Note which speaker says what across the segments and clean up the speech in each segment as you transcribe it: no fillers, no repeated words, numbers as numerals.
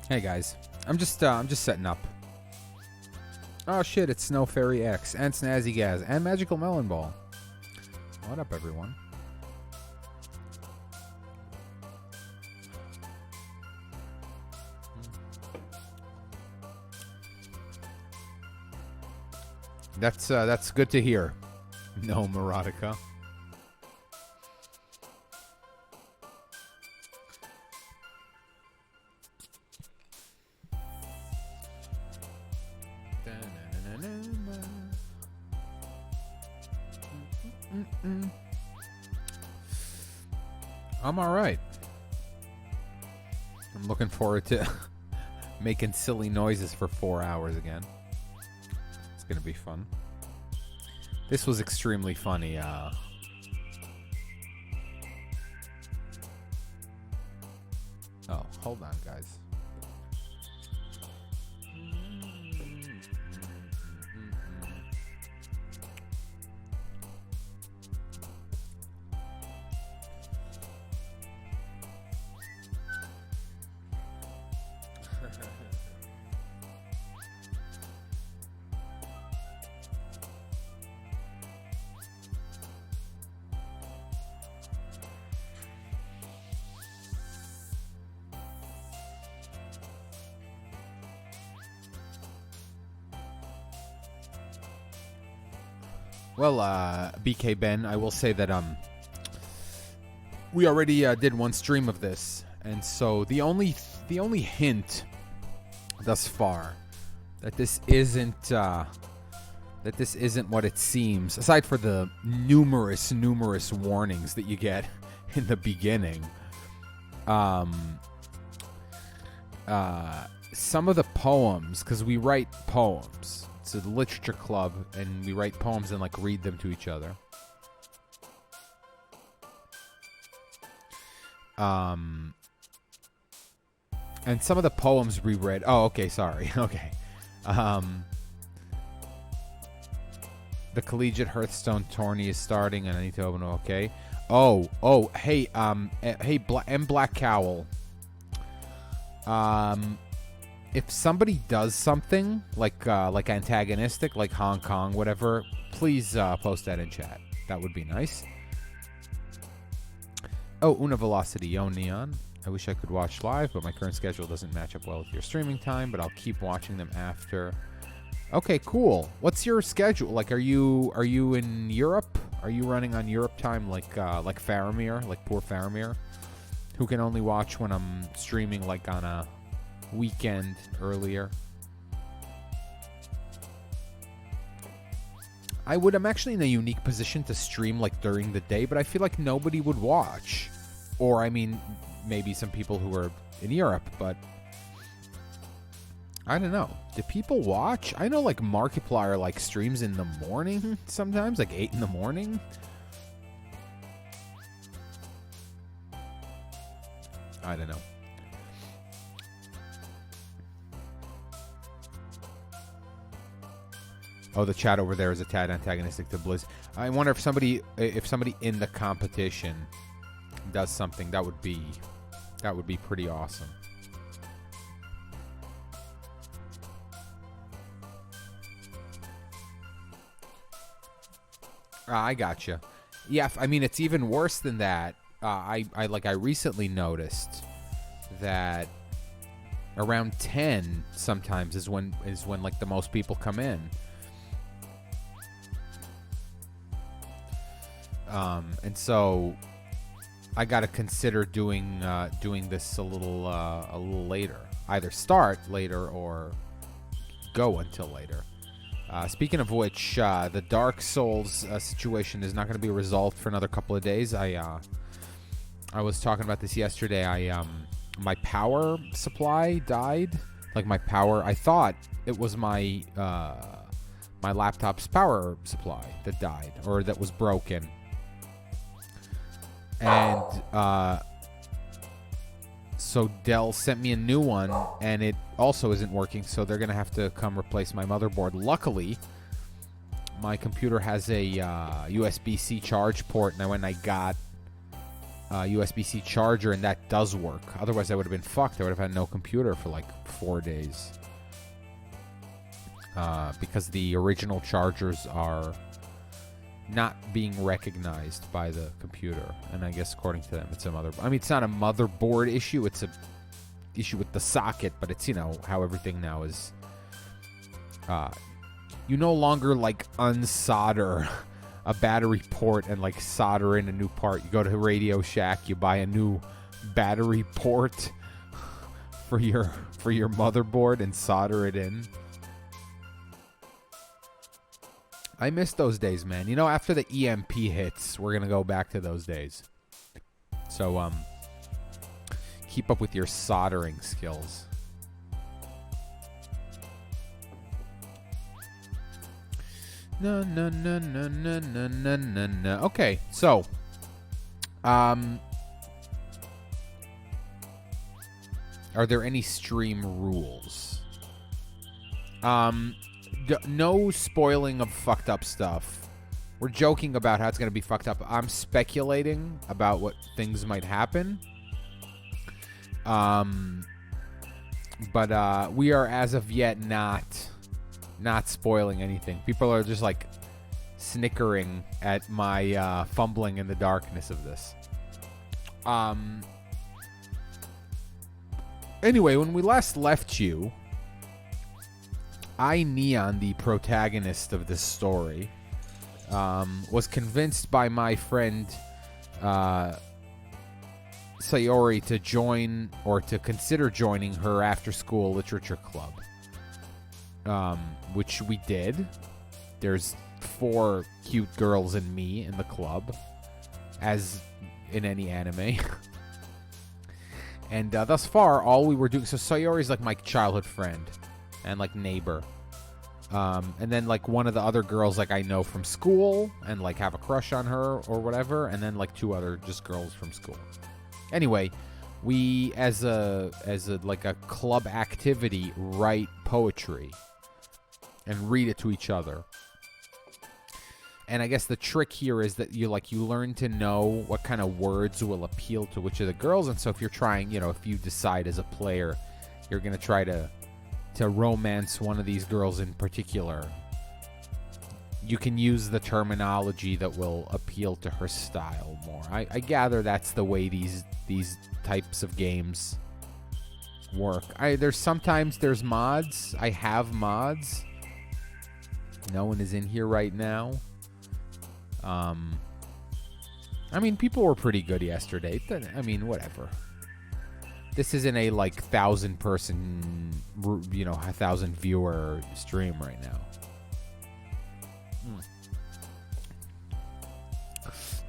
Speaker 1: Hey guys, I'm just setting up. Oh shit, it's Snow Fairy X and Snazzy Gaz and Magical Melon Ball. What up, everyone? That's good to hear. No Maratica. I'm alright. I'm looking forward to making silly noises for 4 hours again. It's gonna be fun. This was extremely funny. Oh, hold on, guys. Well, BK Ben, I will say that we already did one stream of this, and so the only hint thus far that this isn't what it seems, aside for the numerous warnings that you get in the beginning, some of the poems, because we write poems. It's a literature club, and we write poems and read them to each other. And some of the poems we read. Oh, okay, sorry. Okay. The collegiate Hearthstone tourney is starting, and I need to open. Okay. Oh, hey, Black Cowl. If somebody does something like antagonistic, like Hong Kong, whatever, please post that in chat. That would be nice. Oh, Una Velocity, yo Neon. I wish I could watch live, but my current schedule doesn't match up well with your streaming time, but I'll keep watching them after. Okay, cool. What's your schedule? Are you in Europe? Are you running on Europe time like Faramir, like poor Faramir, who can only watch when I'm streaming on a weekend earlier? I'm actually in a unique position to stream during the day, but I feel like nobody would watch. Or maybe some people who are in Europe, but I don't know. Do people watch? I know Markiplier streams in the morning sometimes, 8 in the morning. I don't know. Oh, the chat over there is a tad antagonistic to Blizz. I wonder if somebody in the competition does something, that would be pretty awesome. I gotcha. Yeah, it's even worse than that. I recently noticed that around 10 sometimes is when the most people come in. And so I got to consider doing this a little later. Either start later or go until later. Speaking of which, the Dark Souls situation is not going to be resolved for another couple of days. I was talking about this yesterday. My power supply died. I thought it was my laptop's power supply that died, or that was broken. And so Dell sent me a new one, and it also isn't working, so they're going to have to come replace my motherboard. Luckily, my computer has a USB-C charge port, and I went and I got USB-C charger, and that does work. Otherwise, I would have been fucked. I would have had no computer for like 4 days. Because the original chargers are not being recognized by the computer. And I guess according to them, it's a motherboard. I mean, it's not a motherboard issue. It's a issue with the socket, but it's, you know, how everything now is. You no longer like unsolder a battery port and like solder in a new part. You go to Radio Shack, you buy a new battery port for your motherboard and solder it in. I miss those days, man. You know, after the EMP hits, we're gonna go back to those days. So keep up with your soldering skills. No. Okay, so are there any stream rules? No spoiling of fucked up stuff. We're joking about how it's going to be fucked up. I'm speculating about what things might happen. But we are as of yet not spoiling anything. People are just like snickering at my fumbling in the darkness of this. Anyway, when we last left you, I, Neon, the protagonist of this story, was convinced by my friend Sayori to join or to consider joining her after-school literature club, which we did. There's 4 cute girls and me in the club, as in any anime. And thus far, all we were doing... So Sayori's like my childhood friend and like neighbor. And then like one of the other girls like I know from school and like have a crush on her or whatever. And then like 2 other just girls from school. Anyway, we as a like a club activity write poetry and read it to each other. And I guess the trick here is that you learn to know what kind of words will appeal to which of the girls. And so if you're trying, if you decide as a player you're going to try to romance one of these girls in particular, you can use the terminology that will appeal to her style more. I gather that's the way these types of games work. Sometimes there's mods. I have mods. No one is in here right now. I mean, people were pretty good yesterday. I mean, whatever. This isn't a 1,000 person, 1,000 viewer stream right now.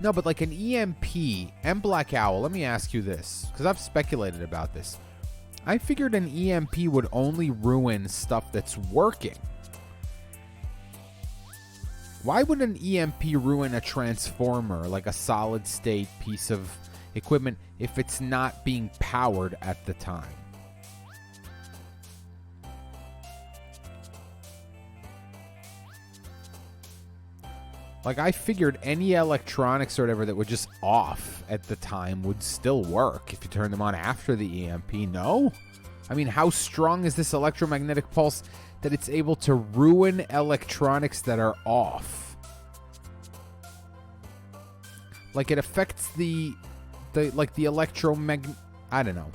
Speaker 1: No, but like an EMP and Black Owl, let me ask you this, because I've speculated about this. I figured an EMP would only ruin stuff that's working. Why would an EMP ruin a transformer, like a solid state piece of equipment, if it's not being powered at the time? Like, I figured any electronics or whatever that were just off at the time would still work if you turn them on after the EMP. No? I mean, how strong is this electromagnetic pulse that it's able to ruin electronics that are off? Like, it affects the electromagnetic... I don't know.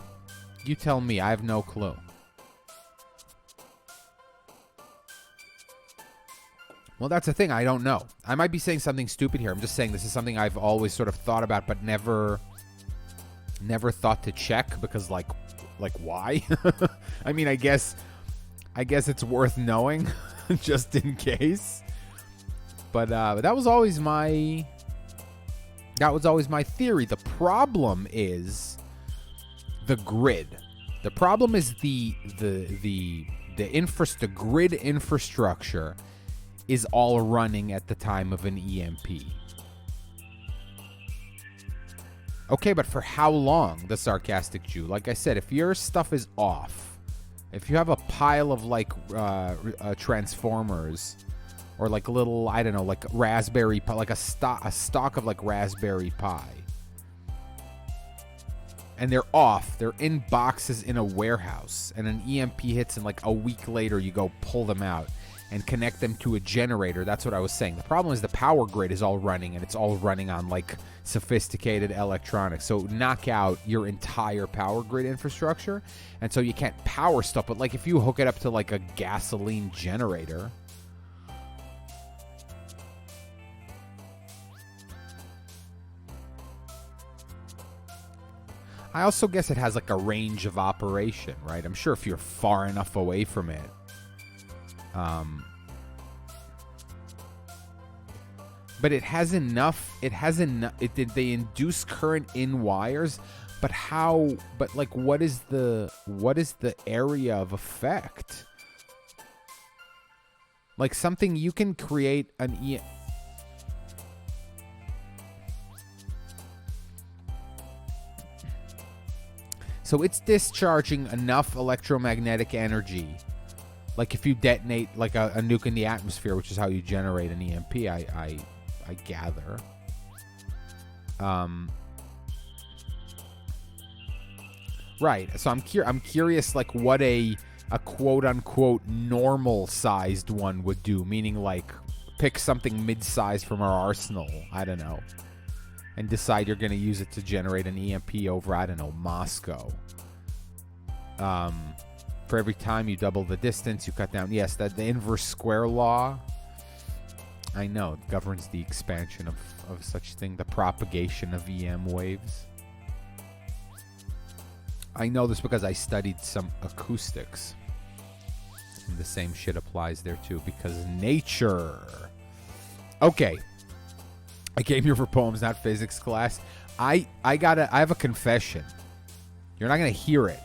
Speaker 1: You tell me. I have no clue. Well, that's the thing. I don't know. I might be saying something stupid here. I'm just saying this is something I've always sort of thought about, but never thought to check because, like why? I mean, I guess it's worth knowing just in case. But that was always my theory. The problem is the grid. The problem is the grid infrastructure is all running at the time of an EMP. Okay, but for how long? The sarcastic Jew. Like I said, if your stuff is off, if you have a pile of transformers or like little, I don't know, like Raspberry Pi, like a stock of like Raspberry Pi, and they're off. They're in boxes in a warehouse, and an EMP hits, and like a week later you go pull them out and connect them to a generator. That's what I was saying. The problem is the power grid is all running, and it's all running on like sophisticated electronics. So knock out your entire power grid infrastructure, and so you can't power stuff. But like if you hook it up to like a gasoline generator, I also guess it has like a range of operation, right? I'm sure if you're far enough away from it, but it has enough. They induce current in wires, but how? But like, what is the area of effect? Like something you can create an So it's discharging enough electromagnetic energy. Like if you detonate like a nuke in the atmosphere, which is how you generate an EMP, I gather. Right. So I'm curious like what a quote unquote normal sized one would do, meaning like pick something mid-sized from our arsenal, I don't know, and decide you're going to use it to generate an EMP over, I don't know, Moscow. For every time you double the distance, you cut down. Yes, that the inverse square law. I know it governs the expansion of such thing, the propagation of EM waves. I know this because I studied some acoustics. And the same shit applies there too, because nature. Okay. I came here for poems, not physics class. I have a confession. You're not gonna hear it,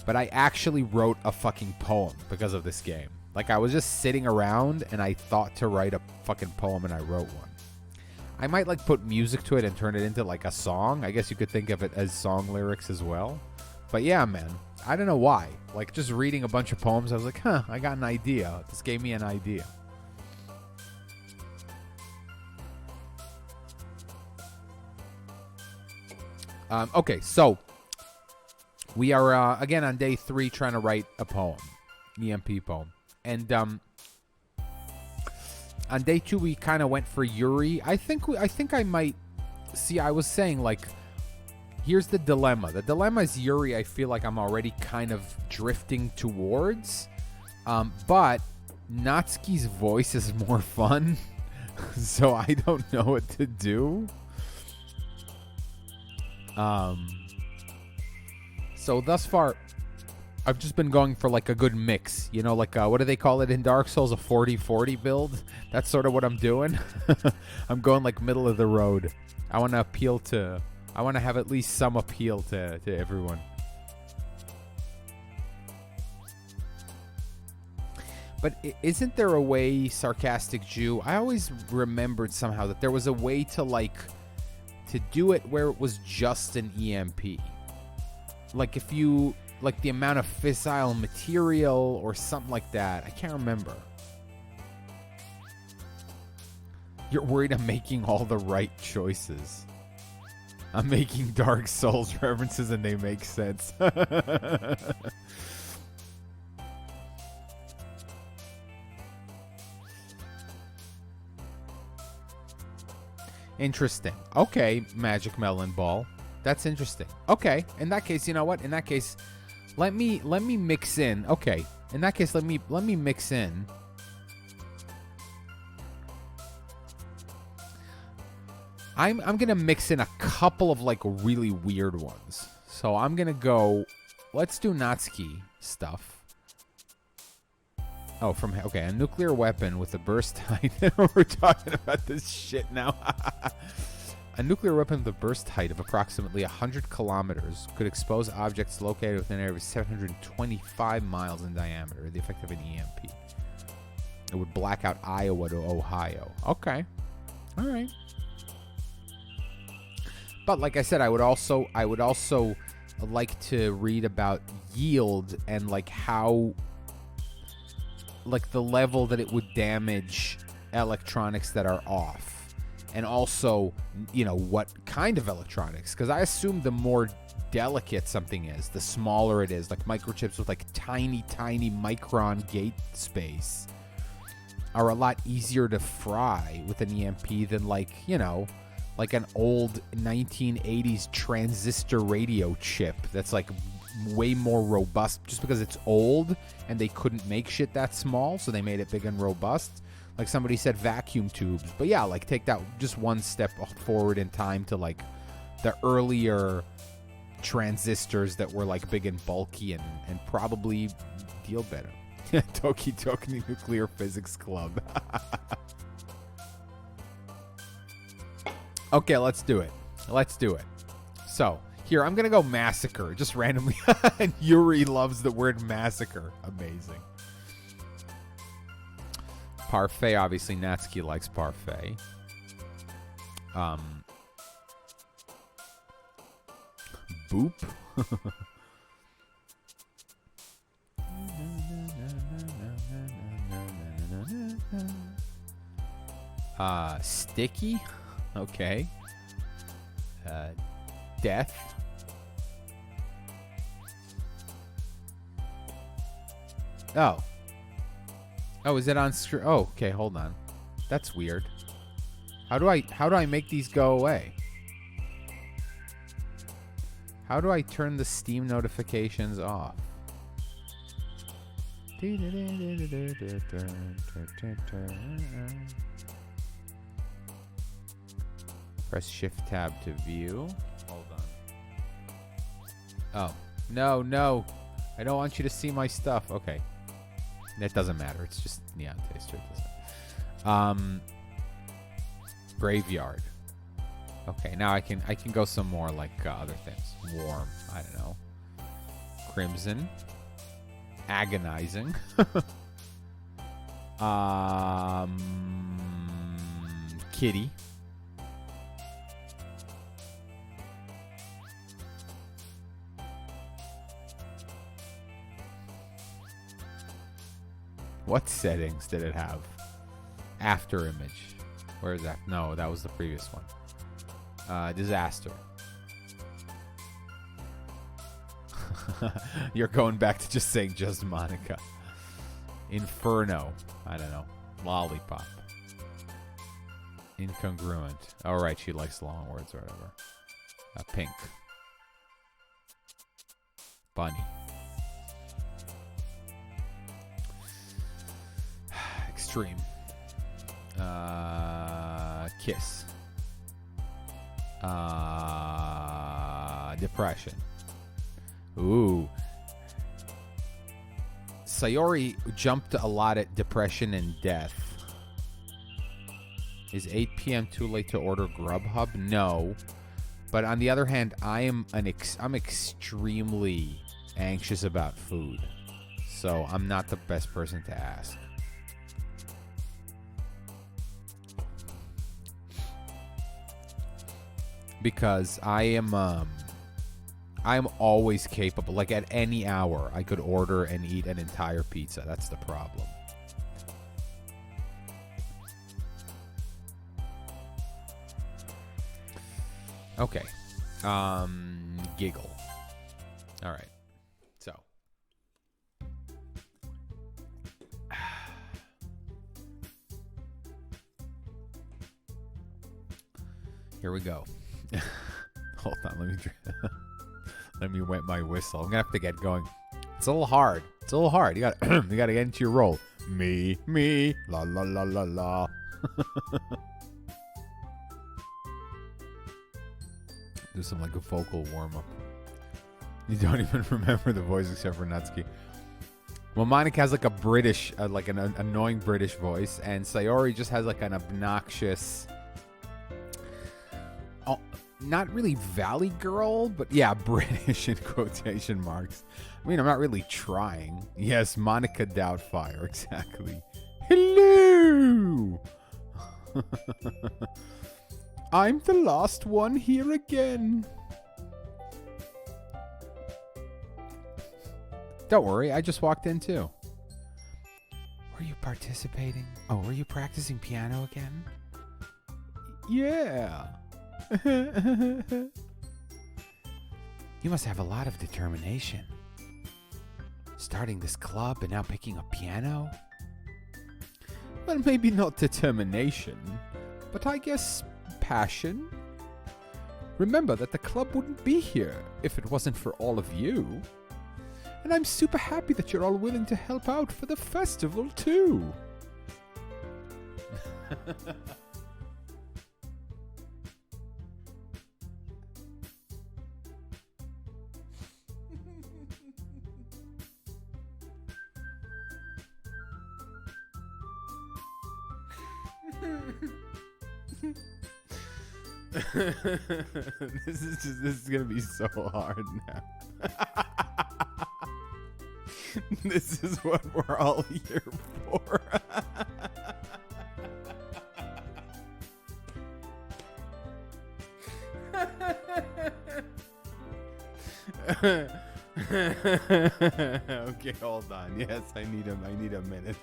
Speaker 1: but I actually wrote a fucking poem because of this game. Like I was just sitting around and I thought to write a fucking poem and I wrote one. I might like put music to it and turn it into like a song. I guess you could think of it as song lyrics as well. But yeah, man, I don't know why. Like just reading a bunch of poems, I was like, I got an idea. This gave me an idea. Okay, so we are again on day 3 trying to write a poem, EMP poem, and on day 2 we kind of went for Yuri. I think I might see. I was saying like, here's the dilemma. The dilemma is Yuri. I feel like I'm already kind of drifting towards, but Natsuki's voice is more fun, so I don't know what to do. So thus far, I've just been going for like a good mix. You know, like what do they call it in Dark Souls? A 40-40 build? That's sort of what I'm doing. I'm going like middle of the road. I want to have at least some appeal to everyone. But isn't there a way, Sarcastic Jew? I always remembered somehow that there was a way to to do it where it was just an EMP. Like if you, like the amount of fissile material or something like that. I can't remember. You're worried I'm making all the right choices. I'm making Dark Souls references and they make sense. Interesting. Okay, Magic Melon Ball. That's interesting. Okay, in that case, you know what? In that case, let me mix in. Okay, in that case, let me mix in. I'm gonna mix in a couple of like really weird ones. So I'm gonna go. Let's do Natsuki stuff. Oh, okay, a nuclear weapon with a burst height. We're talking about this shit now. A nuclear weapon with a burst height of approximately 100 kilometers could expose objects located within an area of 725 miles in diameter, the effect of an EMP. It would black out Iowa to Ohio. Okay. All right. But like I said, I would also like to read about yield and like how, like the level that it would damage electronics that are off. And also, what kind of electronics? Because I assume the more delicate something is, the smaller it is. Like microchips with like tiny, tiny micron gate space are a lot easier to fry with an EMP than like an old 1980s transistor radio chip that's like way more robust just because it's old and they couldn't make shit that small, so they made it big and robust. Like somebody said vacuum tubes. But yeah, like take that just one step forward in time to like the earlier transistors that were like big and bulky and probably deal better. Doki Doki Nuclear Physics Club. Okay, let's do it. So, here, I'm going to go massacre, just randomly. And Yuri loves the word massacre. Amazing. Parfait, obviously, Natsuki likes parfait. Boop. Sticky. Okay. Death. Oh. Oh, is it on screen? Oh, okay, hold on. That's weird. How do I make these go away? How do I turn the Steam notifications off? Press Shift Tab to view. Hold on. Oh, no. I don't want you to see my stuff. Okay. That doesn't matter. It's just Neontaster. Graveyard. Okay, now I can go some more like other things. Warm. I don't know. Crimson. Agonizing. Kitty. What settings did it have? After image. Where is that? No, that was the previous one. Disaster. You're going back to just saying just Monica. Inferno. I don't know. Lollipop. Incongruent. Oh, right. She likes long words or whatever. Pink. Bunny. Extreme. Kiss. Depression. Ooh. Sayori jumped a lot at depression and death. Is 8 p.m. too late to order Grubhub? No. But on the other hand, I'm extremely anxious about food. So I'm not the best person to ask. Because I'm always capable. Like at any hour, I could order and eat an entire pizza. That's the problem. Okay. Giggle. All right. So. Here we go. Hold on, let me wet my whistle. I'm gonna have to get going. It's a little hard. You gotta get into your role. Me, la la la la la. Do some like a vocal warm up. You don't even remember the voice except for Natsuki. Well, Monica has like a British, like an annoying British voice, and Sayori just has like an obnoxious. Not really Valley Girl, but yeah, British in quotation marks. I mean, I'm not really trying. Yes, Monica Doubtfire, exactly. Hello! I'm the last one here again. Don't worry, I just walked in too. Were you participating? Oh, were you practicing piano again? Yeah. You must have a lot of determination. Starting this club and now picking up piano? Well, maybe not determination, but I guess passion. Remember that the club wouldn't be here if it wasn't for all of you. And I'm super happy that you're all willing to help out for the festival, too. This is gonna be so hard now. This is what we're all here for. Okay, hold on. Yes, I need a minute.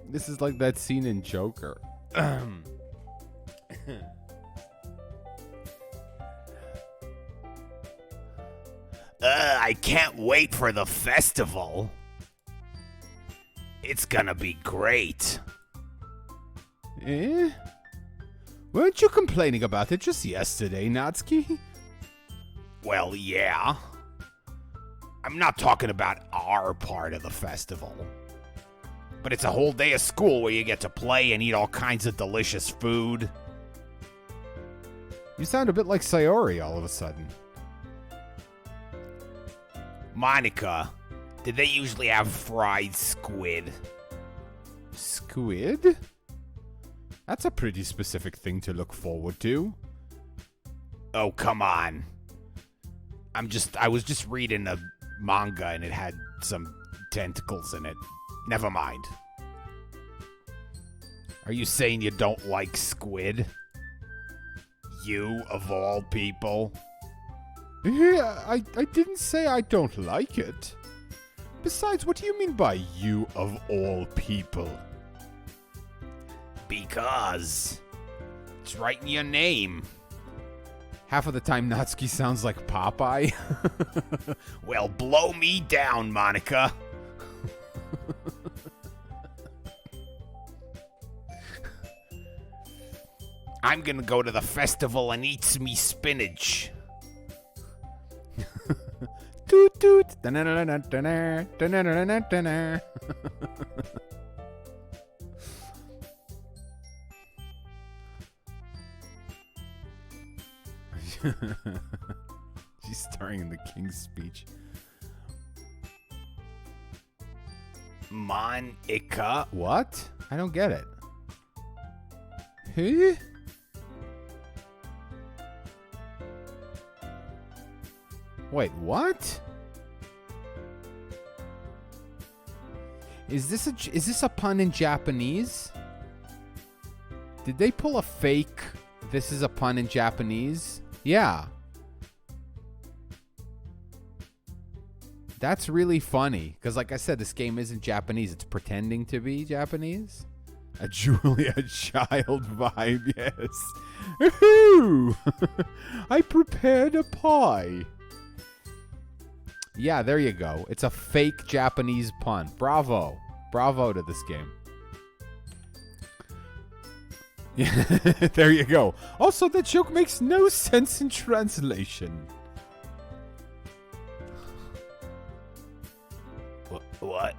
Speaker 1: This is like that scene in Joker. I can't wait for the festival. It's gonna be great. Eh? Weren't you complaining about it just yesterday, Natsuki? Well, yeah. I'm not talking about our part of the festival. But it's a whole day of school where you get to play and eat all kinds of delicious food. You sound a bit like Sayori all of a sudden. Monica, did they usually have fried squid? Squid? That's a pretty specific thing to look forward to. Oh, come on. I was just reading a manga and it had some tentacles in it. Never mind. Are you saying you don't like squid? You, of all people? Yeah, I didn't say I don't like it. Besides, what do you mean by you, of all people? Because it's right in your name. Half of the time, Natsuki sounds like Popeye. Well, blow me down, Monica. I'm gonna go to the festival and eat me spinach. Toot toot. She's starring in the King's Speech. Monica? What? I don't get it. Huh? Wait, what? Is this a pun in Japanese? Did they pull a fake "this is a pun in Japanese"? Yeah. That's really funny, because like I said, this game isn't Japanese. It's pretending to be Japanese. A Julia Child vibe, yes. Woohoo! I prepared a pie. Yeah, there you go. It's a fake Japanese pun. Bravo. Bravo to this game. Yeah, there you go. Also, that joke makes no sense in translation. What?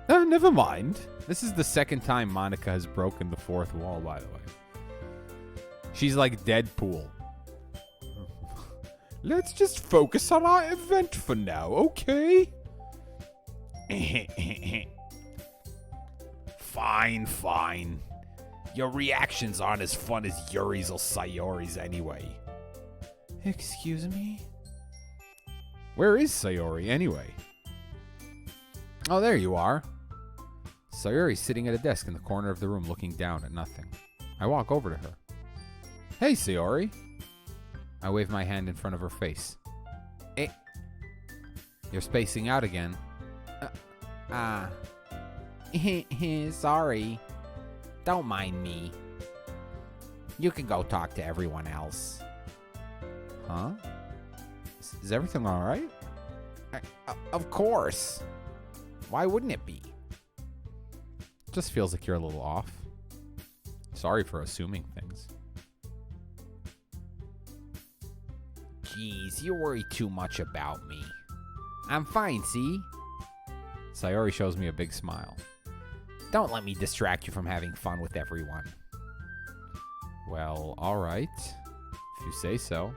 Speaker 1: Never mind. This is the second time Monica has broken the fourth wall, by the way. She's like Deadpool. Let's just focus on our event for now, okay? Fine, fine. Your reactions aren't as fun as Yuri's or Sayori's anyway. Excuse me? Where is Sayori anyway? Oh, there you are. Sayori's sitting at a desk in the corner of the room looking down at nothing. I walk over to her. Hey, Sayori. I wave my hand in front of her face. You're spacing out again. Sorry. Don't mind me. You can go talk to everyone else. Huh? Is everything all right? Of course. Why wouldn't it be? Just feels like you're a little off. Sorry for assuming things. Jeez, you worry too much about me. I'm fine, see? Sayori shows me a big smile. Don't let me distract you from having fun with everyone. Well, alright. If you say so.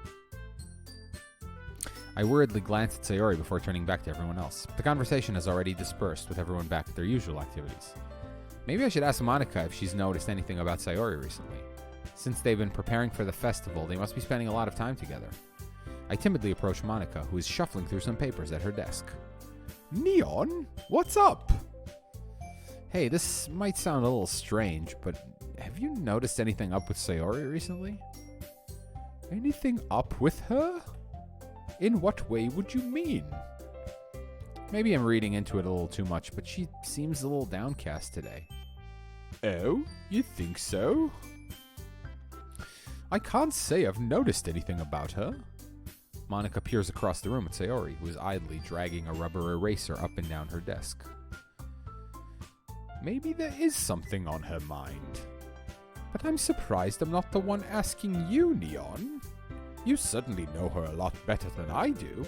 Speaker 1: I worriedly glanced at Sayori before turning back to everyone else. The conversation has already dispersed, with everyone back at their usual activities. Maybe I should ask Monika if she's noticed anything about Sayori recently. Since they've been preparing for the festival, they must be spending a lot of time together. I timidly approach Monika, who is shuffling through some papers at her desk. Neon? What's up? Hey, this might sound a little strange, but have you noticed anything up with Sayori recently? Anything up with her? In what way would you mean? Maybe I'm reading into it a little too much, but she seems a little downcast today. Oh, you think so? I can't say I've noticed anything about her. Monika peers across the room at Sayori, who is idly dragging a rubber eraser up and down her desk. Maybe there is something on her mind. But I'm surprised I'm not the one asking you, Neon. You certainly know her a lot better than I do.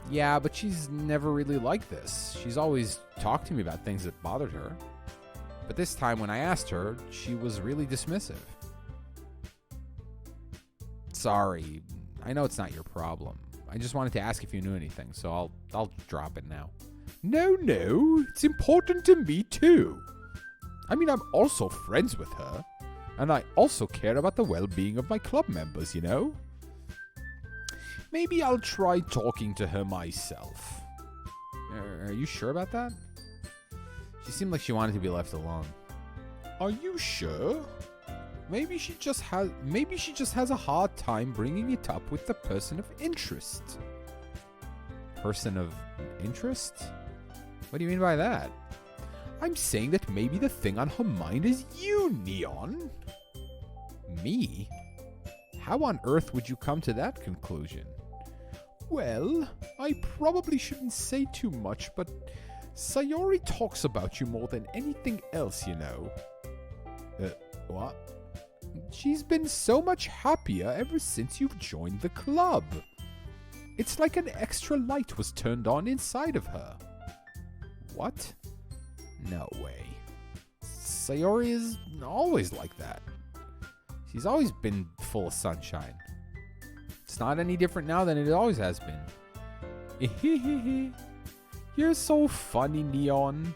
Speaker 1: Yeah, but she's never really like this. She's always talked to me about things that bothered her. But this time when I asked her, she was really dismissive. Sorry, I know it's not your problem. I just wanted to ask if you knew anything, so I'll drop it now. No, it's important to me too. I mean, I'm also friends with her, and I also care about the well-being of my club members, you know? Maybe I'll try talking to her myself. Are you sure about that? She seemed like she wanted to be left alone. Are you sure? Maybe she just has a hard time bringing it up with the person of interest. Person of interest? What do you mean by that? I'm saying that maybe the thing on her mind is you, Neon. Me? How on earth would you come to that conclusion? Well, I probably shouldn't say too much, but Sayori talks about you more than anything else, you know. What? She's been so much happier ever since you've joined the club. It's like an extra light was turned on inside of her. What? No way. Sayori is always like that. She's always been full of sunshine. It's not any different now than it always has been. You're so funny, Neon.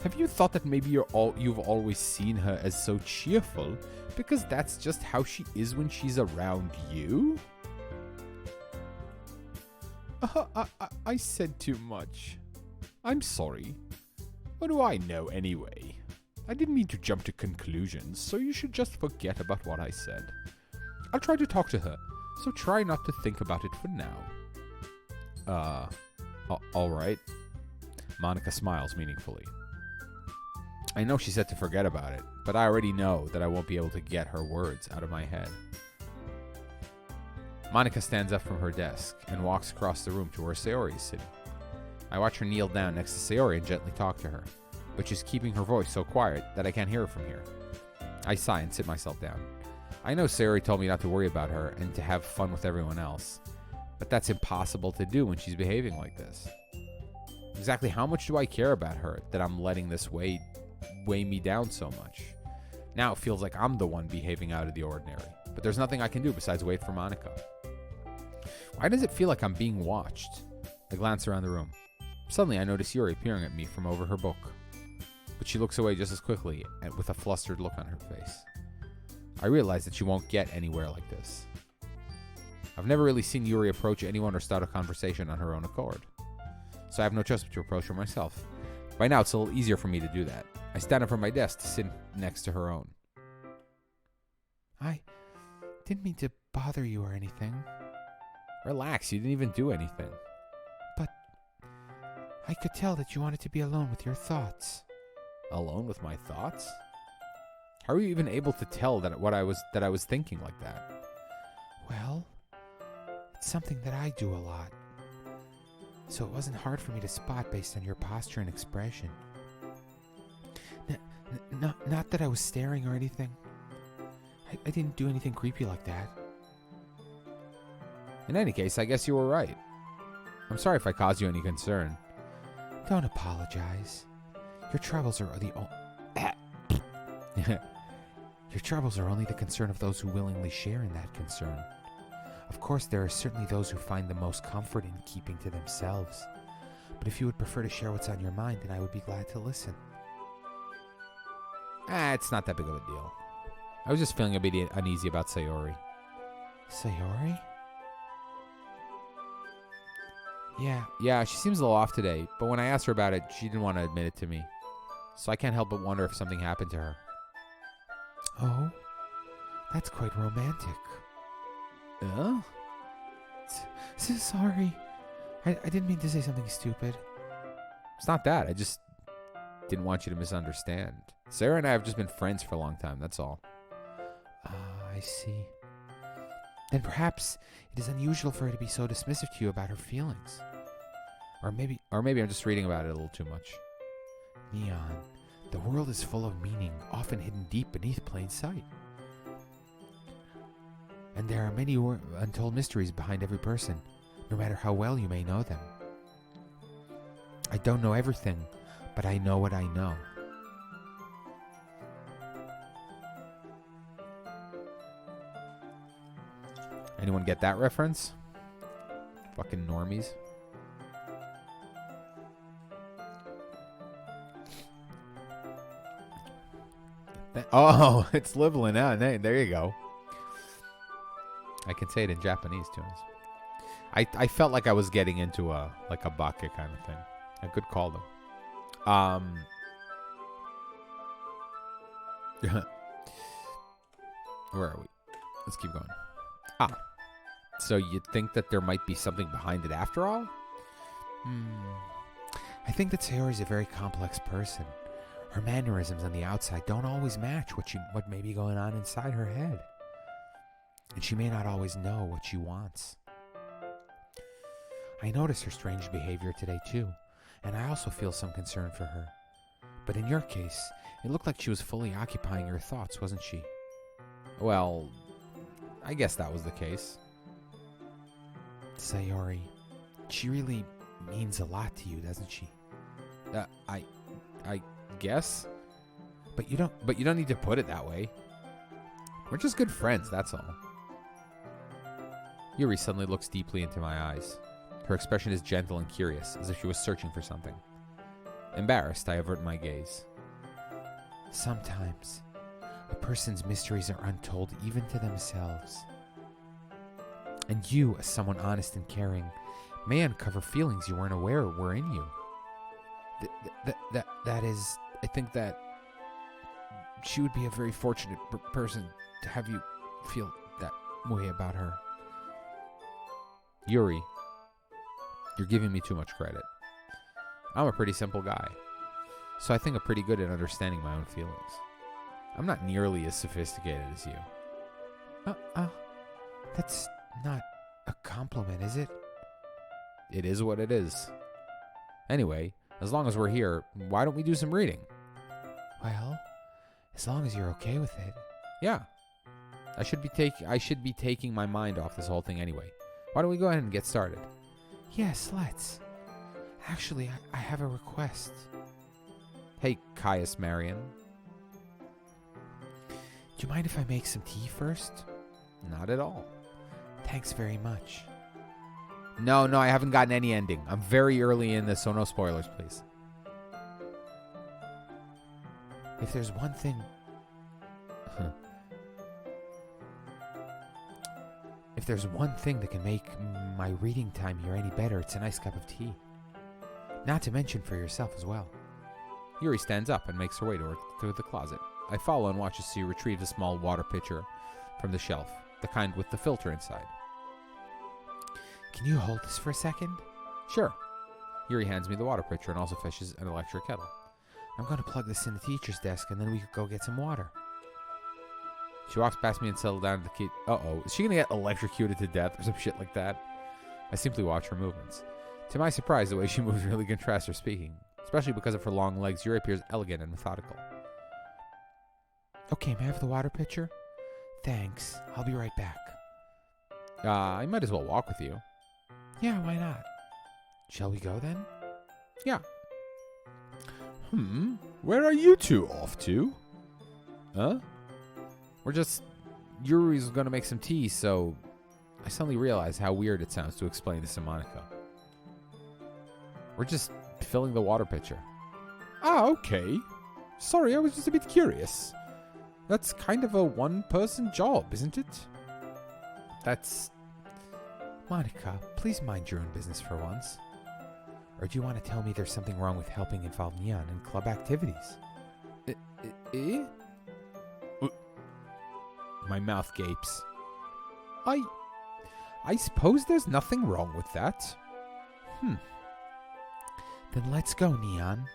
Speaker 1: Have you thought that maybe you've always seen her as so cheerful because that's just how she is when she's around you? I said too much. I'm sorry. What do I know anyway? I didn't mean to jump to conclusions, so you should just forget about what I said. I'll try to talk to her, so try not to think about it for now. Alright. Monika smiles meaningfully. I know she said to forget about it, but I already know that I won't be able to get her words out of my head. Monika stands up from her desk and walks across the room to where Sayori is sitting. I watch her kneel down next to Sayori and gently talk to her, but she's keeping her voice so quiet that I can't hear her from here. I sigh and sit myself down. I know Sayori told me not to worry about her and to have fun with everyone else, but that's impossible to do when she's behaving like this. Exactly how much do I care about her that I'm letting this weigh me down so much? Now it feels like I'm the one behaving out of the ordinary, but there's nothing I can do besides wait for Monika. Why does it feel like I'm being watched? I glance around the room. Suddenly I notice Yuri peering at me from over her book, but she looks away just as quickly and with a flustered look on her face. I realize that she won't get anywhere like this. I've never really seen Yuri approach anyone or start a conversation on her own accord, so I have no choice but to approach her myself. By now it's a little easier for me to do that. I stand up from my desk to sit next to her own. I didn't mean to bother you or anything. Relax, you didn't even do anything. I could tell that you wanted to be alone with your thoughts. Alone with my thoughts? How are you even able to tell that I was thinking like that? Well, it's something that I do a lot. So it wasn't hard for me to spot based on your posture and expression. Not that I was staring or anything. I didn't do anything creepy like that. In any case, I guess you were right. I'm sorry if I caused you any concern. Don't apologize. Your troubles are Your troubles are only the concern of those who willingly share in that concern. Of course, there are certainly those who find the most comfort in keeping to themselves. But if you would prefer to share what's on your mind, then I would be glad to listen. It's not that big of a deal. I was just feeling a bit uneasy about Sayori. Sayori? Yeah, she seems a little off today, but when I asked her about it, she didn't want to admit it to me. So I can't help but wonder if something happened to her. Oh? That's quite romantic. Sorry. I didn't mean to say something stupid. It's not that. I just didn't want you to misunderstand. Sarah and I have just been friends for a long time, that's all. I see. Then perhaps it is unusual for her to be so dismissive to you about her feelings. Or maybe I'm just reading about it a little too much. Neon, the world is full of meaning, often hidden deep beneath plain sight. And there are many untold mysteries behind every person, no matter how well you may know them. I don't know everything, but I know what I know. Anyone get that reference? Fucking normies. Oh, it's Livlin. There you go. I can say it in Japanese too. I felt like I was getting into a bake kind of thing. I could call them. Where are we? Let's keep going. So you think that there might be something behind it after all? I think that Sayori is a very complex person. Her mannerisms on the outside don't always match what may be going on inside her head. And she may not always know what she wants. I noticed her strange behavior today too, and I also feel some concern for her. But in your case, it looked like she was fully occupying your thoughts, wasn't she? Well, I guess that was the case. Sayori, she really means a lot to you, doesn't she? I guess. But you don't need to put it that way. We're just good friends, that's all. Yuri suddenly looks deeply into my eyes. Her expression is gentle and curious, as if she was searching for something. Embarrassed, I avert my gaze. Sometimes, a person's mysteries are untold even to themselves. And you, as someone honest and caring, may uncover feelings you weren't aware were in you. That is, I think that she would be a very fortunate person to have you feel that way about her. Yuri, you're giving me too much credit. I'm a pretty simple guy, so I think I'm pretty good at understanding my own feelings. I'm not nearly as sophisticated as you. That's not a compliment, is it? It is what it is. Anyway, as long as we're here, why don't we do some reading? Well, as long as you're okay with it. Yeah. I should be taking my mind off this whole thing anyway. Why don't we go ahead and get started? Yes, let's. Actually, I have a request. Hey, Caius Marion. Do you mind if I make some tea first? Not at all. Thanks very much. No, I haven't gotten any ending. I'm very early in this, so no spoilers, please. If there's one thing... If there's one thing that can make my reading time here any better, it's a nice cup of tea. Not to mention for yourself as well. Yuri stands up and makes her way to the closet. I follow and watch as she retrieves a small water pitcher from the shelf, the kind with the filter inside. Can you hold this for a second? Sure. Yuri hands me the water pitcher and also fetches an electric kettle. I'm going to plug this in the teacher's desk and then we could go get some water. She walks past me and settles down at the key. Uh-oh. Is she going to get electrocuted to death or some shit like that? I simply watch her movements. To my surprise, the way she moves really contrasts her speaking. Especially because of her long legs, Yuri appears elegant and methodical. Okay, may I have the water pitcher? Thanks. I'll be right back. I might as well walk with you. Yeah, why not? Shall we go then? Yeah. Where are you two off to? Huh? We're just... Yuri's gonna make some tea, so... I suddenly realized how weird it sounds to explain this to Monica. We're just filling the water pitcher. Ah, okay. Sorry, I was just a bit curious. That's kind of a one-person job, isn't it? That's... Monica, please mind your own business for once. Or do you want to tell me there's something wrong with helping involve Neon in club activities? My mouth gapes. I suppose there's nothing wrong with that. Then let's go, Neon.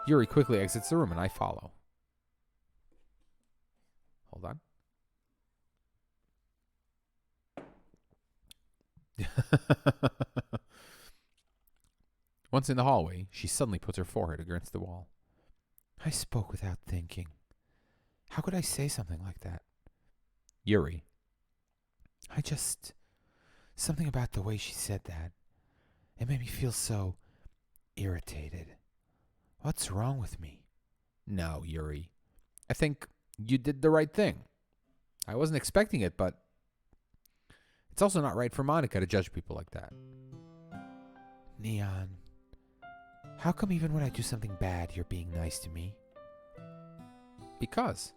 Speaker 1: Yuri quickly exits the room and I follow. Hold on. Once in the hallway, she suddenly puts her forehead against the wall. I spoke without thinking. How could I say something like that? Yuri. Something about the way she said that. It made me feel so irritated. What's wrong with me? No, Yuri. I think you did the right thing. I wasn't expecting it, but it's also not right for Monica to judge people like that. Neon, how come even when I do something bad, you're being nice to me? Because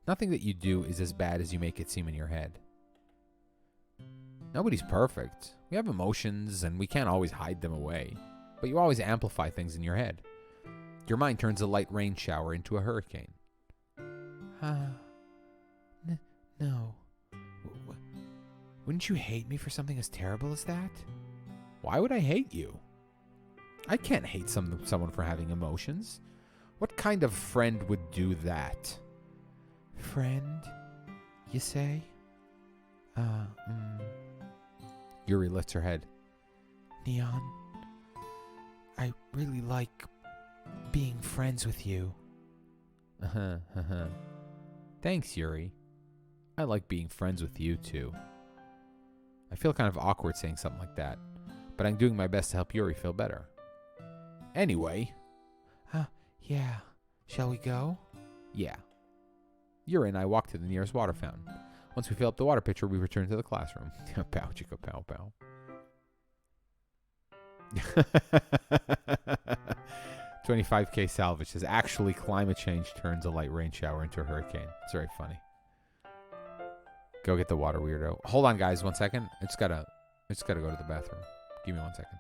Speaker 1: nothing that you do is as bad as you make it seem in your head. Nobody's perfect. We have emotions, and we can't always hide them away. But you always amplify things in your head. Your mind turns a light rain shower into a hurricane. No. Wouldn't you hate me for something as terrible as that? Why would I hate you? I can't hate someone for having emotions. What kind of friend would do that? Friend, you say? Yuri lifts her head. Neon, I really like being friends with you. Thanks, Yuri. I like being friends with you, too. I feel kind of awkward saying something like that, but I'm doing my best to help Yuri feel better. Anyway. Yeah. Shall we go? Yeah. Yuri and I walk to the nearest water fountain. Once we fill up the water pitcher, we return to the classroom. Pow, chicka, pow, pow. 25k salvage says, actually, climate change turns a light rain shower into a hurricane. It's very funny. Go get the water, weirdo. Hold on, guys, 1 second. I just gotta go to the bathroom. Give me 1 second.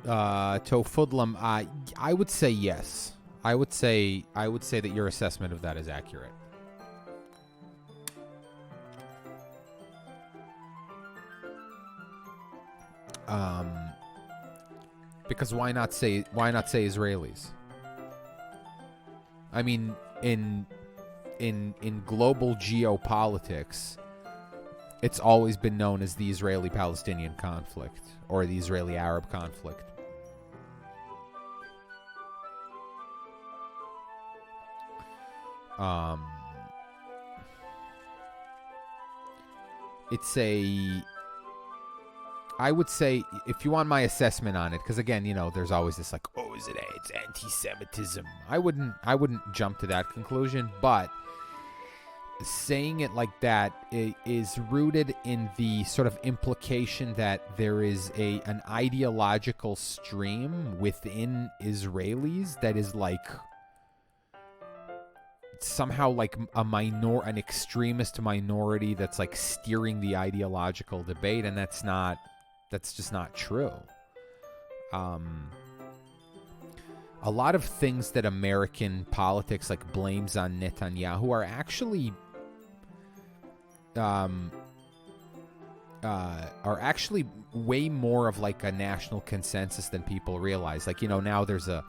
Speaker 1: Tofudlam, I would say yes. I would say that your assessment of that is accurate. Because why not say Israelis? I mean, in global geopolitics, it's always been known as the Israeli-Palestinian conflict or the Israeli-Arab conflict. I would say, if you want my assessment on it, because again, there's always this like, oh, it's anti-Semitism. I wouldn't jump to that conclusion, but saying it like that is rooted in the sort of implication that there is an ideological stream within Israelis that is like somehow like an extremist minority that's like steering the ideological debate, and that's just not true. A lot of things that American politics like blames on Netanyahu are actually way more of like a national consensus than people realize. Like, now there's a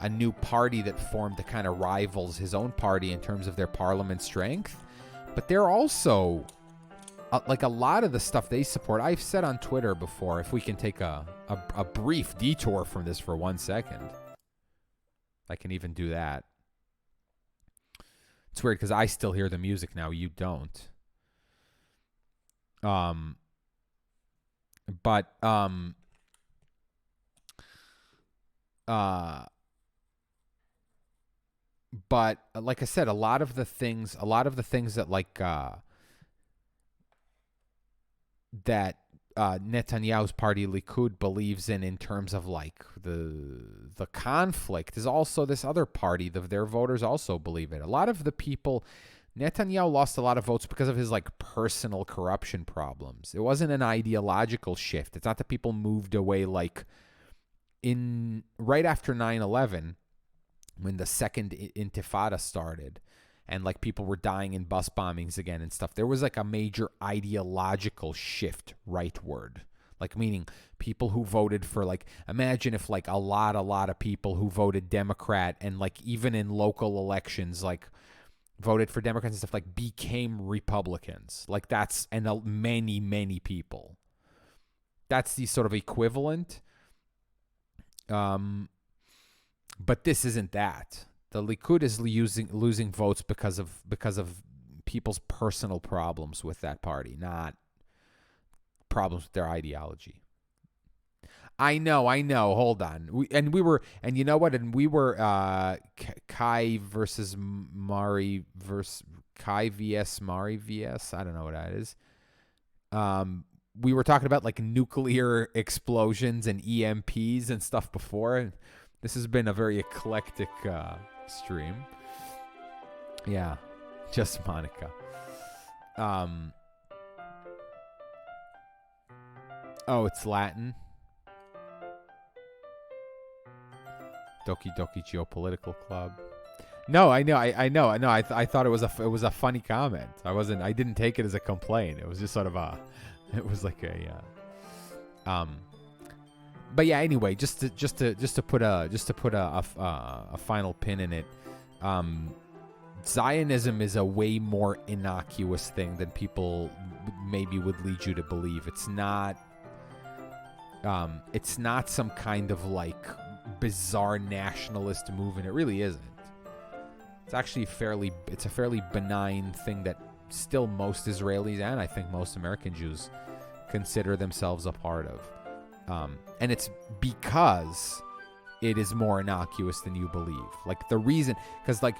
Speaker 1: new party that formed that kind of rivals his own party in terms of their parliament strength, but they're also like a lot of the stuff they support. I've said on Twitter before, if we can take a brief detour from this for 1 second, I can even do that. It's weird because I still hear the music now. You don't. But like I said, a lot of the things that like that Netanyahu's party Likud believes in terms of like the conflict is also this other party. Their voters also believe it. A lot of the people, Netanyahu lost a lot of votes because of his like personal corruption problems. It wasn't an ideological shift. It's not that people moved away like right after 9/11 when the second intifada started and like people were dying in bus bombings again and stuff. There was like a major ideological shift rightward. Like meaning people who voted for like, imagine if like a lot of people who voted Democrat and like even in local elections like voted for Democrats and stuff like became Republicans. Like that's, and many people. That's the sort of equivalent. But this isn't that. The Likud is losing votes because of people's personal problems with that party, not problems with their ideology. I know. Hold on. We were Kai versus Mari versus Kai vs Mari vs. I don't know what that is. We were talking about like nuclear explosions and EMPs and stuff before. This has been a very eclectic stream. Yeah, just Monica. Oh, it's Latin. Doki Doki Geopolitical Club. No, I know. I thought it was a funny comment. I didn't take it as a complaint. It was just sort of it was like a but yeah, anyway, just to put a final pin in it, Zionism is a way more innocuous thing than people maybe would lead you to believe. It's not some kind of like bizarre nationalist movement. It really isn't. It's actually a fairly benign thing that still most Israelis and I think most American Jews consider themselves a part of. And it's because it is more innocuous than you believe. Like the reason, because like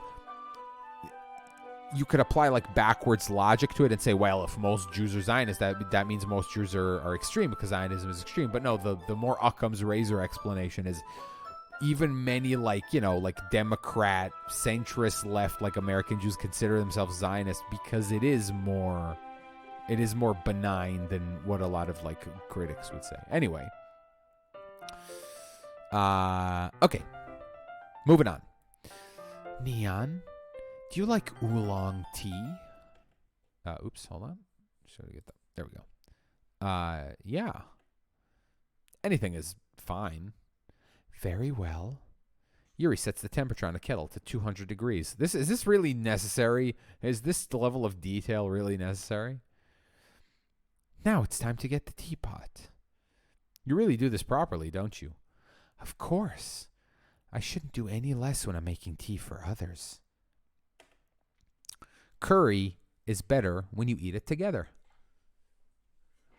Speaker 1: you could apply like backwards logic to it and say, well, if most Jews are Zionists, that means most Jews are extreme because Zionism is extreme. But no, the more Occam's razor explanation is even many like Democrat, centrist left, like American Jews consider themselves Zionists because it is more benign than what a lot of like critics would say. Anyway, Okay. Moving on. Neon, do you like oolong tea? Oops, hold on. Should I get that? There we go. Yeah. Anything is fine. Very well. Yuri sets the temperature on the kettle to 200 degrees. Is this really necessary? Is this the level of detail really necessary? Now it's time to get the teapot. You really do this properly, don't you? Of course. I shouldn't do any less when I'm making tea for others. Curry is better when you eat it together.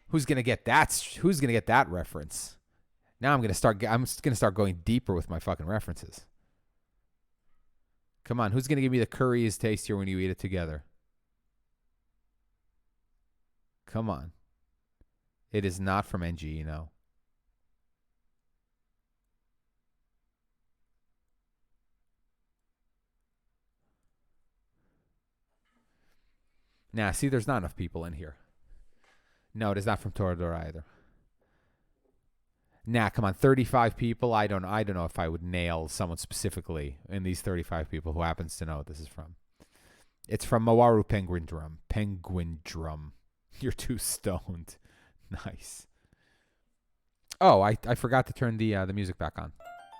Speaker 1: Who's gonna get that reference? Now I'm gonna start going deeper with my fucking references. Come on, who's gonna give me the curry is tastier when you eat it together? Come on. It is not from NG, you know. Nah, see, there's not enough people in here. No, it is not from Toradora either. Nah, come on, 35 people. I don't know if I would nail someone specifically in these 35 people who happens to know what this is from. It's from Mawaru Penguin Drum. Penguin Drum. You're too stoned. Nice. Oh, I forgot to turn the music back on.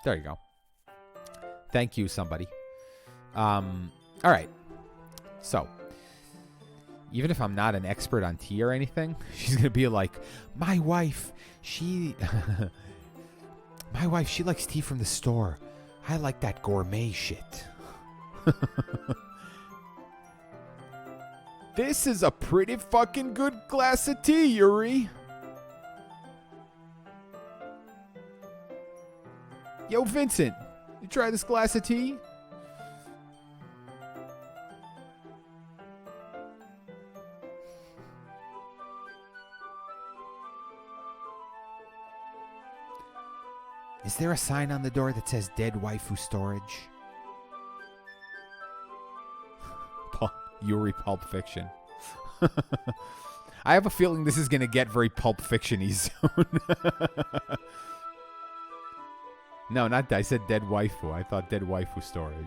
Speaker 1: There you go. Thank you, somebody. All right. So, even if I'm not an expert on tea or anything, she's going to be like, my wife, she likes tea from the store. I like that gourmet shit. This is a pretty fucking good glass of tea, Yuri. Yo, Vincent, you try this glass of tea? Is there a sign on the door that says dead waifu storage? Yuri Pulp Fiction. I have a feeling this is going to get very Pulp Fiction-y soon. No, not that. I said dead waifu. I thought dead waifu storage.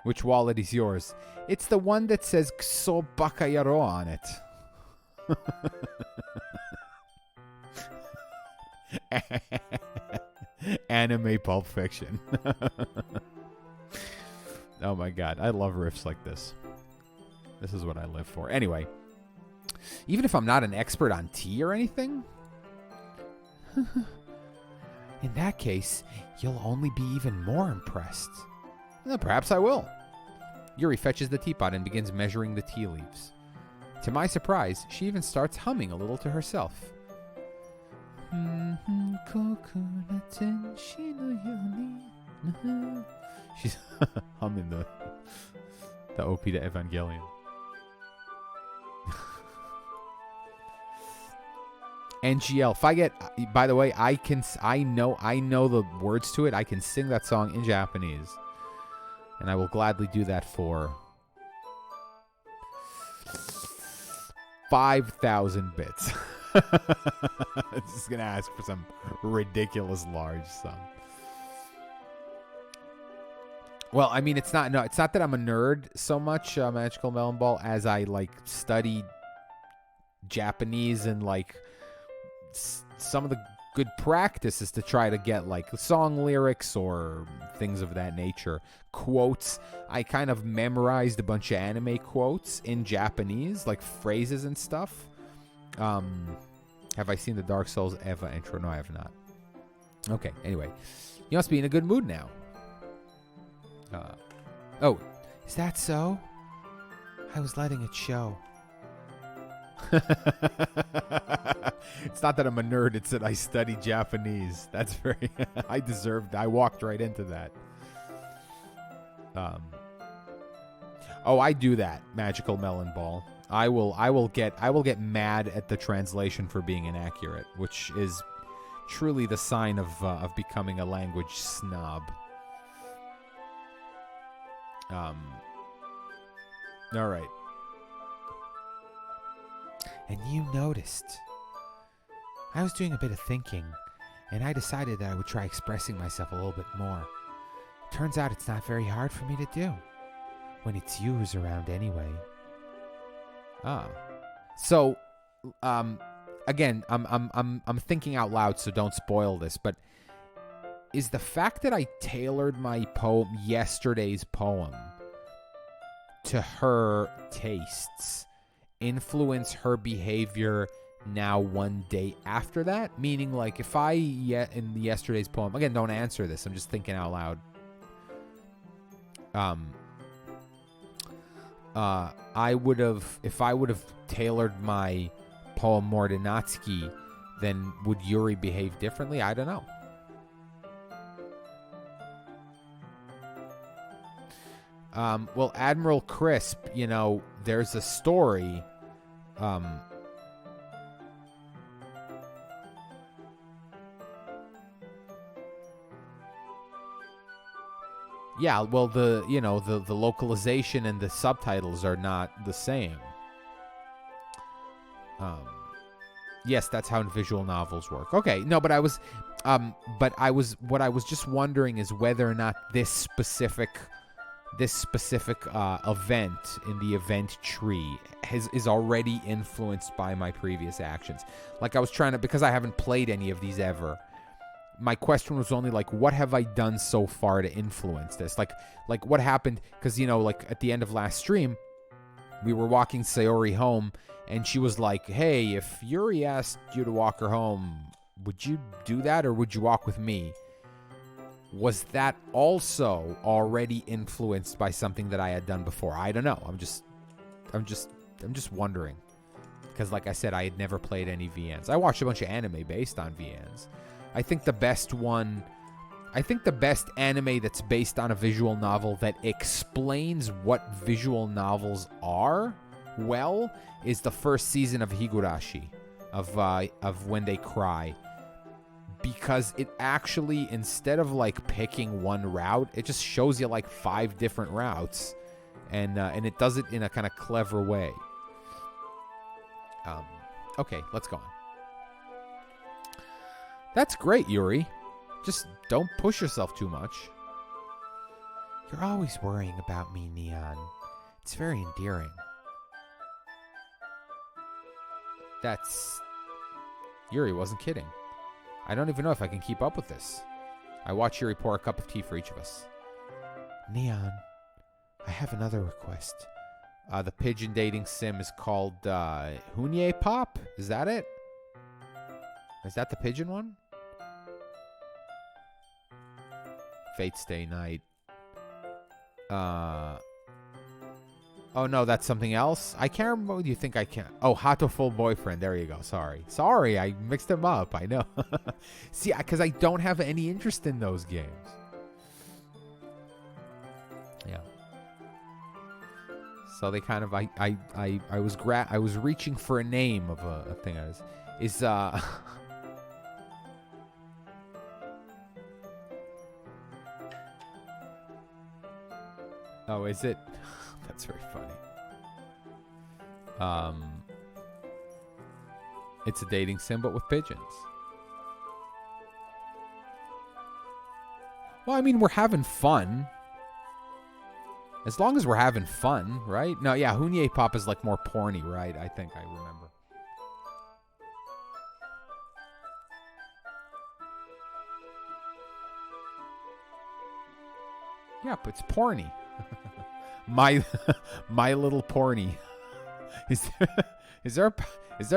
Speaker 1: Which wallet is yours? It's the one that says Kso Bakayaro on it. Anime Pulp Fiction. Oh my god, I love riffs like this. This is what I live for. Anyway, even if I'm not an expert on tea or anything, in that case, you'll only be even more impressed. Well, perhaps I will. Yuri fetches the teapot and begins measuring the tea leaves. To my surprise, she even starts humming a little to herself. She's humming the OP to Evangelion. NGL. If I get, by the way, I know the words to it. I can sing that song in Japanese, and I will gladly do that for 5,000 bits. It's just gonna ask for some ridiculous large sum. Well, I mean, it's not that I'm a nerd so much, Magical Melon Ball, as I like study Japanese and like some of the good practices to try to get like song lyrics or things of that nature. Quotes. I kind of memorized a bunch of anime quotes in Japanese, like phrases and stuff. Have I seen the Dark Souls Eva intro? No, I have not. Okay, anyway. You must be in a good mood now. Oh, is that so? I was letting it show. It's not that I'm a nerd, it's that I study Japanese. That's very... I walked right into that. Oh, I do that, Magical Melon Ball. I will get mad at the translation for being inaccurate, which is truly the sign of becoming a language snob. All right. and you noticed. I was doing a bit of thinking, and I decided that I would try expressing myself a little bit more. Turns out it's not very hard for me to do when it's you who's around anyway. Ah. So, again, I'm thinking out loud, so don't spoil this, but is the fact that I tailored my poem, yesterday's poem, to her tastes influence her behavior now one day after that? Meaning, like, if I, in yesterday's poem, again, don't answer this, I'm just thinking out loud. I would have, if I would have tailored my poem more to Natsuki, then would Yuri behave differently? I don't know. Well, Admiral Crisp, you know, there's a story. Yeah, well, the localization and the subtitles are not the same. Yes, that's how visual novels work. Okay, no, but I was just wondering is whether or not this specific event in the event tree is already influenced by my previous actions. Like, I was trying to, because I haven't played any of these ever, my question was only like, what have I done so far to influence this? Like what happened? Because, you know, like at the end of last stream, we were walking Sayori home, and she was like, hey, if Yuri asked you to walk her home, would you do that, or would you walk with me? Was that also already influenced by something that I had done before? I don't know. I'm just wondering. Because like I said, I had never played any VNs. I watched a bunch of anime based on VNs. I think the best anime that's based on a visual novel that explains what visual novels are well is the first season of Higurashi, of When They Cry. Because it actually, instead of like picking one route, it just shows you like 5 different routes, and it does it in a kind of clever way. Okay, let's go on. That's great, Yuri. Just don't push yourself too much. You're always worrying about me, Neon. It's very endearing. Yuri wasn't kidding. I don't even know if I can keep up with this. I watch Yuri pour a cup of tea for each of us. Neon, I have another request. The pigeon dating sim is called Hunye Pop? Is that it? Is that the pigeon one? Fate Stay Night. Oh, no, that's something else? I can't remember what you think I can. Oh, Hatoful Boyfriend. There you go. Sorry, I mixed them up. I know. See, because I don't have any interest in those games. Yeah. So they kind of, I was reaching for a name of a thing. Oh, is it? That's very funny. It's a dating sim, but with pigeons. Well, I mean, we're having fun. As long as we're having fun, right? No, yeah, Hunye Pop is like more porny, right? I think I remember. Yeah, but it's porny. My Little Porny. Is there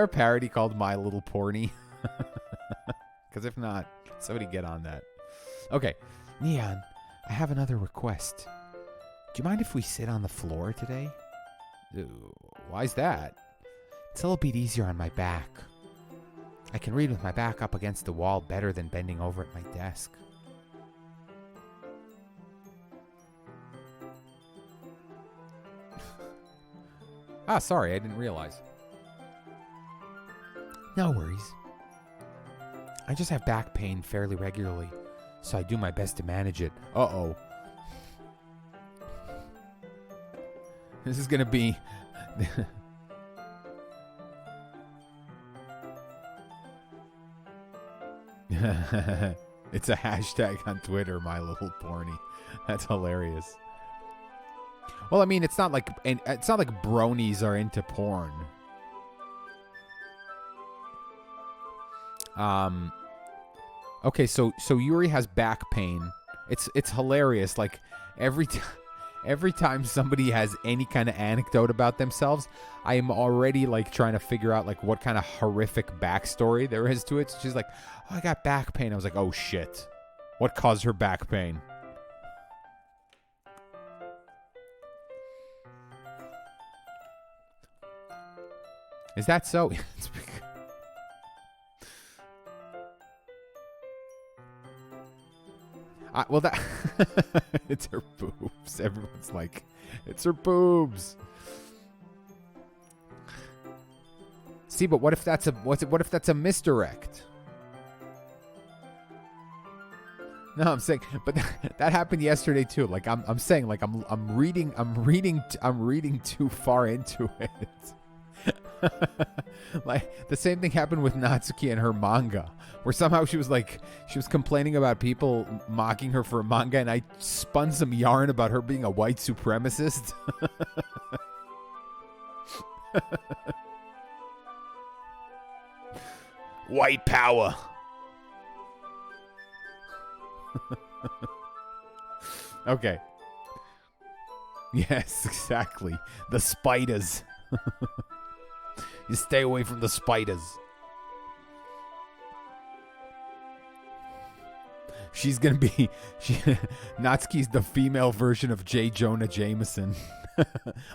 Speaker 1: a parody called My Little Porny? Because if not, somebody get on that. Okay, Neon, I have another request. Do you mind if we sit on the floor today? Ooh, why's that? It's a little bit easier on my back. I can read with my back up against the wall better than bending over at my desk. Sorry, I didn't realize. No worries. I just have back pain fairly regularly, so I do my best to manage it. Uh-oh. This is gonna be... It's a hashtag on Twitter, My Little Porny. That's hilarious. Well, I mean, it's not like bronies are into porn. Okay, so Yuri has back pain. It's hilarious. Like every time somebody has any kind of anecdote about themselves, I am already like trying to figure out like what kind of horrific backstory there is to it. So she's like, "Oh, I got back pain." I was like, "Oh shit, what caused her back pain?" Is that so? Well, that it's her boobs. Everyone's like, it's her boobs. See, but what if that's a misdirect? No, I'm saying, but that happened yesterday too. Like I'm saying, like I'm reading too far into it. Like the same thing happened with Natsuki and her manga, where somehow she was complaining about people mocking her for a manga, and I spun some yarn about her being a white supremacist. White power. Okay. Yes, exactly. The spiders. You stay away from the spiders. She's gonna be Natsuki's the female version of J. Jonah Jameson.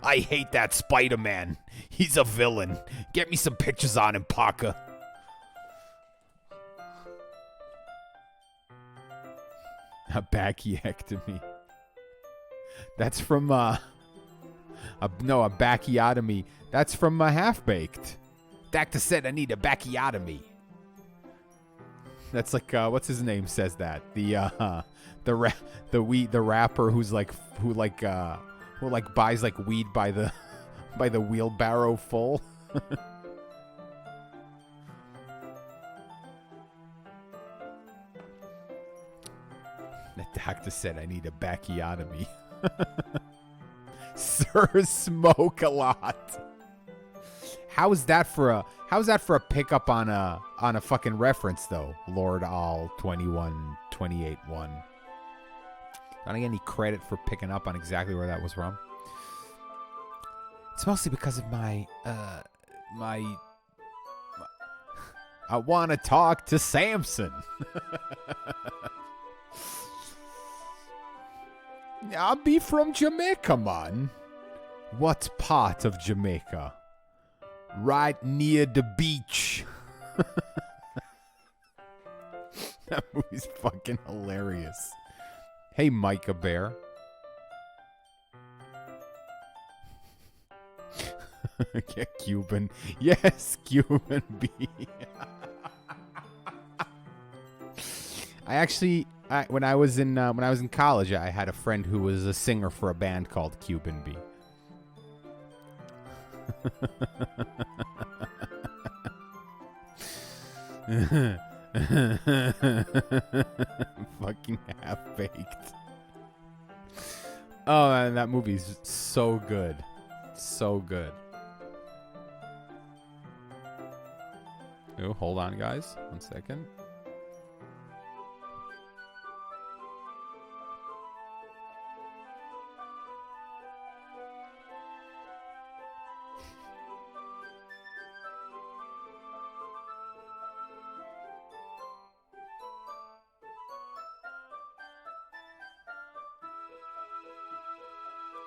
Speaker 1: I hate that Spider-Man. He's a villain. Get me some pictures on him, Parker. A bachyectomy. That's from a bacchiotomy. That's from Half-Baked. Doctor said I need a bacchiotomy. That's like what's his name says that? The rapper who buys like weed by the wheelbarrow full. The doctor said I need a bacchiotomy. Sir, smoke a lot. How's that for a pickup on a fucking reference though? Lord All 2128-1. I don't get any credit for picking up on exactly where that was from. It's mostly because of my I want to talk to Samson. I'll be from Jamaica, man. What part of Jamaica? Right near the beach. That movie's fucking hilarious. Hey, Micah Bear. Yeah, Cuban. Yes, Cuban B. When I was in college, I had a friend who was a singer for a band called Cuban B. Fucking Half-Baked. Oh, man, that movie's so good. So good. Oh, hold on, guys. 1 second.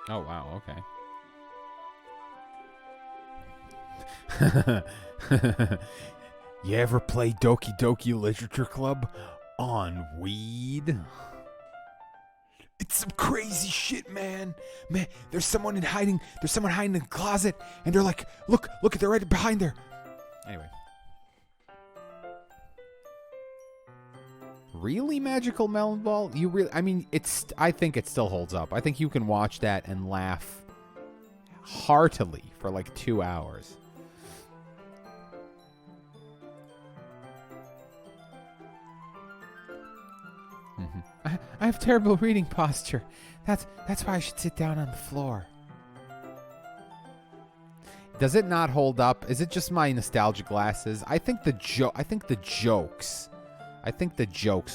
Speaker 1: Oh, wow, okay. You ever play Doki Doki Literature Club on weed? It's some crazy shit, man. Man, there's someone hiding in the closet, and they're like, look, they're right behind there. Anyway. Really, Magical Melon Ball? I think it still holds up. I think you can watch that and laugh heartily for like 2 hours. I have terrible reading posture. That's why I should sit down on the floor. Does it not hold up? Is it just my nostalgia glasses? I think the jokes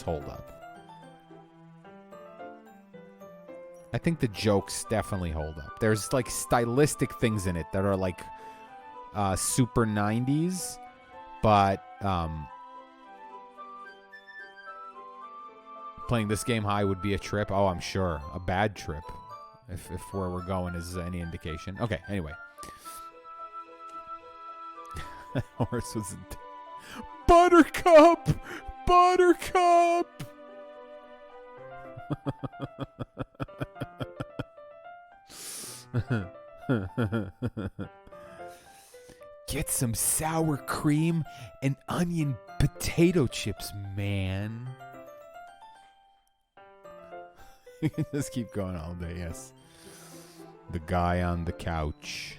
Speaker 1: hold up. I think the jokes definitely hold up. There's like stylistic things in it that are like super 90s, but playing this game high would be a trip. Oh, I'm sure. A bad trip. If where we're going is any indication. Okay, anyway. Horse was Buttercup! Buttercup! Get some sour cream and onion potato chips, man. You can just keep going all day, yes. The guy on the couch.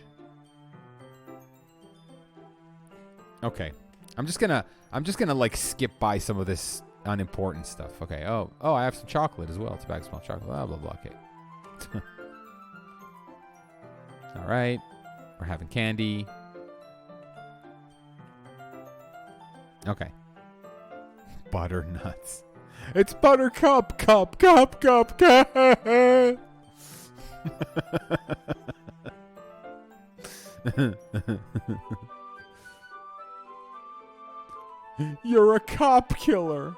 Speaker 1: Okay. I'm just gonna like skip by some of this unimportant stuff. Okay. Oh, I have some chocolate as well. It's a bag of small chocolate. Blah blah blah. Okay. All right. We're having candy. Okay. Butternuts. It's Buttercup, cup. You're a cop killer.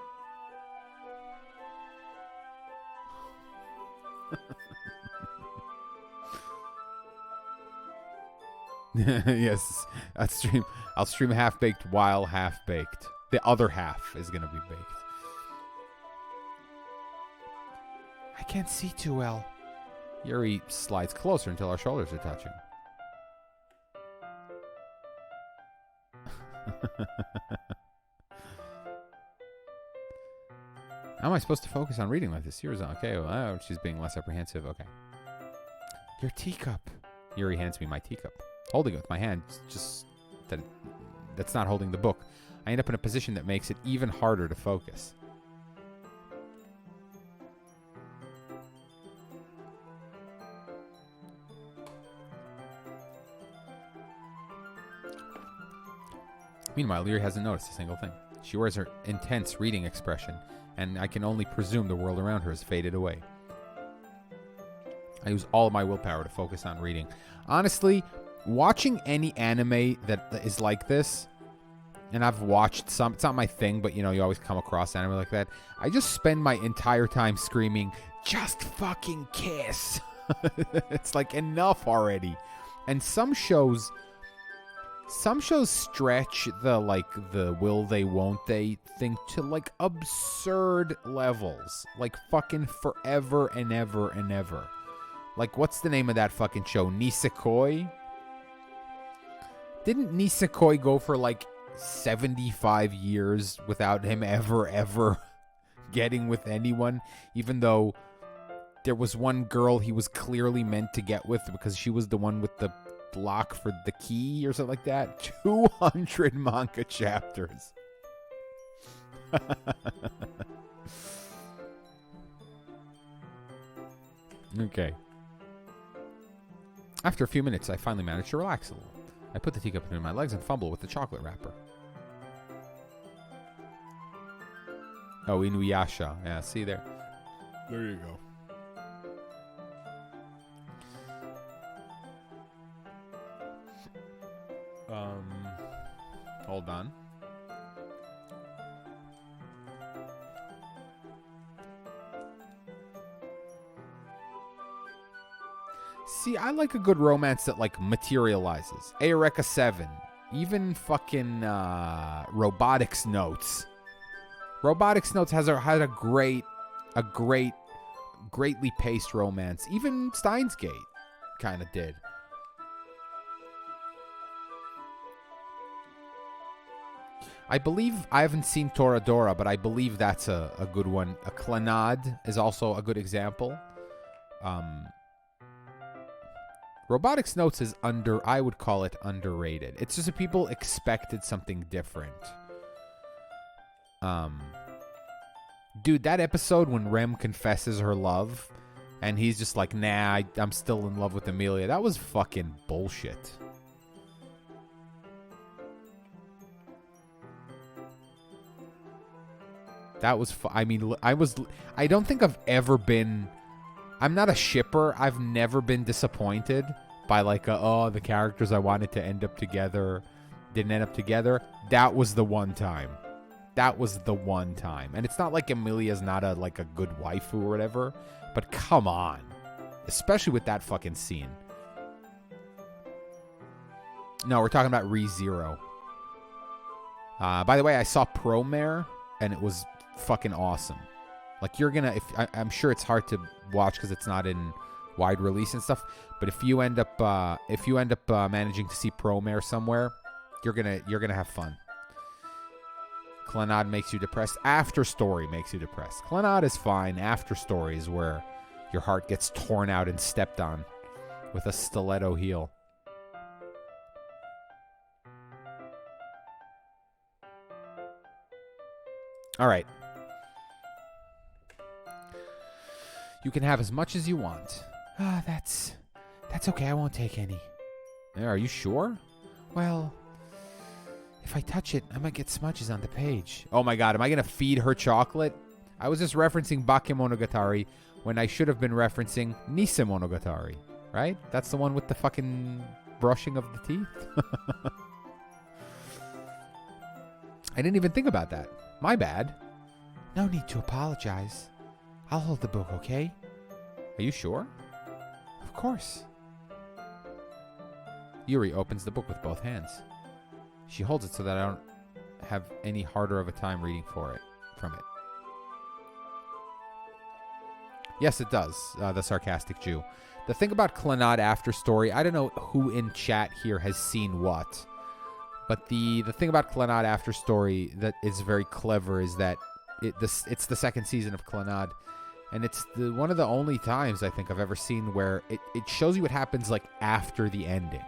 Speaker 1: Yes, I'll stream half baked while half baked. The other half is gonna be baked. I can't see too well. Yuri slides closer until our shoulders are touching. How am I supposed to focus on reading like this? Yuri's on. Okay, well, she's being less apprehensive. Okay. Your teacup. Yuri hands me my teacup. Holding it with my hand, just that's not holding the book. I end up in a position that makes it even harder to focus. Meanwhile, Yuri hasn't noticed a single thing. She wears her intense reading expression, and I can only presume the world around her has faded away. I use all of my willpower to focus on reading. Honestly, watching any anime that is like this, and I've watched some, it's not my thing, but you always come across anime like that. I just spend my entire time screaming, just fucking kiss. It's like enough already. And some shows stretch the will they won't they thing to like absurd levels. Like fucking forever and ever and ever. Like what's the name of that fucking show? Nisekoi? Didn't Nisekoi go for like 75 years without him ever getting with anyone, even though there was one girl he was clearly meant to get with because she was the one with the lock for the key or something like that? 200 manga chapters. Okay. After a few minutes, I finally managed to relax a little. I put the teacup between my legs and fumble with the chocolate wrapper. Oh, Inuyasha. Yeah, see there. There you go. Hold on. See, I like a good romance that like materializes. Eureka 7. Even fucking Robotics Notes. Robotics Notes had a greatly paced romance. Even Steins Gate kind of did. I believe, I haven't seen Toradora, but I believe that's a good one. A Clannad is also a good example. Robotics Notes is I would call it underrated. It's just that people expected something different. Dude, that episode when Rem confesses her love and he's just like, nah, I'm still in love with Amelia. That was fucking bullshit. That was, I don't think I've ever been, I'm not a shipper. I've never been disappointed by like, the characters I wanted to end up together didn't end up together. That was the one time. That was the one time. And it's not like Amelia's not a good waifu or whatever, but come on. Especially with that fucking scene. No, we're talking about ReZero. By the way, I saw Promare, and it was fucking awesome. Like, you're gonna, I'm sure it's hard to watch because it's not in wide release and stuff, but if you end up managing to see Promare somewhere, you're gonna have fun. Clannad makes you depressed. After Story makes you depressed. Clannad is fine. After Story is where your heart gets torn out and stepped on with a stiletto heel. All right. You can have as much as you want. That's okay. I won't take any. Are you sure? Well, if I touch it, I might get smudges on the page. Oh my god, am I going to feed her chocolate? I was just referencing Bakemonogatari when I should have been referencing Nisemonogatari, right? That's the one with the fucking brushing of the teeth. I didn't even think about that. My bad. No need to apologize. I'll hold the book, okay? Are you sure? Of course. Yuri opens the book with both hands. She holds it so that I don't have any harder of a time reading from it. Yes, it does, the sarcastic Jew. The thing about Clannad After Story, I don't know who in chat here has seen what, but the thing about Clannad After Story that is very clever is that it's the second season of Clannad, and it's one of the only times I think I've ever seen where it shows you what happens like after the ending.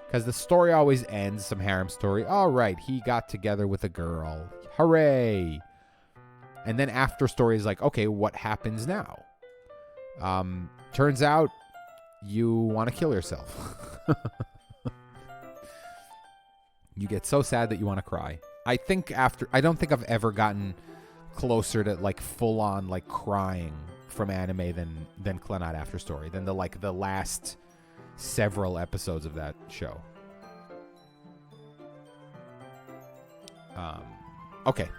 Speaker 1: Because the story always ends, some harem story. All right, he got together with a girl. Hooray! And then After Story is like, okay, what happens now? Turns out you want to kill yourself. You get so sad that you want to cry. I don't think I've ever gotten closer to like full on like crying from anime than Clannad After Story, than the last several episodes of that show. Okay.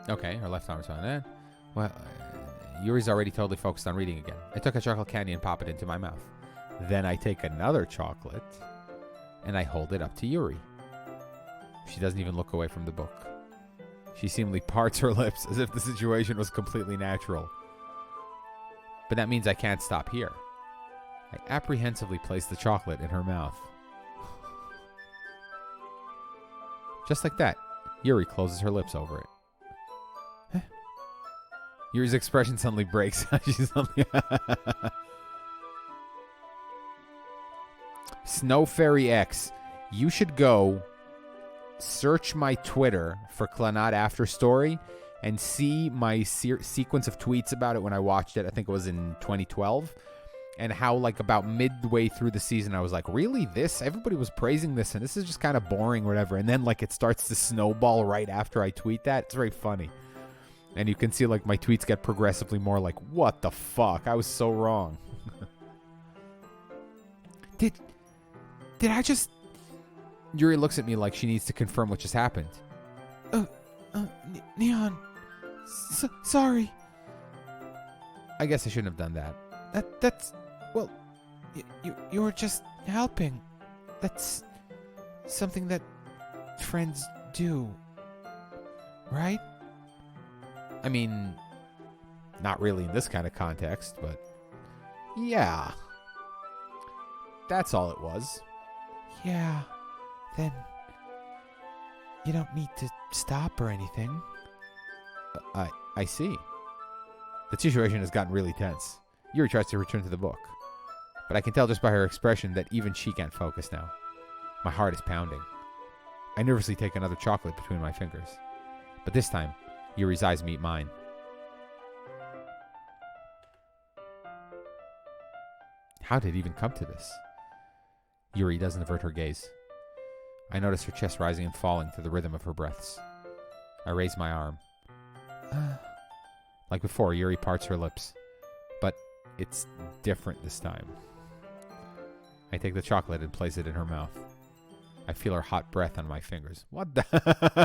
Speaker 1: Okay, her left arm's on that. Well, Yuri's already totally focused on reading again. I took a chocolate candy and pop it into my mouth. Then I take another chocolate and I hold it up to Yuri. She doesn't even look away from the book. She seemingly parts her lips as if the situation was completely natural. But that means I can't stop here. I apprehensively place the chocolate in her mouth. Just like that, Yuri closes her lips over it. Huh? Yuri's expression suddenly breaks. Snow Fairy X, you should go search my Twitter for Clannad After Story and see my sequence of tweets about it when I watched it. I think it was in 2012. And how, like, about midway through the season, I was like, really? This? Everybody was praising this, and this is just kind of boring or whatever. And then, like, it starts to snowball right after I tweet that. It's very funny. And you can see, like, my tweets get progressively more like, what the fuck? I was so wrong. Did I just... Yuri looks at me like she needs to confirm what just happened. Neon. Sorry. I guess I shouldn't have done that. That's... Well, you were just helping. That's something that friends do, right? I mean, not really in this kind of context, but yeah. That's all it was. Yeah, then you don't need to stop or anything. I see. The situation has gotten really tense. Yuri tries to return to the book, but I can tell just by her expression that even she can't focus now. My heart is pounding. I nervously take another chocolate between my fingers. But this time, Yuri's eyes meet mine. How did it even come to this? Yuri doesn't avert her gaze. I notice her chest rising and falling to the rhythm of her breaths. I raise my arm. Like before, Yuri parts her lips. But it's different this time. I take the chocolate and place it in her mouth. I feel her hot breath on my fingers. What the?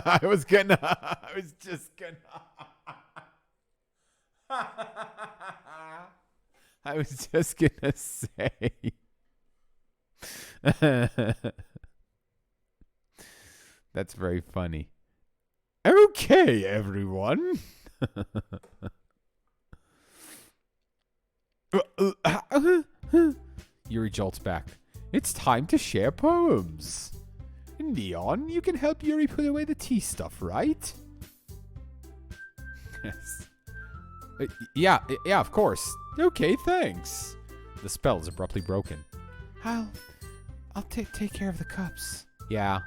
Speaker 1: I was just gonna say. That's very funny. Okay, everyone. Yuri jolts back. It's time to share poems. Neon, you can help Yuri put away the tea stuff, right? Yes. Yeah, of course. Okay, thanks. The spell is abruptly broken. I'll take care of the cups. Yeah.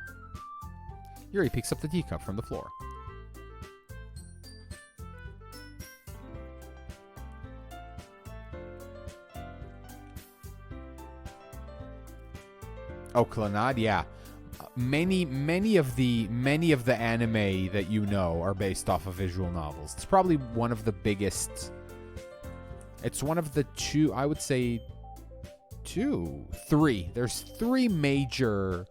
Speaker 1: Yuri picks up the teacup from the floor. Oh, Clannad, yeah. Many of the anime that you know are based off of visual novels. It's probably one of the biggest. It's one of the two, I would say, three. There's three major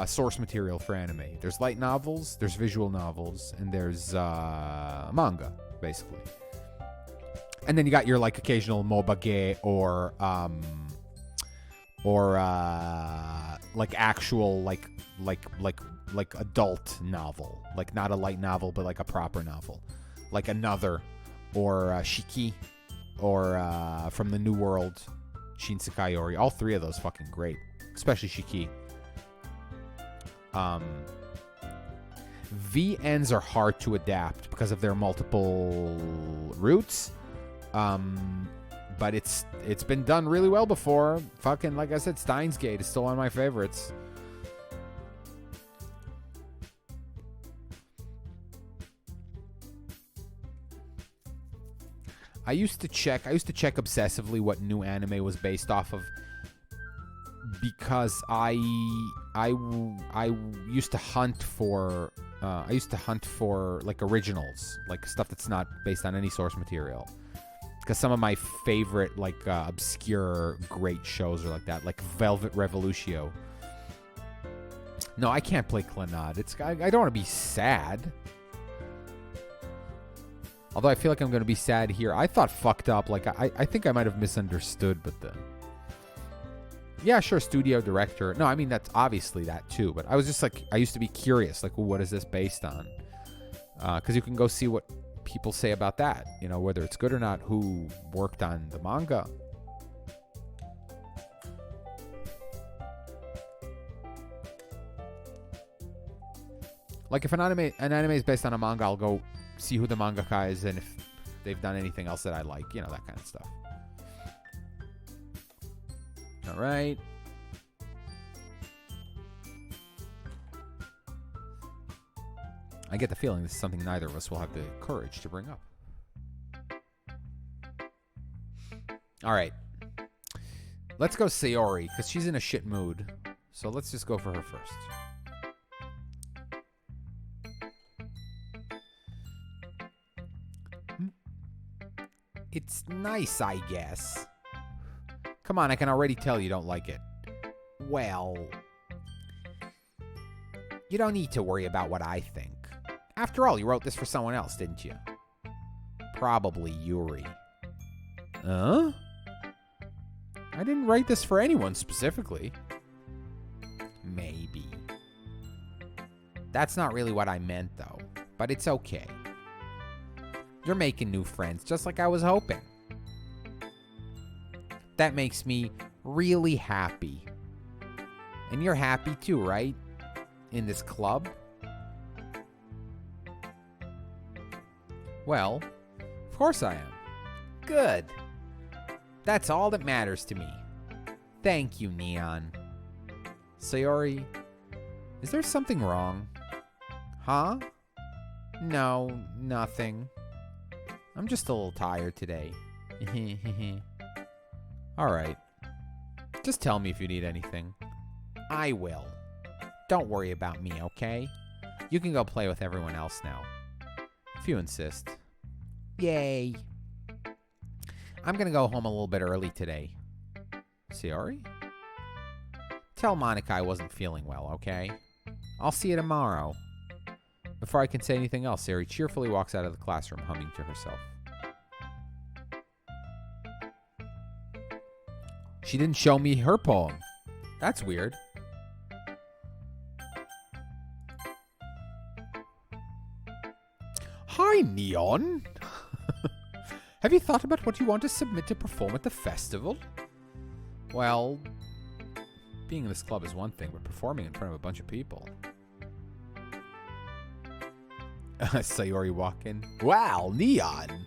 Speaker 1: source material for anime. There's light novels, there's visual novels, and there's manga, basically. And then you got your like occasional mobage or like actual like adult novel, like not a light novel but like a proper novel, like Another or Shiki or From the New World, Shinsekai Ori. All three of those fucking great, especially Shiki. VNs are hard to adapt because of their multiple roots. But it's been done really well before. Fucking, like I said, Steins Gate is still one of my favorites. I used to check obsessively what new anime was based off of, because I used to hunt for like originals, like stuff that's not based on any source material. Because some of my favorite, like, obscure, great shows are like that. Like Velvet Revolutio. No, I can't play Clannad. I don't want to be sad. Although I feel like I'm going to be sad here. I thought fucked up. Like, I think I might have misunderstood, but then... Yeah, sure, studio director. No, I mean, that's obviously that too. But I was just like, I used to be curious. Like, well, what is this based on? Because you can go see what people say about that, you know, whether it's good or not, who worked on the manga. Like if an anime is based on a manga, I'll go see who the mangaka is and if they've done anything else that I like, you know, that kind of stuff. All right. I get the feeling this is something neither of us will have the courage to bring up. All right. Let's go Sayori, because she's in a shit mood. So let's just go for her first. It's nice, I guess. Come on, I can already tell you don't like it. Well, you don't need to worry about what I think. After all, you wrote this for someone else, didn't you? Probably Yuri. Huh? I didn't write this for anyone specifically. Maybe. That's not really what I meant, though. But it's okay. You're making new friends, just like I was hoping. That makes me really happy. And you're happy too, right? In this club? Well, of course I am. Good. That's all that matters to me. Thank you, Neon. Sayori, Is there something wrong? Huh? No, nothing. I'm just a little tired today. Alright. Just tell me if you need anything. I will. Don't worry about me, okay? You can go play with everyone else now. If you insist. Yay. I'm gonna go home a little bit early today. Sayori? Tell Monica I wasn't feeling well, okay? I'll see you tomorrow. Before I can say anything else, Sayori cheerfully walks out of the classroom, humming to herself. She didn't show me her poem. That's weird. Hi, Neon. Have you thought about what you want to submit to perform at the festival? Well, being in this club is one thing, but performing in front of a bunch of people. Sayori walk in. Wow, Neon.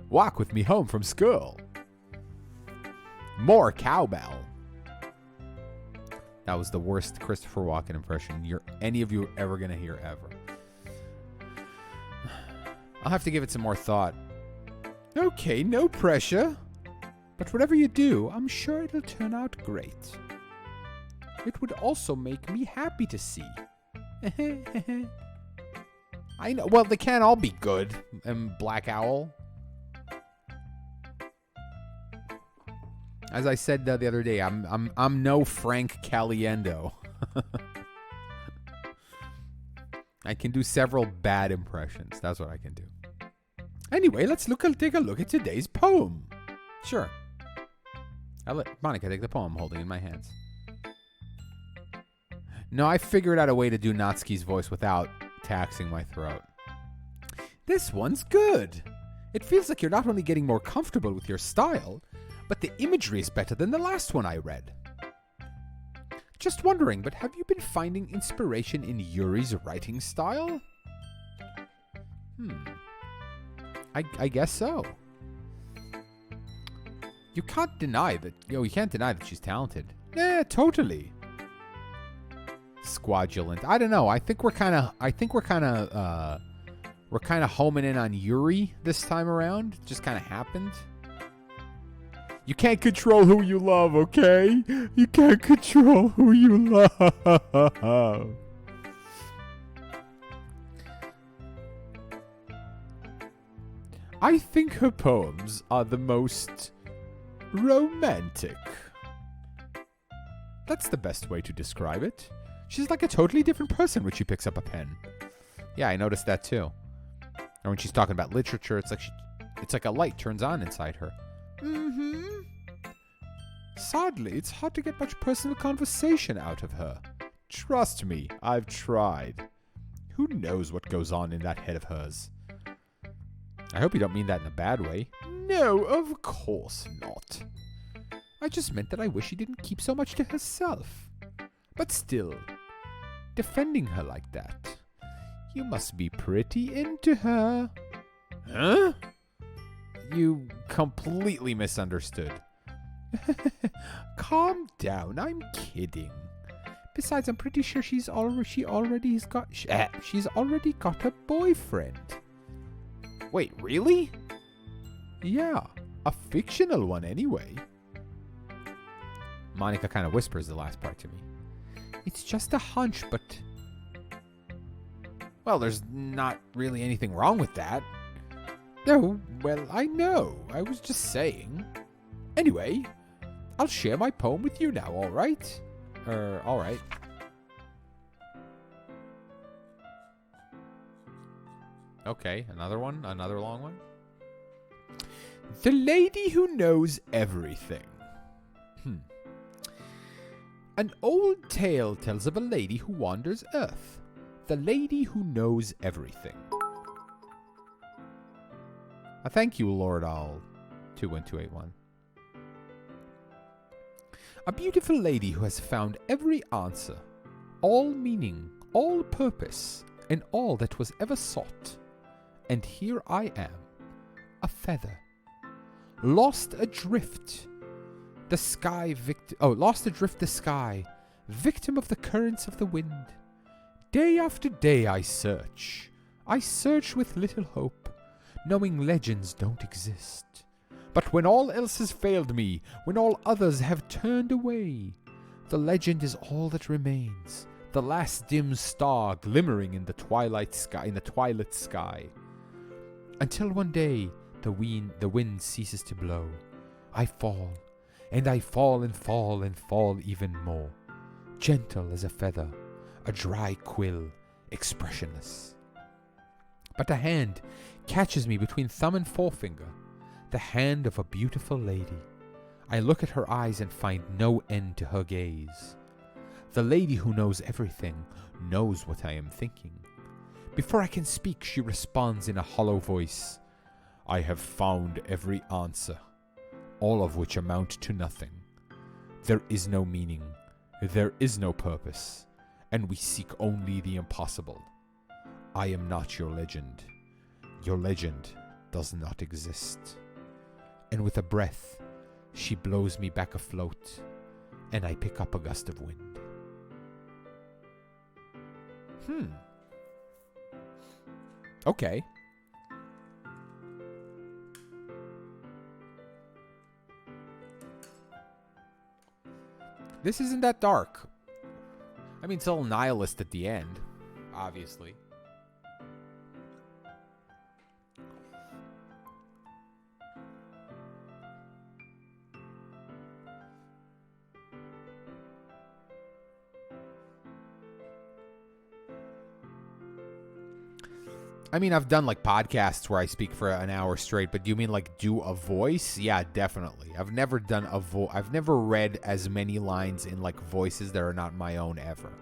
Speaker 1: Walk with me home from school. More cowbell. That was the worst Christopher Walken impression any of you are ever going to hear ever. I'll have to give it some more thought. Okay, no pressure. But whatever you do, I'm sure it'll turn out great. It would also make me happy to see. I know. Well, they can't all be good. Black Owl. As I said the other day, I'm no Frank Caliendo. I can do several bad impressions. That's what I can do. Anyway, let's take a look at today's poem. Sure. I'll let Monica take the poem I'm holding in my hands. No, I figured out a way to do Natsuki's voice without taxing my throat. This one's good. It feels like you're not only getting more comfortable with your style, but the imagery is better than the last one I read. Just wondering, but have you been finding inspiration in Yuri's writing style? I guess so. You can't deny that. You can't deny that she's talented. Yeah, totally. Squadulant. I don't know. I think we're kind of homing in on Yuri this time around. It just kind of happened. You can't control who you love, okay? You can't control who you love. I think her poems are the most romantic. That's the best way to describe it. She's like a totally different person when she picks up a pen. Yeah, I noticed that too. And when she's talking about literature, it's like a light turns on inside her. Sadly, it's hard to get much personal conversation out of her. Trust me, I've tried. Who knows what goes on in that head of hers? I hope you don't mean that in a bad way. No, of course not. I just meant that I wish she didn't keep so much to herself. But still, defending her like that, you must be pretty into her. Huh? You completely misunderstood. Calm down, I'm kidding. Besides, I'm pretty sure she's already got a boyfriend. Wait, really? Yeah, a fictional one anyway. Monica kind of whispers the last part to me. It's just a hunch, but... Well, there's not really anything wrong with that. No, well, I know. I was just saying. Anyway, I'll share my poem with you now, alright? Alright. Okay, another one? Another long one? The Lady Who Knows Everything. An old tale tells of a lady who wanders Earth. The Lady Who Knows Everything. Thank you, Lord Owl. 21281. A beautiful lady who has found every answer, all meaning, all purpose, and all that was ever sought. And here I am, a feather, lost adrift the sky, victim of the currents of the wind. Day after day I search with little hope, knowing legends don't exist. But when all else has failed me, when all others have turned away, the legend is all that remains, the last dim star glimmering in the twilight sky. Until one day the wind ceases to blow. I fall, and I fall and fall and fall even more, gentle as a feather, a dry quill, expressionless. But a hand catches me between thumb and forefinger, the hand of a beautiful lady. I look at her eyes and find no end to her gaze. The lady who knows everything knows what I am thinking. Before I can speak, she responds in a hollow voice, I have found every answer, all of which amount to nothing. There is no meaning, there is no purpose, and we seek only the impossible. I am not your legend. Your legend does not exist. And with a breath, she blows me back afloat, and I pick up a gust of wind. Okay. This isn't that dark. I mean, it's a little nihilist at the end, obviously. I mean, I've done like podcasts where I speak for an hour straight, but do you mean like do a voice? Yeah, definitely. I've never done I've never read as many lines in like voices that are not my own ever.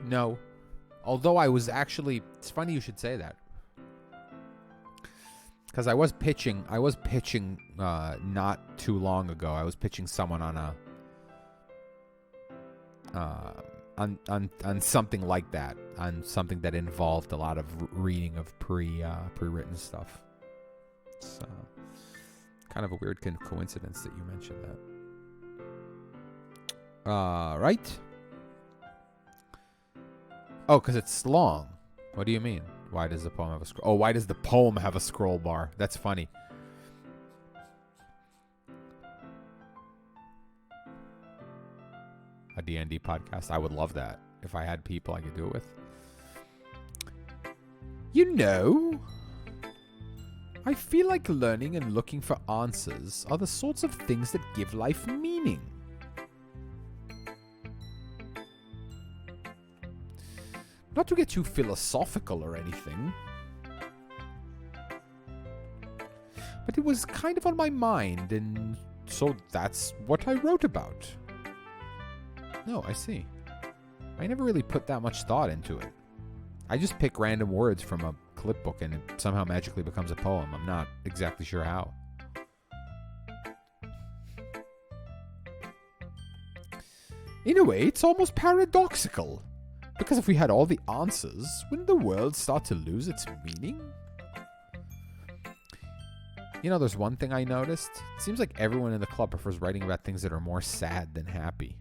Speaker 1: No. Although I was actually, it's funny you should say that. Because I was pitching not too long ago. I was pitching someone on on something like that, on something that involved a lot of reading of pre-written stuff. It's kind of a weird coincidence that you mentioned that. Right? Oh, because it's long. What do you mean? Why does the poem have a scroll? Oh, why does the poem have a scroll bar? That's funny. A D&D podcast. I would love that. If I had people I could do it with. You know, I feel like learning and looking for answers are the sorts of things that give life meaning. Not to get too philosophical or anything, but it was kind of on my mind, and so that's what I wrote about. No, I see. I never really put that much thought into it. I just pick random words from a clip book and it somehow magically becomes a poem. I'm not exactly sure how. In a way, it's almost paradoxical. Because if we had all the answers, wouldn't the world start to lose its meaning? You know, there's one thing I noticed. It seems like everyone in the club prefers writing about things that are more sad than happy.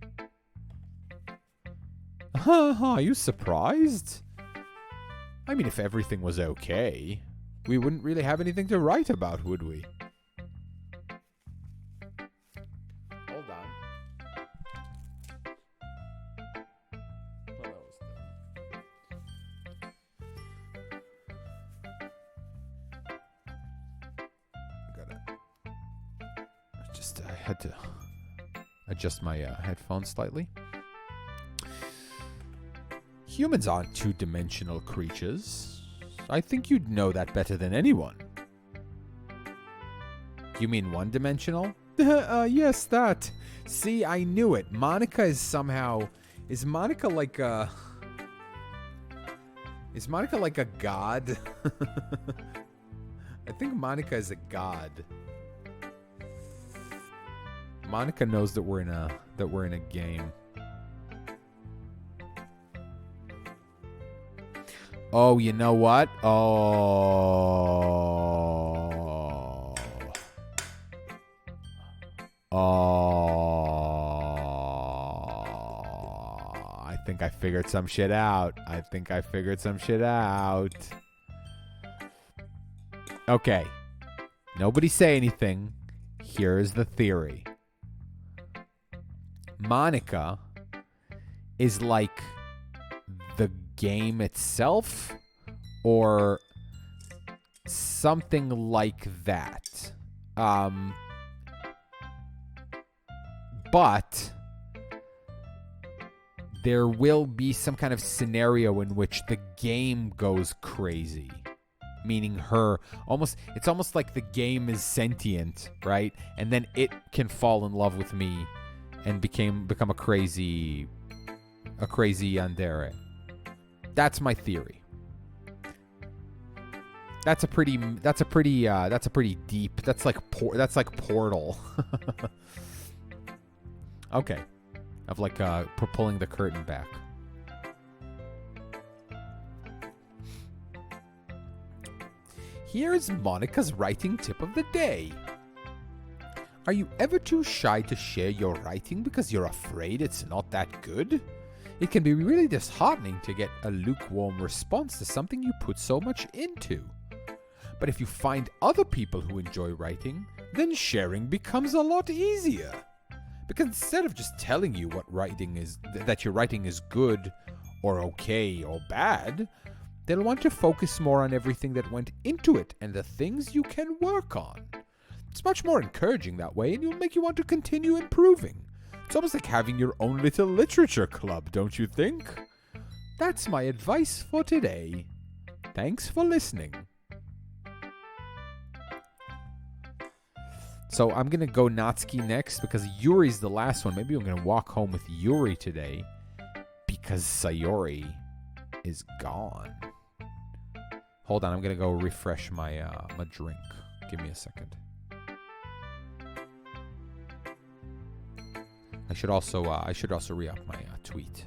Speaker 1: Are you surprised? I mean, if everything was okay, we wouldn't really have anything to write about, would we? Hold on. I had to adjust my headphones slightly. Humans aren't two-dimensional creatures. I think you'd know that better than anyone. You mean one-dimensional? Yes, that. See, I knew it. Monica is somehow... Is Monica like a god? I think Monica is a god. Monica knows that we're in a game. Oh, you know what? Oh. I think I figured some shit out. Okay. Nobody say anything. Here's the theory. Monica is like the game itself or something like that. But there will be some kind of scenario in which the game goes crazy. Meaning it's almost like the game is sentient, right? And then it can fall in love with me and become a crazy yandere. That's my theory. That's a pretty deep. That's like Portal. Okay. Of like pulling the curtain back. Here's Monica's writing tip of the day. Are you ever too shy to share your writing because you're afraid it's not that good? It can be really disheartening to get a lukewarm response to something you put so much into. But if you find other people who enjoy writing, then sharing becomes a lot easier. Because instead of just telling you that your writing is good or okay or bad, they'll want to focus more on everything that went into it and the things you can work on. It's much more encouraging that way, and it'll make you want to continue improving. It's almost like having your own little literature club, don't you think? That's my advice for today. Thanks for listening. So I'm going to go Natsuki next because Yuri's the last one. Maybe I'm going to walk home with Yuri today because Sayori is gone. Hold on, I'm going to go refresh my drink. Give me a second. I should also re-up my tweet.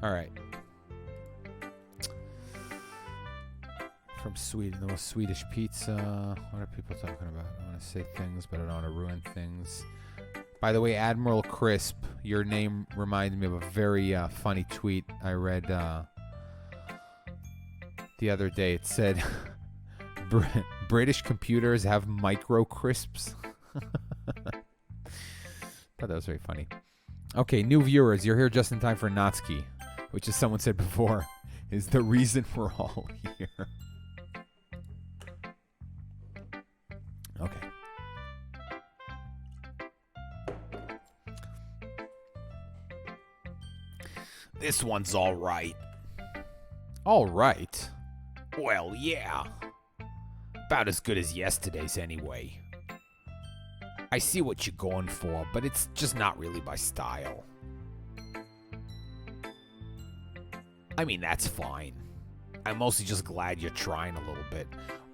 Speaker 1: All right. From Sweden, the most Swedish pizza. What are people talking about? I want to say things, but I don't want to ruin things. By the way, Admiral Crisp, your name reminded me of a very funny tweet I read the other day. It said, British computers have micro crisps. Thought that was very funny. Okay, new viewers, you're here just in time for Natsuki, which, as someone said before, is the reason we're all here. Okay.
Speaker 2: This one's all right.
Speaker 1: All right.
Speaker 2: Well, yeah. About as good as yesterday's anyway. I see what you're going for, but it's just not really my style. I mean, that's fine. I'm mostly just glad you're trying a little bit.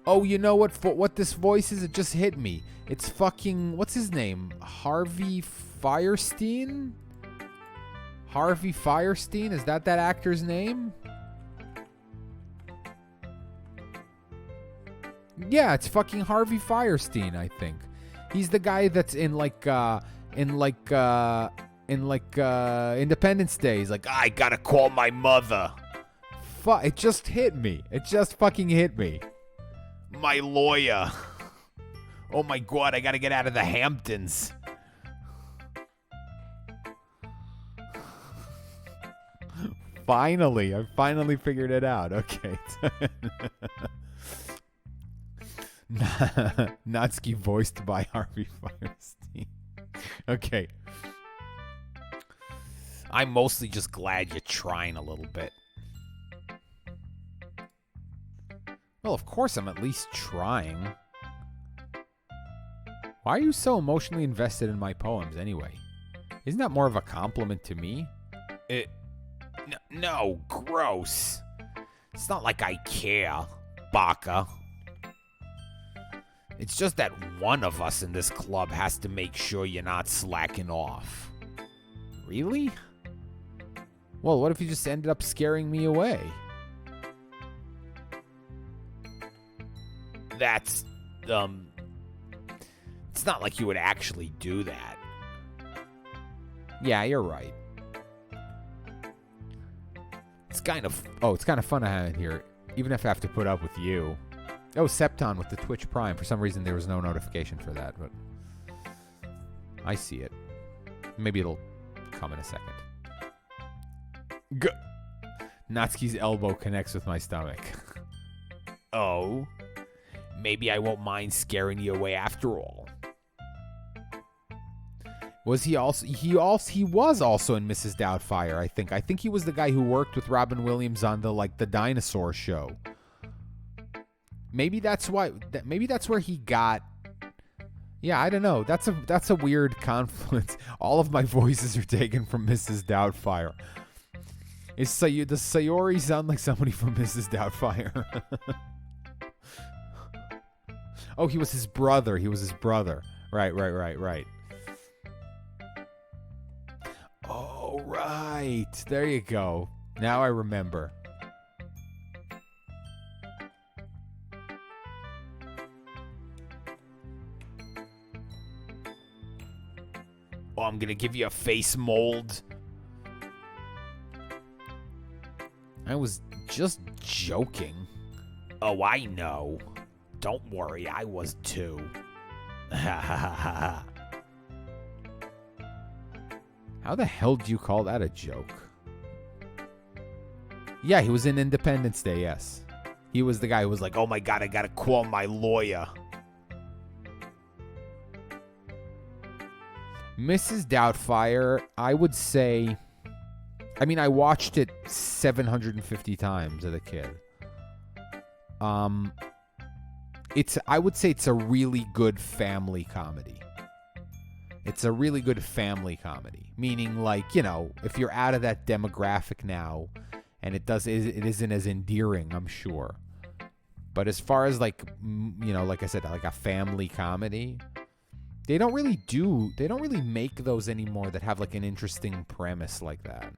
Speaker 1: Oh, you know what this voice is? It just hit me. It's fucking, what's his name? Harvey Fierstein? Harvey Fierstein? Is that actor's name? Yeah, it's fucking Harvey Fierstein, I think. He's the guy that's in Independence Day. He's like,
Speaker 2: I gotta call my mother.
Speaker 1: It just hit me. It just fucking hit me.
Speaker 2: My lawyer. Oh my god, I gotta get out of the Hamptons.
Speaker 1: Finally, I finally figured it out. Okay. Natsuki voiced by Harvey Fierstein. Okay.
Speaker 2: I'm mostly just glad you're trying a little bit.
Speaker 1: Well, of course I'm at least trying. Why are you so emotionally invested in my poems anyway? Isn't that more of a compliment to me?
Speaker 2: No, gross. It's not like I care, Baka. It's just that one of us in this club has to make sure you're not slacking off.
Speaker 1: Really? Well, what if you just ended up scaring me away?
Speaker 2: That's, it's not like you would actually do that.
Speaker 1: Yeah, you're right. It's kind of fun to have it here, even if I have to put up with you. Oh, Septon with the Twitch Prime. For some reason, there was no notification for that, but I see it. Maybe it'll come in a second. Natsuki's elbow connects with my stomach.
Speaker 2: Oh, maybe I won't mind scaring you away after all.
Speaker 1: Was he also? He was also in Mrs. Doubtfire. I think he was the guy who worked with Robin Williams on the dinosaur show. Maybe that's why. Maybe that's where he got. Yeah, I don't know. That's a weird confluence. All of my voices are taken from Mrs. Doubtfire. Does Sayori sound like somebody from Mrs. Doubtfire? Oh, he was his brother. Right. Oh, right. There you go. Now I remember.
Speaker 2: Oh, I'm gonna give you a face mold.
Speaker 1: I was just joking.
Speaker 2: Oh, I know. Don't worry, I was too. Ha ha ha ha.
Speaker 1: How the hell do you call that a joke? Yeah, he was in Independence Day, yes. He was the guy who was like,
Speaker 2: oh my god, I gotta call my lawyer.
Speaker 1: Mrs. Doubtfire, I would say... I mean, I watched it 750 times as a kid. I would say it's a really good family comedy. It's a really good family comedy. Meaning, like, you know, if you're out of that demographic now, and it isn't as endearing, I'm sure. But as far as, like, you know, like I said, like a family comedy, they don't really make those anymore that have, like, an interesting premise like that.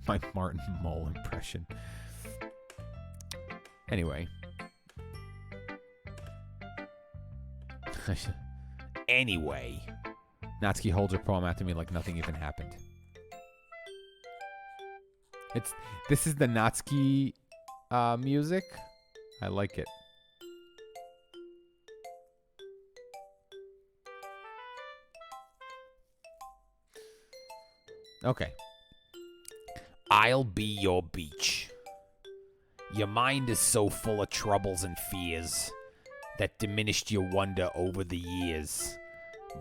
Speaker 1: My Martin Mull impression. Anyway.
Speaker 2: Anyway.
Speaker 1: Natsuki holds her poem out to me like nothing even happened. This is the Natsuki music. I like it. Okay.
Speaker 2: I'll be your beach. Your mind is so full of troubles and fears that diminished your wonder over the years.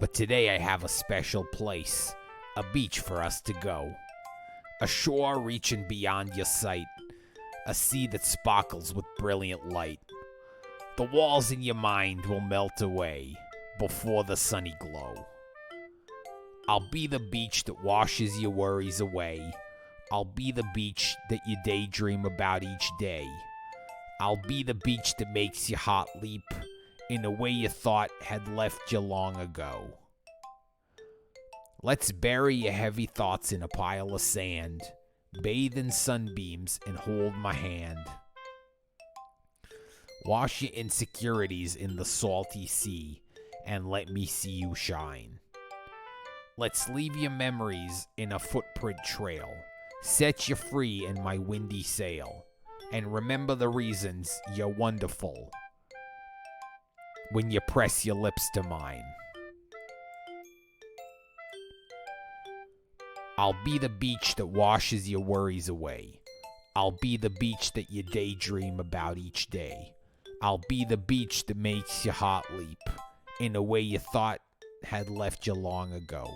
Speaker 2: But today I have a special place, a beach for us to go. A shore reaching beyond your sight, a sea that sparkles with brilliant light. The walls in your mind will melt away before the sunny glow. I'll be the beach that washes your worries away. I'll be the beach that you daydream about each day. I'll be the beach that makes your heart leap in a way you thought had left you long ago. Let's bury your heavy thoughts in a pile of sand, bathe in sunbeams and hold my hand. Wash your insecurities in the salty sea and let me see you shine. Let's leave your memories in a footprint trail, set you free in my windy sail, and remember the reasons you're wonderful when you press your lips to mine. I'll be the beach that washes your worries away. I'll be the beach that you daydream about each day. I'll be the beach that makes your heart leap in a way you thought had left you long ago.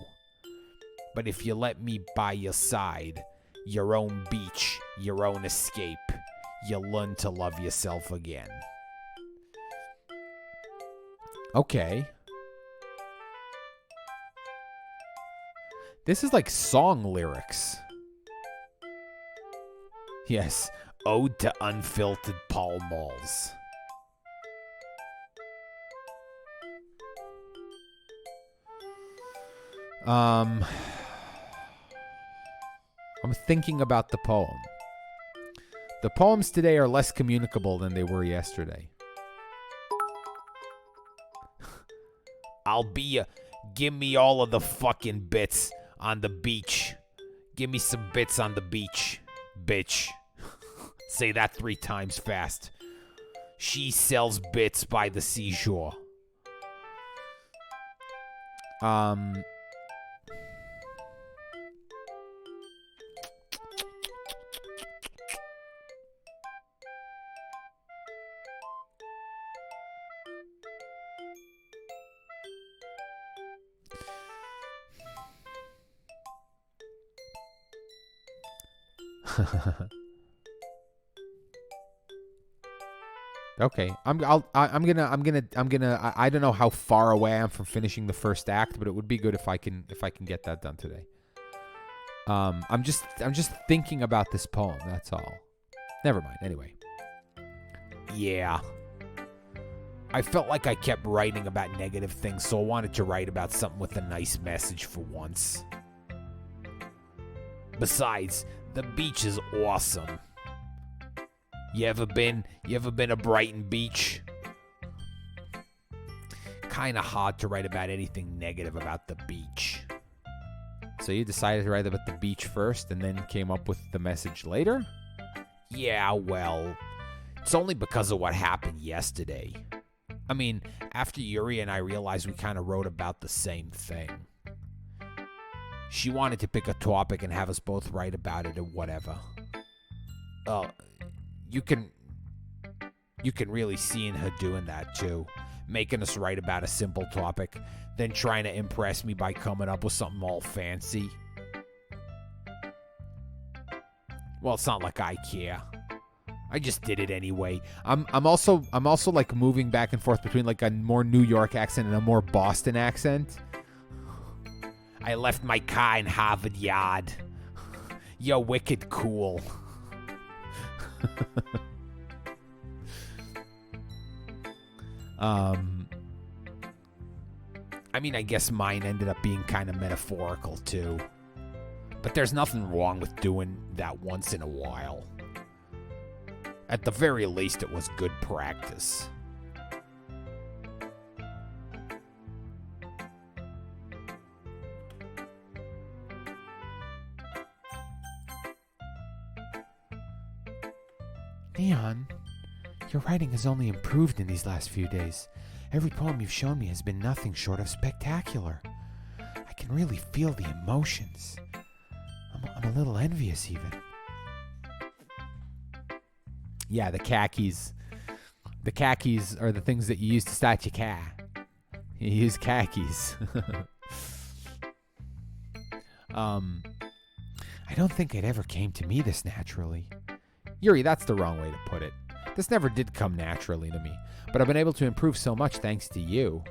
Speaker 2: But if you let me by your side, your own beach, your own escape, you'll learn to love yourself again.
Speaker 1: Okay. This is like song lyrics. Yes.
Speaker 2: Ode to unfiltered Pall Malls.
Speaker 1: I'm thinking about the poem. The poems today are less communicable than they were yesterday.
Speaker 2: I'll be a... Give me all of the fucking bits on the beach. Give me some bits on the beach, bitch. Say that 3 times fast. She sells bits by the seashore.
Speaker 1: Okay, I don't know how far away I am from finishing the first act, but it would be good if I can get that done today. I'm just thinking about this poem. That's all. Never mind. Anyway.
Speaker 2: Yeah. I felt like I kept writing about negative things, so I wanted to write about something with a nice message for once. Besides, the beach is awesome. You ever been to Brighton Beach? Kinda hard to write about anything negative about the beach.
Speaker 1: So you decided to write about the beach first and then came up with the message later?
Speaker 2: Yeah, well, it's only because of what happened yesterday. I mean, after Yuri and I realized we kind of wrote about the same thing. She wanted to pick a topic and have us both write about it or whatever. You can really see in her doing that too. Making us write about a simple topic, then trying to impress me by coming up with something all fancy. Well, it's not like I care. I just did it anyway.
Speaker 1: I'm also like moving back and forth between like a more New York accent and a more Boston accent.
Speaker 2: I left my car in Harvard Yard. You're wicked cool. I mean, I guess mine ended up being kind of metaphorical too. But there's nothing wrong with doing that once in a while. At the very least, it was good practice.
Speaker 3: Neon, your writing has only improved in these last few days. Every poem you've shown me has been nothing short of spectacular. I can really feel the emotions. I'm a little envious even.
Speaker 1: Yeah, the khakis. The khakis are the things that you use to start your car. You use khakis.
Speaker 3: I don't think it ever came to me this naturally.
Speaker 1: Yuri, that's the wrong way to put it. This never did come naturally to me, but I've been able to improve so much thanks to you.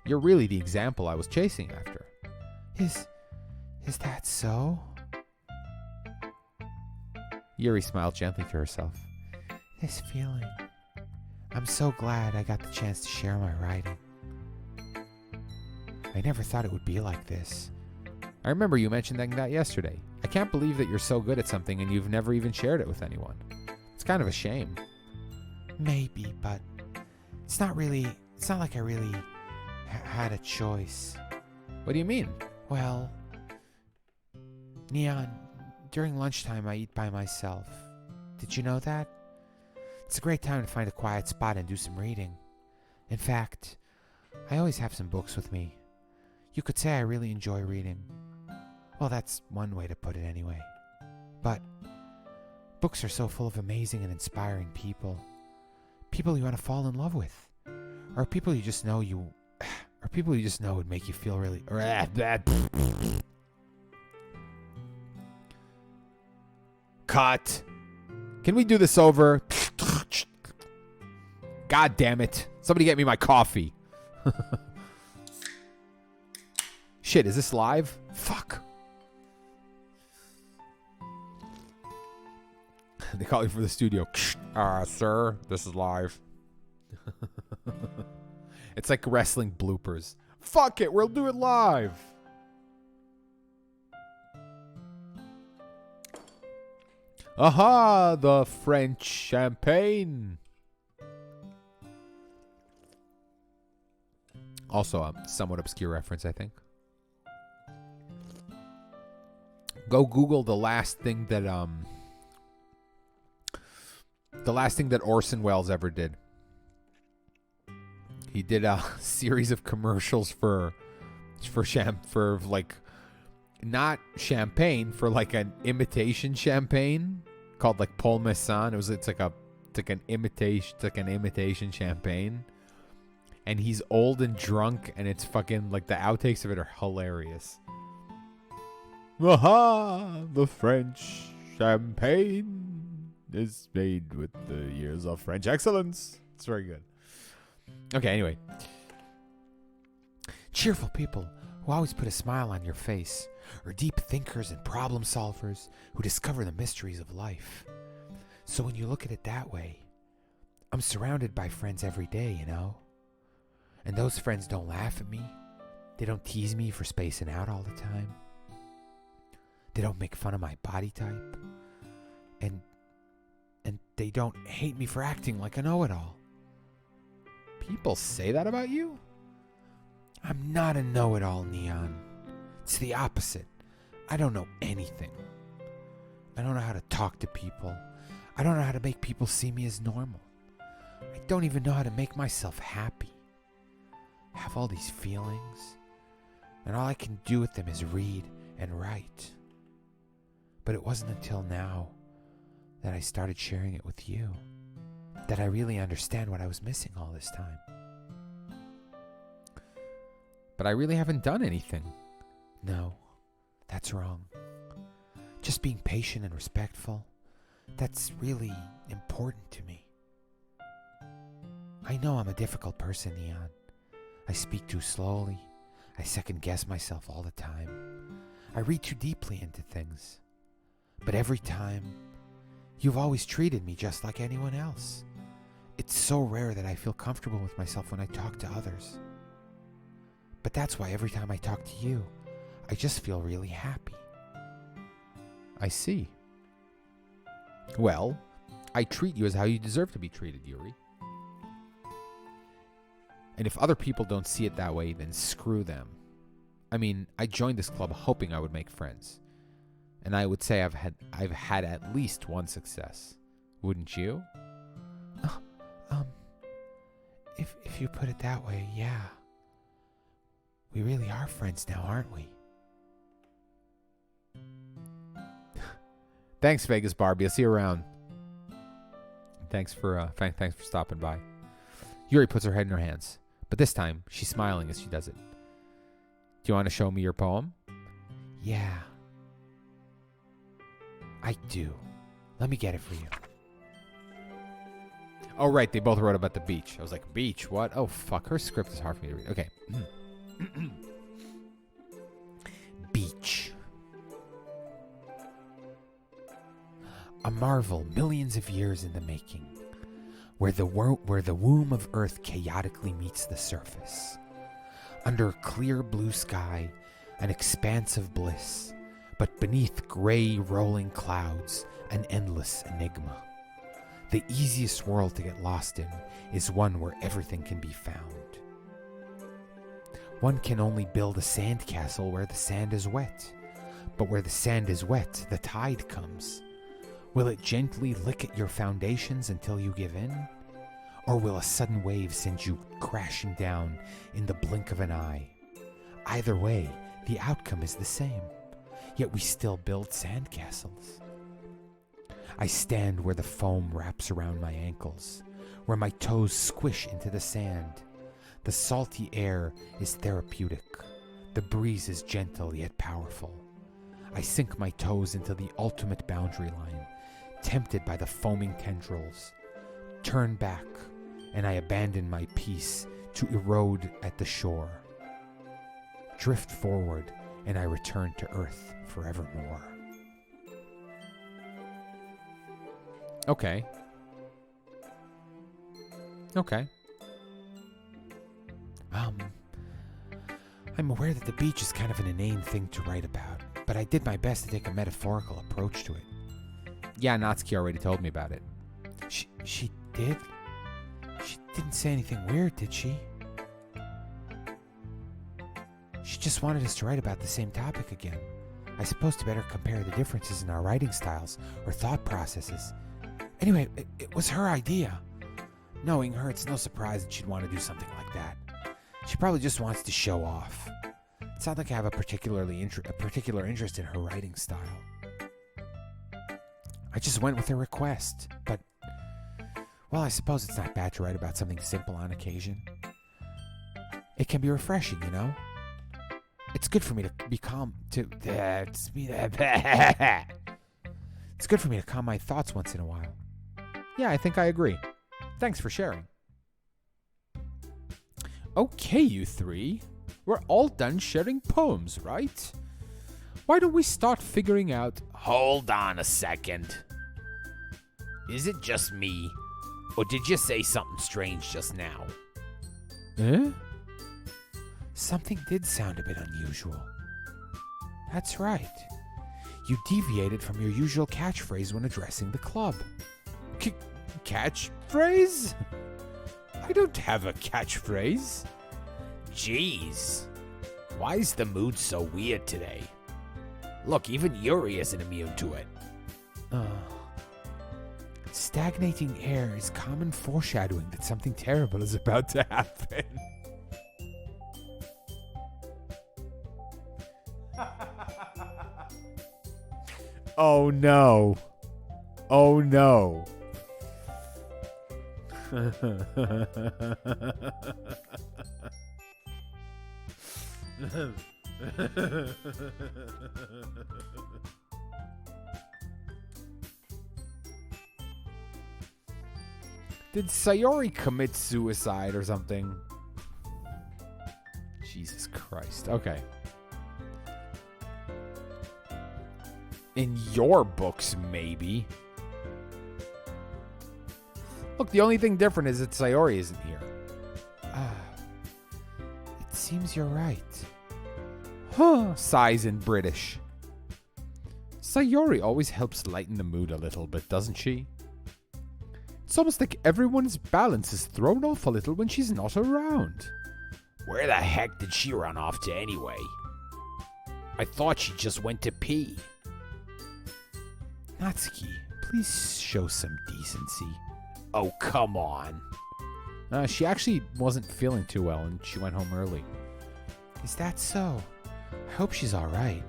Speaker 1: You're really the example I was chasing after.
Speaker 3: Is that so?
Speaker 1: Yuri smiled gently to herself.
Speaker 3: This feeling. I'm so glad I got the chance to share my writing. I never thought it would be like this.
Speaker 1: I remember you mentioning that yesterday. I can't believe that you're so good at something and you've never even shared it with anyone. It's kind of a shame.
Speaker 3: Maybe, but it's not like I really had a choice.
Speaker 1: What do you mean?
Speaker 3: Well, Neon, during lunchtime I eat by myself. Did you know that? It's a great time to find a quiet spot and do some reading. In fact, I always have some books with me. You could say I really enjoy reading. Well, that's one way to put it anyway. But books are so full of amazing and inspiring people. People you want to fall in love with. Or people you just know would make you feel really...
Speaker 1: Cut. Can we do this over? God damn it. Somebody get me my coffee. Shit, is this live? Fuck. They call me from the studio. Sir, this is live. It's like wrestling bloopers. Fuck it, we'll do it live. Aha, the French champagne. Also a somewhat obscure reference, I think. Go Google the last thing that Orson Welles ever did. He did a series of commercials for like not champagne, for like an imitation champagne called like Paul Masson. It's like an imitation champagne. And he's old and drunk, and it's fucking like the outtakes of it are hilarious. Aha! The French champagne is made with the years of French excellence. It's very good. Okay, anyway.
Speaker 3: Cheerful people who always put a smile on your face, or deep thinkers and problem solvers who discover the mysteries of life. So when you look at it that way, I'm surrounded by friends every day, you know? And those friends don't laugh at me. They don't tease me for spacing out all the time. They don't make fun of my body type. And they don't hate me for acting like a know-it-all.
Speaker 1: People say that about you?
Speaker 3: I'm not a know-it-all, Neon. It's the opposite. I don't know anything. I don't know how to talk to people. I don't know how to make people see me as normal. I don't even know how to make myself happy. I have all these feelings, and all I can do with them is read and write. But it wasn't until now that I started sharing it with you that I really understand what I was missing all this time.
Speaker 1: But I really haven't done anything.
Speaker 3: No, that's wrong. Just being patient and respectful, that's really important to me. I know I'm a difficult person, Neon. I speak too slowly. I second guess myself all the time. I read too deeply into things. But every time, you've always treated me just like anyone else. It's so rare that I feel comfortable with myself when I talk to others. But that's why every time I talk to you, I just feel really happy.
Speaker 1: I see. Well, I treat you as how you deserve to be treated, Yuri. And if other people don't see it that way, then screw them. I mean, I joined this club hoping I would make friends. And I would say I've had at least one success. Wouldn't you?
Speaker 3: If you put it that way, yeah. We really are friends now, aren't we?
Speaker 1: Thanks, Vegas Barbie. I'll see you around. Thanks for stopping by. Yuri puts her head in her hands, but this time she's smiling as she does it. Do you want to show me your poem?
Speaker 3: Yeah. I do. Let me get it for you.
Speaker 1: Oh, right. They both wrote about the beach. I was like, beach? What? Oh, fuck. Her script is hard for me to read. Okay.
Speaker 3: Beach. A marvel millions of years in the making, where the womb of Earth chaotically meets the surface. Under a clear blue sky, an expanse of bliss, but beneath gray rolling clouds, an endless enigma. The easiest world to get lost in is one where everything can be found. One can only build a sandcastle where the sand is wet, but where the sand is wet, the tide comes. Will it gently lick at your foundations until you give in? Or will a sudden wave send you crashing down in the blink of an eye? Either way, the outcome is the same, yet we still build sandcastles. I stand where the foam wraps around my ankles, where my toes squish into the sand. The salty air is therapeutic. The breeze is gentle yet powerful. I sink my toes into the ultimate boundary line, tempted by the foaming tendrils. Turn back, and I abandon my peace to erode at the shore. Drift forward, and I return to earth forevermore.
Speaker 1: Okay.
Speaker 3: I'm aware that the beach is kind of an inane thing to write about, but I did my best to take a metaphorical approach to it.
Speaker 1: Yeah, Natsuki already told me about it.
Speaker 3: She did? She didn't say anything weird, did she? She just wanted us to write about the same topic again. I suppose to better compare the differences in our writing styles or thought processes. Anyway, it was her idea. Knowing her, it's no surprise that she'd want to do something like that. She probably just wants to show off. It's not like I have a particular interest in her writing style. I just went with her request, but, well, I suppose it's not bad to write about something simple on occasion. It can be refreshing, you know? It's good for me to be calm, it's good for me to calm my thoughts once in a while.
Speaker 1: Yeah, I think I agree. Thanks for sharing. Okay, you three. We're all done sharing poems, right? Why don't we start figuring out...
Speaker 2: Hold on a second. Is it just me? Or did you say something strange just now?
Speaker 1: Eh?
Speaker 3: Something did sound a bit unusual. That's right. You deviated from your usual catchphrase when addressing the club.
Speaker 1: Catchphrase? I don't have a catchphrase.
Speaker 2: Jeez. Why's the mood so weird today? Look, even Yuri isn't immune to it.
Speaker 3: Stagnating air is common foreshadowing that something terrible is about to happen.
Speaker 1: Oh no. Oh no. Did Sayori commit suicide or something? Jesus Christ. Okay. In your books, maybe. Look, the only thing different is that Sayori isn't here.
Speaker 3: It seems you're right.
Speaker 1: Huh, sighs in British. Sayori always helps lighten the mood a little bit, doesn't she? It's almost like everyone's balance is thrown off a little when she's not around.
Speaker 2: Where the heck did she run off to anyway? I thought she just went to pee.
Speaker 3: Natsuki, please show some decency.
Speaker 2: Oh, come on.
Speaker 1: She actually wasn't feeling too well and she went home early.
Speaker 3: Is that so? I hope she's all right.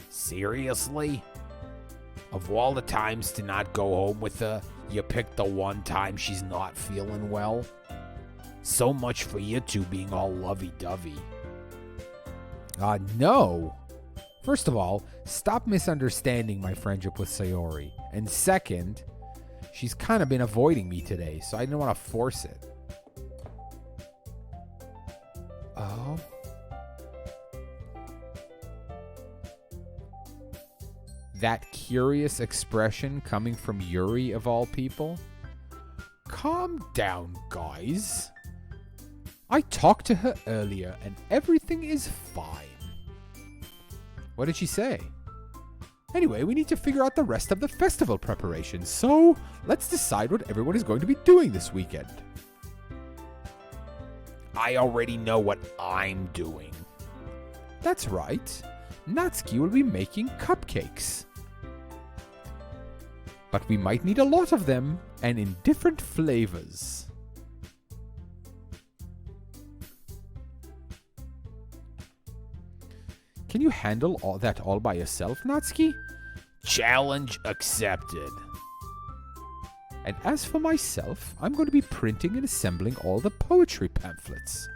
Speaker 2: Seriously? Of all the times to not go home with her, you picked the one time she's not feeling well. So much for you two being all lovey-dovey.
Speaker 1: No. First of all, stop misunderstanding my friendship with Sayori. And second, she's kind of been avoiding me today, so I didn't want to force it. Oh? That curious expression coming from Yuri, of all people? Calm down, guys. I talked to her earlier, and everything is fine. What did she say? Anyway, we need to figure out the rest of the festival preparations, so let's decide what everyone is going to be doing this weekend.
Speaker 2: I already know what I'm doing.
Speaker 1: That's right. Natsuki will be making cupcakes. But we might need a lot of them, and in different flavors. Can you handle all that all by yourself, Natsuki?
Speaker 2: Challenge accepted.
Speaker 1: And as for myself, I'm going to be printing and assembling all the poetry pamphlets.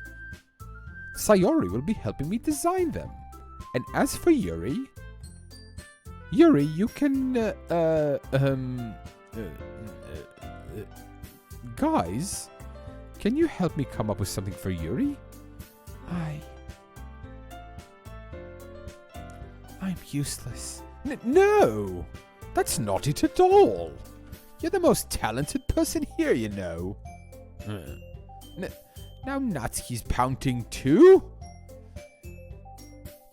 Speaker 1: Sayori will be helping me design them. And as for Yuri, you can, guys, can you help me come up with something for Yuri? I'm useless. No! That's not it at all. You're the most talented person here, you know. Now Natsuki's pouting too?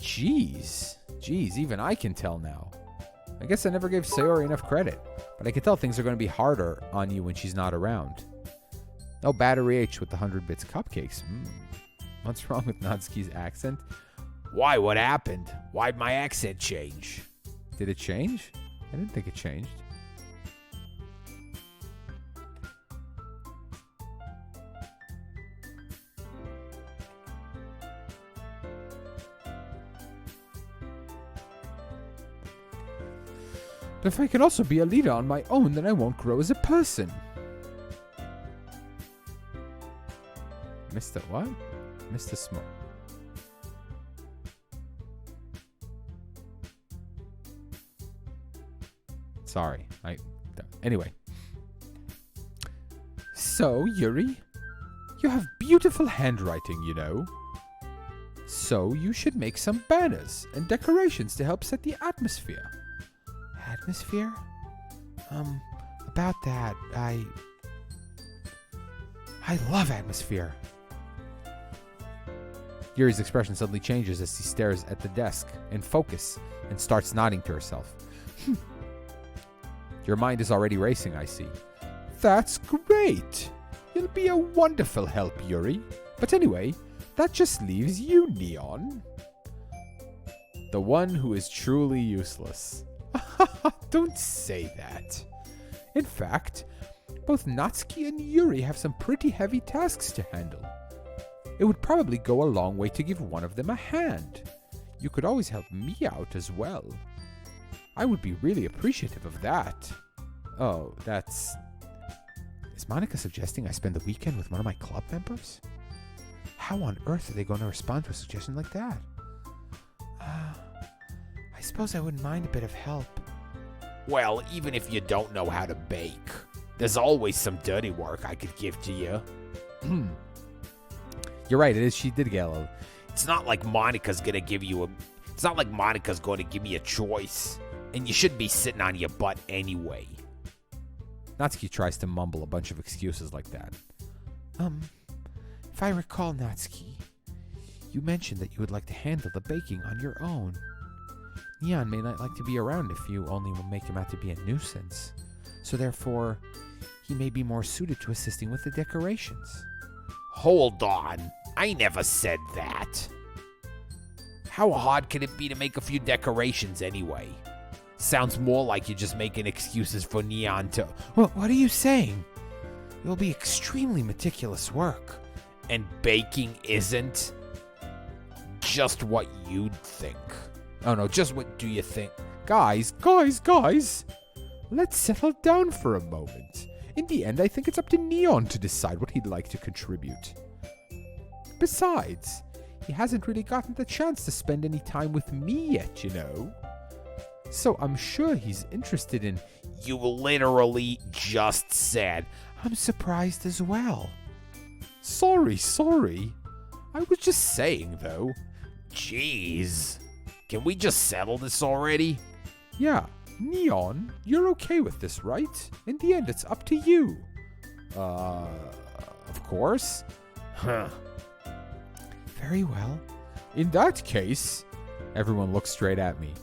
Speaker 1: Jeez, even I can tell now. I guess I never gave Sayori enough credit, but I can tell things are going to be harder on you when she's not around. No Battery H with the 100 bits cupcakes. What's wrong with Natsuki's accent?
Speaker 2: Why? What happened? Why'd my accent change?
Speaker 1: Did it change? I didn't think it changed. But if I can also be a leader on my own, then I won't grow as a person. Mr. What? Mr. Smoke. Sorry. Anyway. So, Yuri, you have beautiful handwriting, you know. So you should make some banners and decorations to help set the atmosphere. Atmosphere? About that, I love atmosphere. Yuri's expression suddenly changes as he stares at the desk in focus and starts nodding to herself. Your mind is already racing, I see. That's great. You'll be a wonderful help, Yuri. But anyway, that just leaves you, Neon. The one who is truly useless. Don't say that. In fact, both Natsuki and Yuri have some pretty heavy tasks to handle. It would probably go a long way to give one of them a hand. You could always help me out as well. I would be really appreciative of that. Oh, that's... Is Monica suggesting I spend the weekend with one of my club members? How on earth are they going to respond to a suggestion like that? I suppose I wouldn't mind a bit of help.
Speaker 2: Well, even if you don't know how to bake, there's always some dirty work I could give to you.
Speaker 1: You're right, it is. She did get a little...
Speaker 2: It's not like Monica's going to give you a... It's not like Monica's going to give me a choice. And you should be sitting on your butt anyway.
Speaker 1: Natsuki tries to mumble a bunch of excuses like that. If I recall, Natsuki, you mentioned that you would like to handle the baking on your own. Neon may not like to be around if you only will make him out to be a nuisance. So therefore, he may be more suited to assisting with the decorations.
Speaker 2: Hold on. I never said that. How hard can it be to make a few decorations anyway? Sounds more like you're just making excuses for Neon to...
Speaker 3: What are you saying? It will be extremely meticulous work.
Speaker 2: And baking isn't? Just what you'd think.
Speaker 1: Oh no, just what do you think?
Speaker 3: Guys. Let's settle down for a moment. In the end, I think it's up to Neon to decide what he'd like to contribute. Besides, he hasn't really gotten the chance to spend any time with me yet, you know. So I'm sure he's interested in...
Speaker 2: You literally just said.
Speaker 3: I'm surprised as well. Sorry. I was just saying, though.
Speaker 2: Jeez. Can we just settle this already?
Speaker 3: Yeah, Neon, you're okay with this, right? In the end, it's up to you. Of course.
Speaker 2: Huh.
Speaker 3: Very well. In that case, everyone looks straight at me.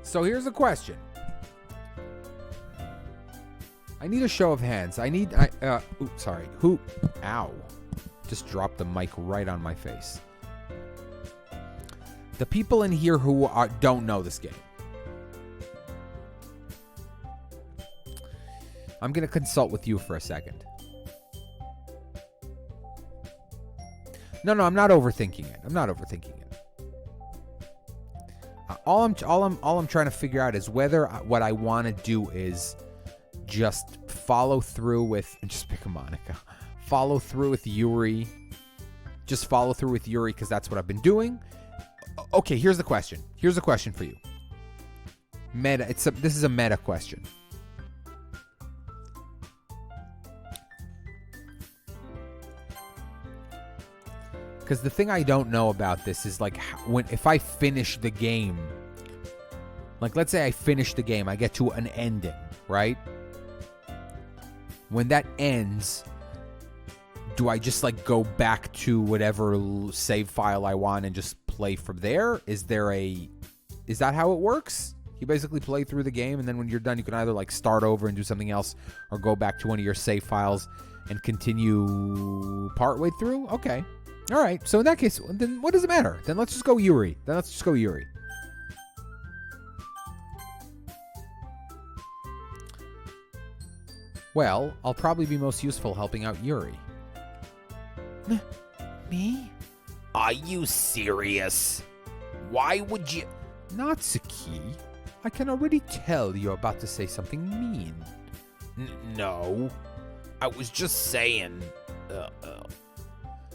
Speaker 3: So here's a question. I need a show of hands. Who? Ow. Just dropped the mic right on my face. The people in here who don't know this game. I'm going to consult with you for a second. No, I'm not overthinking it. All I'm trying to figure out is whether what I want to do is just follow through with, just pick a Monica, follow through with Yuri, because that's what I've been doing. Okay, here's the question for you. This is a meta question. Because the thing I don't know about this is like if I finish the game, like let's say I finish the game, I get to an ending, right? When that ends, do I just like go back to whatever save file I want and just play from there? Is that how it works? You basically play through the game, and then when you're done, you can either like start over and do something else, or go back to one of your save files and continue partway through? Okay. All right, so in that case, then what does it matter? Then let's just go Yuri. Well, I'll probably be most useful helping out Yuri. Me?
Speaker 2: Are you serious? Why would you...
Speaker 3: Natsuki, I can already tell you're about to say something mean.
Speaker 2: No. I was just saying...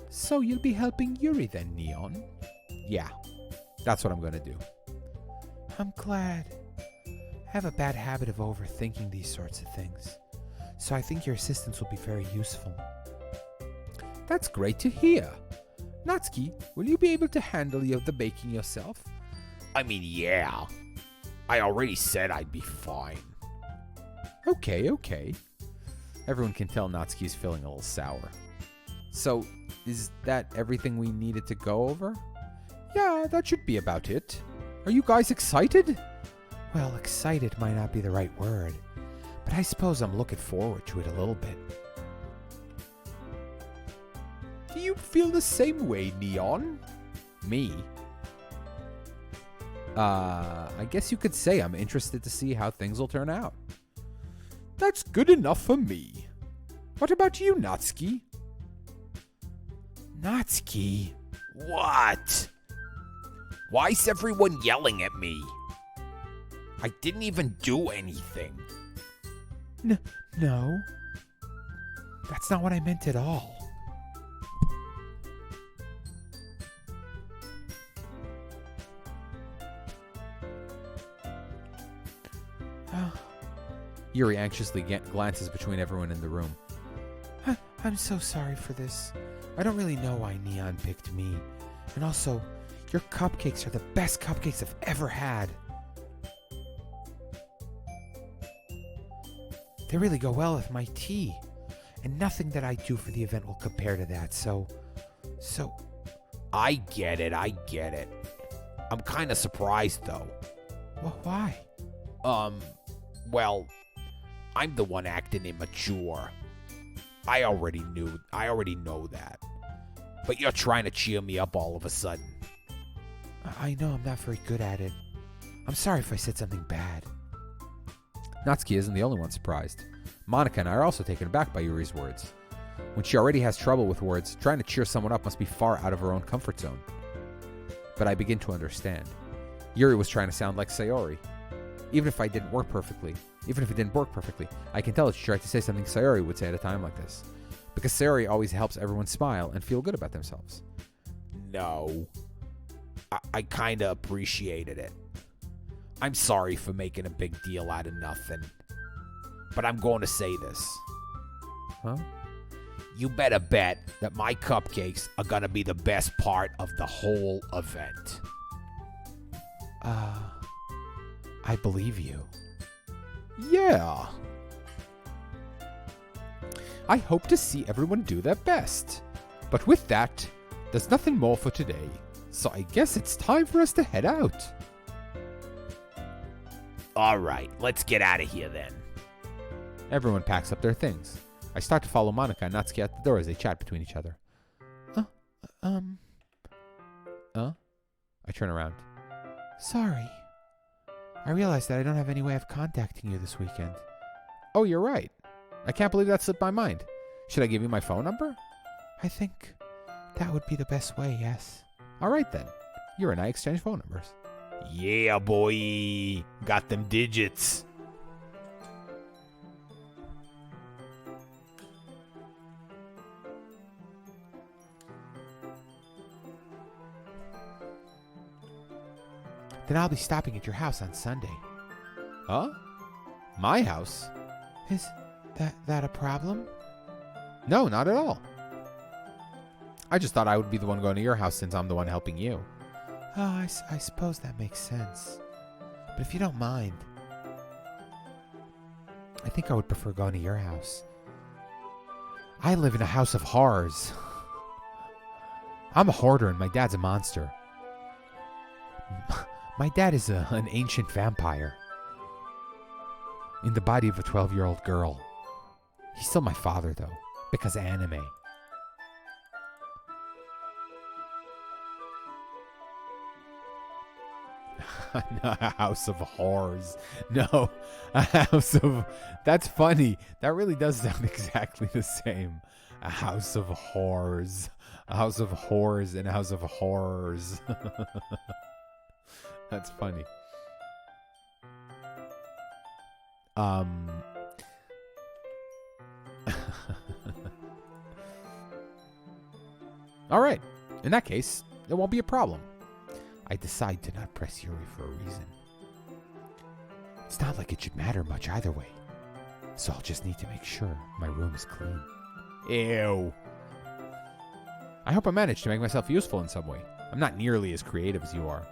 Speaker 3: So you'll be helping Yuri then, Neon? Yeah, that's what I'm going to do. I'm glad. I have a bad habit of overthinking these sorts of things, so I think your assistance will be very useful. That's great to hear. Natsuki, will you be able to handle the baking yourself?
Speaker 2: I mean, yeah. I already said I'd be fine.
Speaker 3: Okay. Everyone can tell Natsuki's feeling a little sour. So, is that everything we needed to go over? Yeah, that should be about it. Are you guys excited? Well, excited might not be the right word, but I suppose I'm looking forward to it a little bit. Do you feel the same way, Neon? Me? I guess you could say I'm interested to see how things will turn out. That's good enough for me. What about you, Natsuki? Natsuki?
Speaker 2: What? Why is everyone yelling at me? I didn't even do anything.
Speaker 3: No. That's not what I meant at all. Yuri anxiously glances between everyone in the room. I'm so sorry for this. I don't really know why Neon picked me. And also, your cupcakes are the best cupcakes I've ever had. They really go well with my tea. And nothing that I do for the event will compare to that, so...
Speaker 2: I get it. I'm kind of surprised, though.
Speaker 3: Why?
Speaker 2: Well, I'm the one acting immature. I already know that. But you're trying to cheer me up all of a sudden.
Speaker 3: I know I'm not very good at it. I'm sorry if I said something bad.
Speaker 1: Natsuki isn't the only one surprised. Monica and I are also taken aback by Yuri's words. When she already has trouble with words, trying to cheer someone up must be far out of her own comfort zone. But I begin to understand. Yuri was trying to sound like Sayori. Even if it didn't work perfectly, I can tell that she tried to say something Sayori would say at a time like this. Because Sayori always helps everyone smile and feel good about themselves.
Speaker 2: No. I kind of appreciated it. I'm sorry for making a big deal out of nothing. But I'm going to say this.
Speaker 1: Huh?
Speaker 2: You better bet that my cupcakes are going to be the best part of the whole event.
Speaker 3: I believe you.
Speaker 1: Yeah. I hope to see everyone do their best. But with that, there's nothing more for today. So I guess it's time for us to head out.
Speaker 2: All right, let's get out of here then.
Speaker 1: Everyone packs up their things. I start to follow Monica and Natsuki out the door as they chat between each other. I turn around.
Speaker 3: Sorry. I realized that I don't have any way of contacting you this weekend.
Speaker 1: Oh, you're right. I can't believe that slipped my mind. Should I give you my phone number?
Speaker 3: I think that would be the best way, yes.
Speaker 1: All right then. You and I exchange phone numbers.
Speaker 2: Yeah, boy. Got them digits.
Speaker 3: Then I'll be stopping at your house on Sunday.
Speaker 1: Huh? My house?
Speaker 3: Is that a problem?
Speaker 1: No, not at all. I just thought I would be the one going to your house since I'm the one helping you.
Speaker 3: Oh, I suppose that makes sense. But if you don't mind, I think I would prefer going to your house. I live in a house of horrors. I'm a hoarder and my dad's a monster. My dad is an ancient vampire in the body of a 12-year-old girl. He's still my father, though, because anime.
Speaker 1: Not a house of horrors. No, a house of... That's funny. That really does sound exactly the same. A house of horrors. A house of horrors and a house of horrors. That's funny. All right. In that case, there won't be a problem. I decide to not press Yuri for a reason. It's not like it should matter much either way. So I'll just need to make sure my room is clean.
Speaker 2: Ew.
Speaker 1: I hope I managed to make myself useful in some way. I'm not nearly as creative as you are.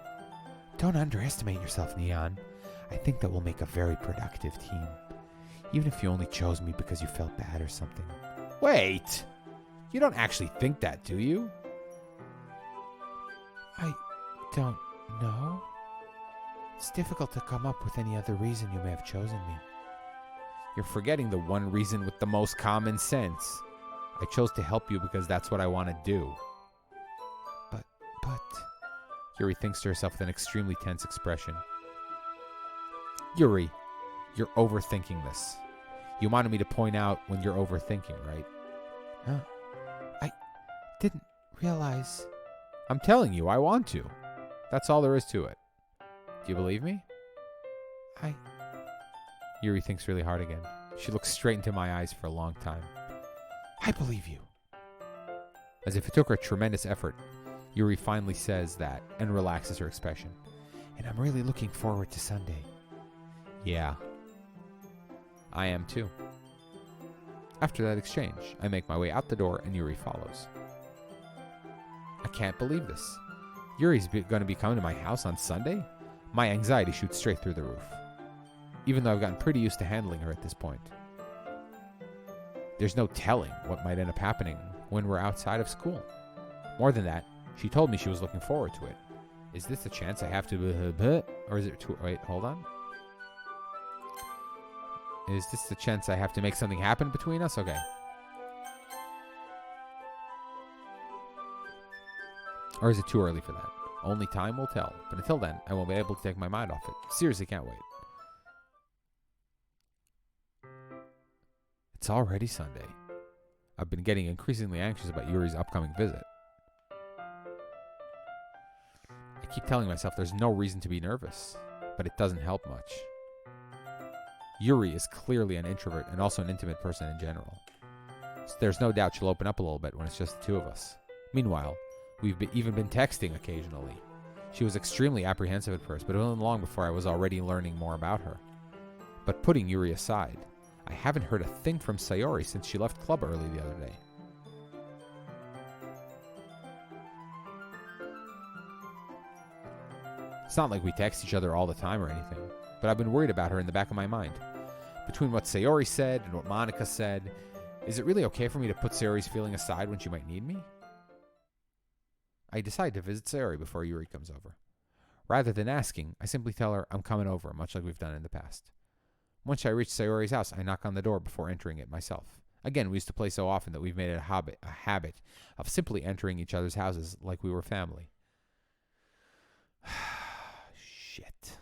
Speaker 3: Don't underestimate yourself, Neon. I think that we'll make a very productive team. Even if you only chose me because you felt bad or something.
Speaker 1: Wait! You don't actually think that, do you?
Speaker 3: I don't know. It's difficult to come up with any other reason you may have chosen me.
Speaker 1: You're forgetting the one reason with the most common sense. I chose to help you because that's what I want to do.
Speaker 3: But...
Speaker 1: Yuri thinks to herself with an extremely tense expression. Yuri, you're overthinking this. You wanted me to point out when you're overthinking, right?
Speaker 3: Huh? I didn't realize...
Speaker 1: I'm telling you, I want to. That's all there is to it. Do you believe me? Yuri thinks really hard again. She looks straight into my eyes for a long time.
Speaker 3: I believe you.
Speaker 1: As if it took her tremendous effort, Yuri finally says that and relaxes her expression.
Speaker 3: And I'm really looking forward to Sunday.
Speaker 1: Yeah. I am too. After that exchange, I make my way out the door and Yuri follows. I can't believe this. Yuri's going to be coming to my house on Sunday? My anxiety shoots straight through the roof. Even though I've gotten pretty used to handling her at this point. There's no telling what might end up happening when we're outside of school. More than that, She told me she was looking forward to it. Is this a chance I have to... Or is it... Wait, hold on. Is this the chance I have to make something happen between us? Okay. Or is it too early for that? Only time will tell. But until then, I won't be able to take my mind off it. Seriously, can't wait. It's already Sunday. I've been getting increasingly anxious about Yuri's upcoming visit. I keep telling myself there's no reason to be nervous, but it doesn't help much. Yuri is clearly an introvert and also an intimate person in general. So there's no doubt she'll open up a little bit when it's just the two of us. Meanwhile, we've even been texting occasionally. She was extremely apprehensive at first, but it wasn't long before I was already learning more about her. But putting Yuri aside, I haven't heard a thing from Sayori since she left club early the other day. It's not like we text each other all the time or anything, but I've been worried about her in the back of my mind. Between what Sayori said and what Monica said, is it really okay for me to put Sayori's feeling aside when she might need me? I decide to visit Sayori before Yuri comes over. Rather than asking, I simply tell her I'm coming over, much like we've done in the past. Once I reach Sayori's house, I knock on the door before entering it myself. Again, we used to play so often that we've made it a habit of simply entering each other's houses like we were family. Shit.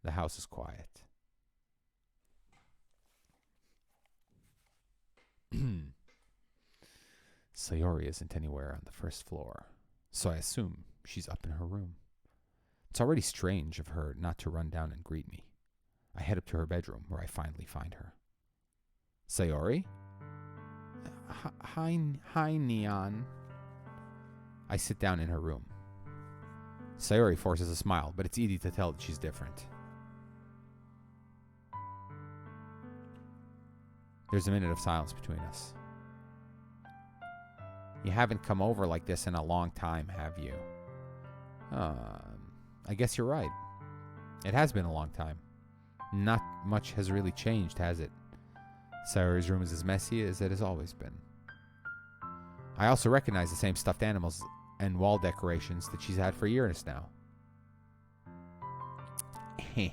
Speaker 1: The house is quiet. Sayori isn't anywhere on the first floor, so I assume she's up in her room. It's already strange of her not to run down and greet me. I head up to her bedroom, where I finally find her. Sayori? Hi, Neon. I sit down in her room. Sayori forces a smile, but it's easy to tell that she's different. There's a minute of silence between us. You haven't come over like this in a long time, have you? I guess you're right. It has been a long time. Not much has really changed, has it? Sayori's room is as messy as it has always been. I also recognize the same stuffed animals and wall decorations that she's had for years now. If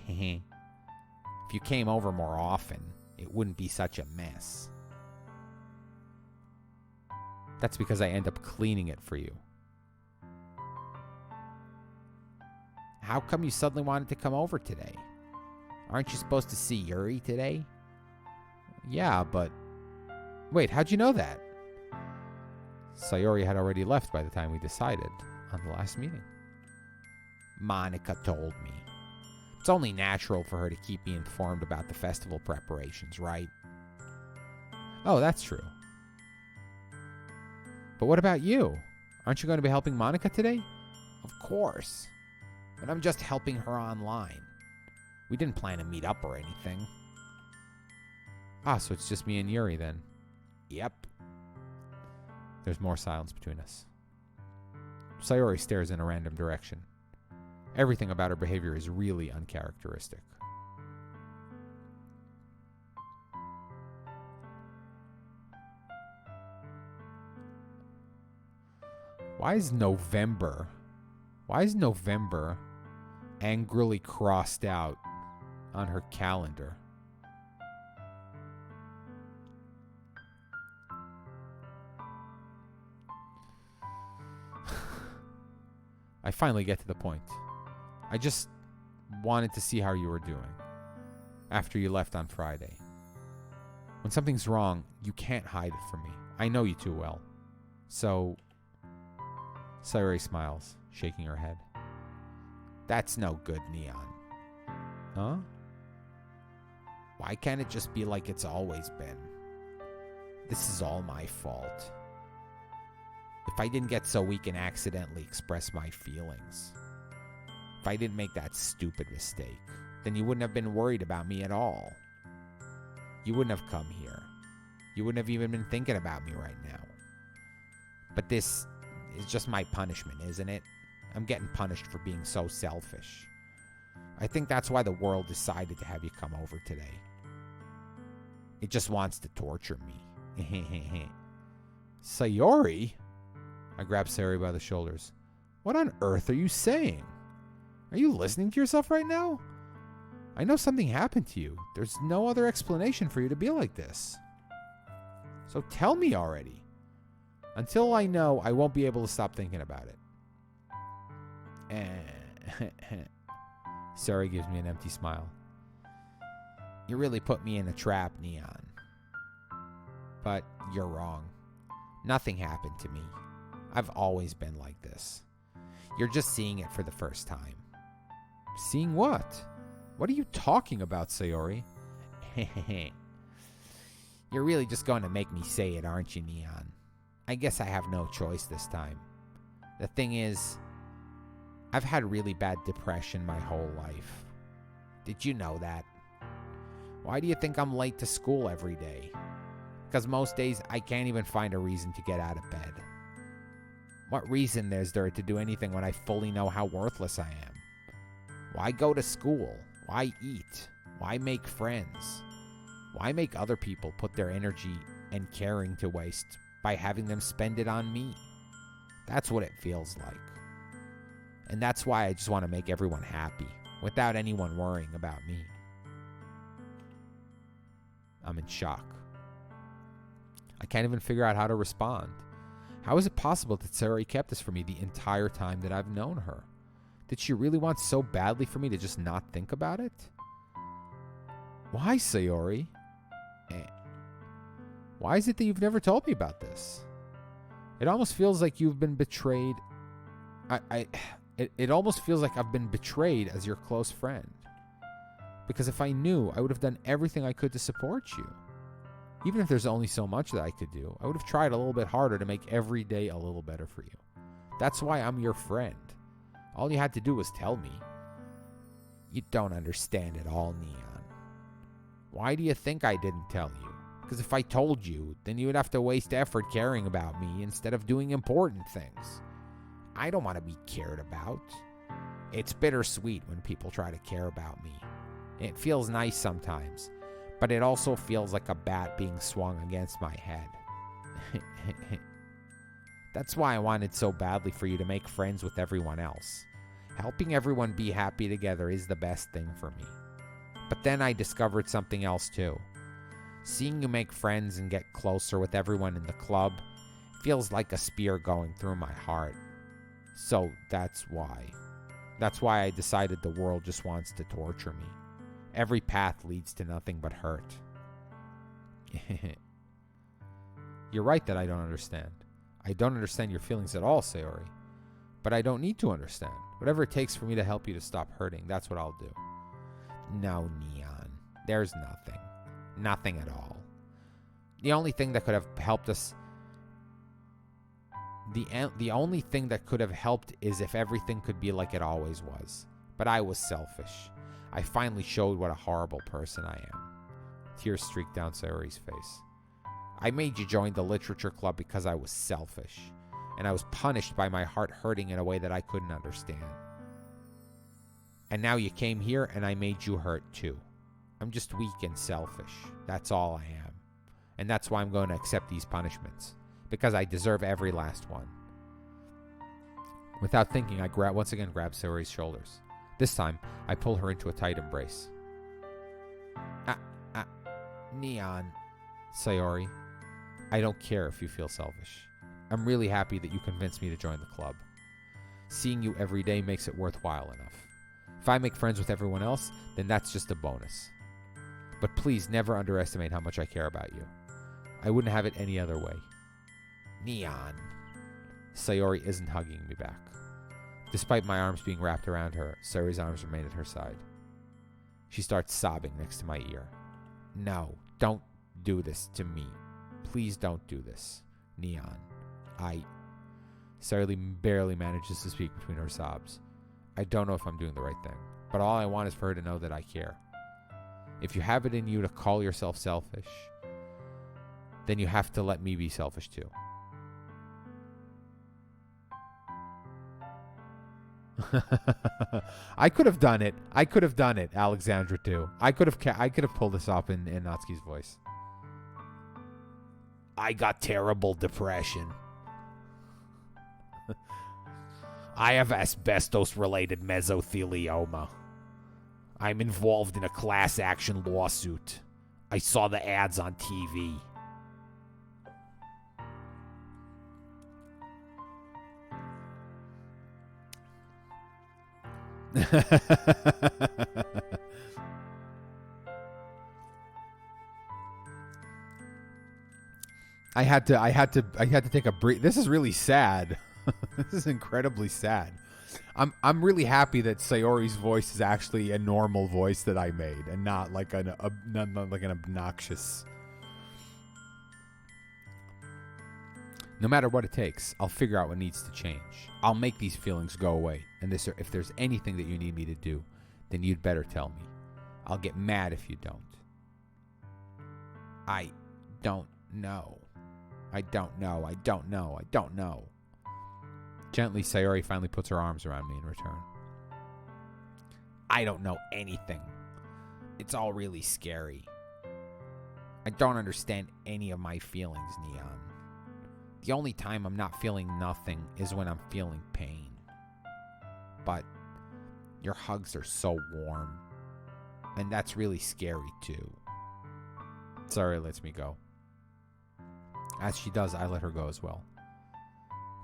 Speaker 1: you came over more often, it wouldn't be such a mess. That's because I end up cleaning it for you. How come you suddenly wanted to come over today? Aren't you supposed to see Yuri today? Yeah, but... Wait, how'd you know that? Sayori had already left by the time we decided on the last meeting. Monica told me. It's only natural for her to keep me informed about the festival preparations, right? Oh, that's true. But what about you? Aren't you going to be helping Monica today? Of course. But I'm just helping her online. We didn't plan to meet up or anything. Ah, so it's just me and Yuri then. Yep. There's more silence between us. Sayori stares in a random direction. Everything about her behavior is really uncharacteristic. Why is November angrily crossed out on her calendar? I finally get to the point. I just wanted to see how you were doing after you left on Friday. When something's wrong, you can't hide it from me. I know you too well. So... Sayori smiles, shaking her head. That's no good, Neon. Huh? Why can't it just be like it's always been? This is all my fault. If I didn't get so weak and accidentally express my feelings, if I didn't make that stupid mistake, then you wouldn't have been worried about me at all. You wouldn't have come here. You wouldn't have even been thinking about me right now. But this is just my punishment, isn't it? I'm getting punished for being so selfish. I think that's why the world decided to have you come over today. It just wants to torture me. Sayori? I grab Sayori by the shoulders. What on earth are you saying? Are you listening to yourself right now? I know something happened to you. There's no other explanation for you to be like this. So tell me already. Until I know, I won't be able to stop thinking about it. Sayori gives me an empty smile. You really put me in a trap, Neon. But you're wrong. Nothing happened to me. I've always been like this. You're just seeing it for the first time. Seeing what? What are you talking about, Sayori? You're really just going to make me say it, aren't you, Neon? I guess I have no choice this time. The thing is, I've had really bad depression my whole life. Did you know that? Why do you think I'm late to school every day? Because most days I can't even find a reason to get out of bed. What reason is there to do anything when I fully know how worthless I am? Why go to school? Why eat? Why make friends? Why make other people put their energy and caring to waste by having them spend it on me? That's what it feels like. And that's why I just want to make everyone happy, without anyone worrying about me. I'm in shock. I can't even figure out how to respond. How is it possible that Sayori kept this from me the entire time that I've known her? Did she really want so badly for me to just not think about it? Why, Sayori? Why is it that you've never told me about this? It almost feels like you've been betrayed. It almost feels like I've been betrayed as your close friend. Because if I knew, I would have done everything I could to support you. Even if there's only so much that I could do, I would have tried a little bit harder to make every day a little better for you. That's why I'm your friend. All you had to do was tell me. You don't understand at all, Neon. Why do you think I didn't tell you? Because if I told you, then you would have to waste effort caring about me instead of doing important things. I don't want to be cared about. It's bittersweet when people try to care about me. It feels nice sometimes, but it also feels like a bat being swung against my head. That's why I wanted so badly for you to make friends with everyone else. Helping everyone be happy together is the best thing for me. But then I discovered something else too. Seeing you make friends and get closer with everyone in the club feels like a spear going through my heart. So that's why. That's why I decided the world just wants to torture me. Every path leads to nothing but hurt. You're right that I don't understand. I don't understand your feelings at all, Sayori. But I don't need to understand. Whatever it takes for me to help you to stop hurting, that's what I'll do. No, Neon. There's nothing. Nothing at all. The only thing that could have helped us... The only thing that could have helped is if everything could be like it always was. But I was selfish. I finally showed what a horrible person I am. Tears streaked down Sayori's face. I made you join the literature club because I was selfish. And I was punished by my heart hurting in a way that I couldn't understand. And now you came here and I made you hurt too. I'm just weak and selfish. That's all I am. And that's why I'm going to accept these punishments. Because I deserve every last one. Without thinking, I once again grab Sayori's shoulders. This time, I pull her into a tight embrace. Neon. Sayori, I don't care if you feel selfish. I'm really happy that you convinced me to join the club. Seeing you every day makes it worthwhile enough. If I make friends with everyone else, then that's just a bonus. But please never underestimate how much I care about you. I wouldn't have it any other way. Neon. Sayori isn't hugging me back. Despite my arms being wrapped around her, Sayori's arms remain at her side. She starts sobbing next to my ear. No, don't do this to me. Please don't do this. Neon. Sayori barely manages to speak between her sobs. I don't know if I'm doing the right thing, but all I want is for her to know that I care. If you have it in you to call yourself selfish, then you have to let me be selfish too. I could have done it. Alexandra too. I could have pulled this off in Natsuki's voice.
Speaker 2: I got terrible depression. I have asbestos-related mesothelioma. I'm involved in a class action lawsuit. I saw the ads on TV.
Speaker 1: I had to take a break. This is really sad. This is incredibly sad. I'm really happy that Sayori's voice is actually a normal voice that I made, and not like not like an obnoxious. No matter what it takes, I'll figure out what needs to change. I'll make these feelings go away. And if there's anything that you need me to do, then you'd better tell me. I'll get mad if you don't. I don't know. I don't know. I don't know. I don't know. Gently, Sayori finally puts her arms around me in return. I don't know anything. It's all really scary. I don't understand any of my feelings, Neon. The only time I'm not feeling nothing is when I'm feeling pain. But your hugs are so warm. And that's really scary, too. Sayori lets me go. As she does, I let her go as well.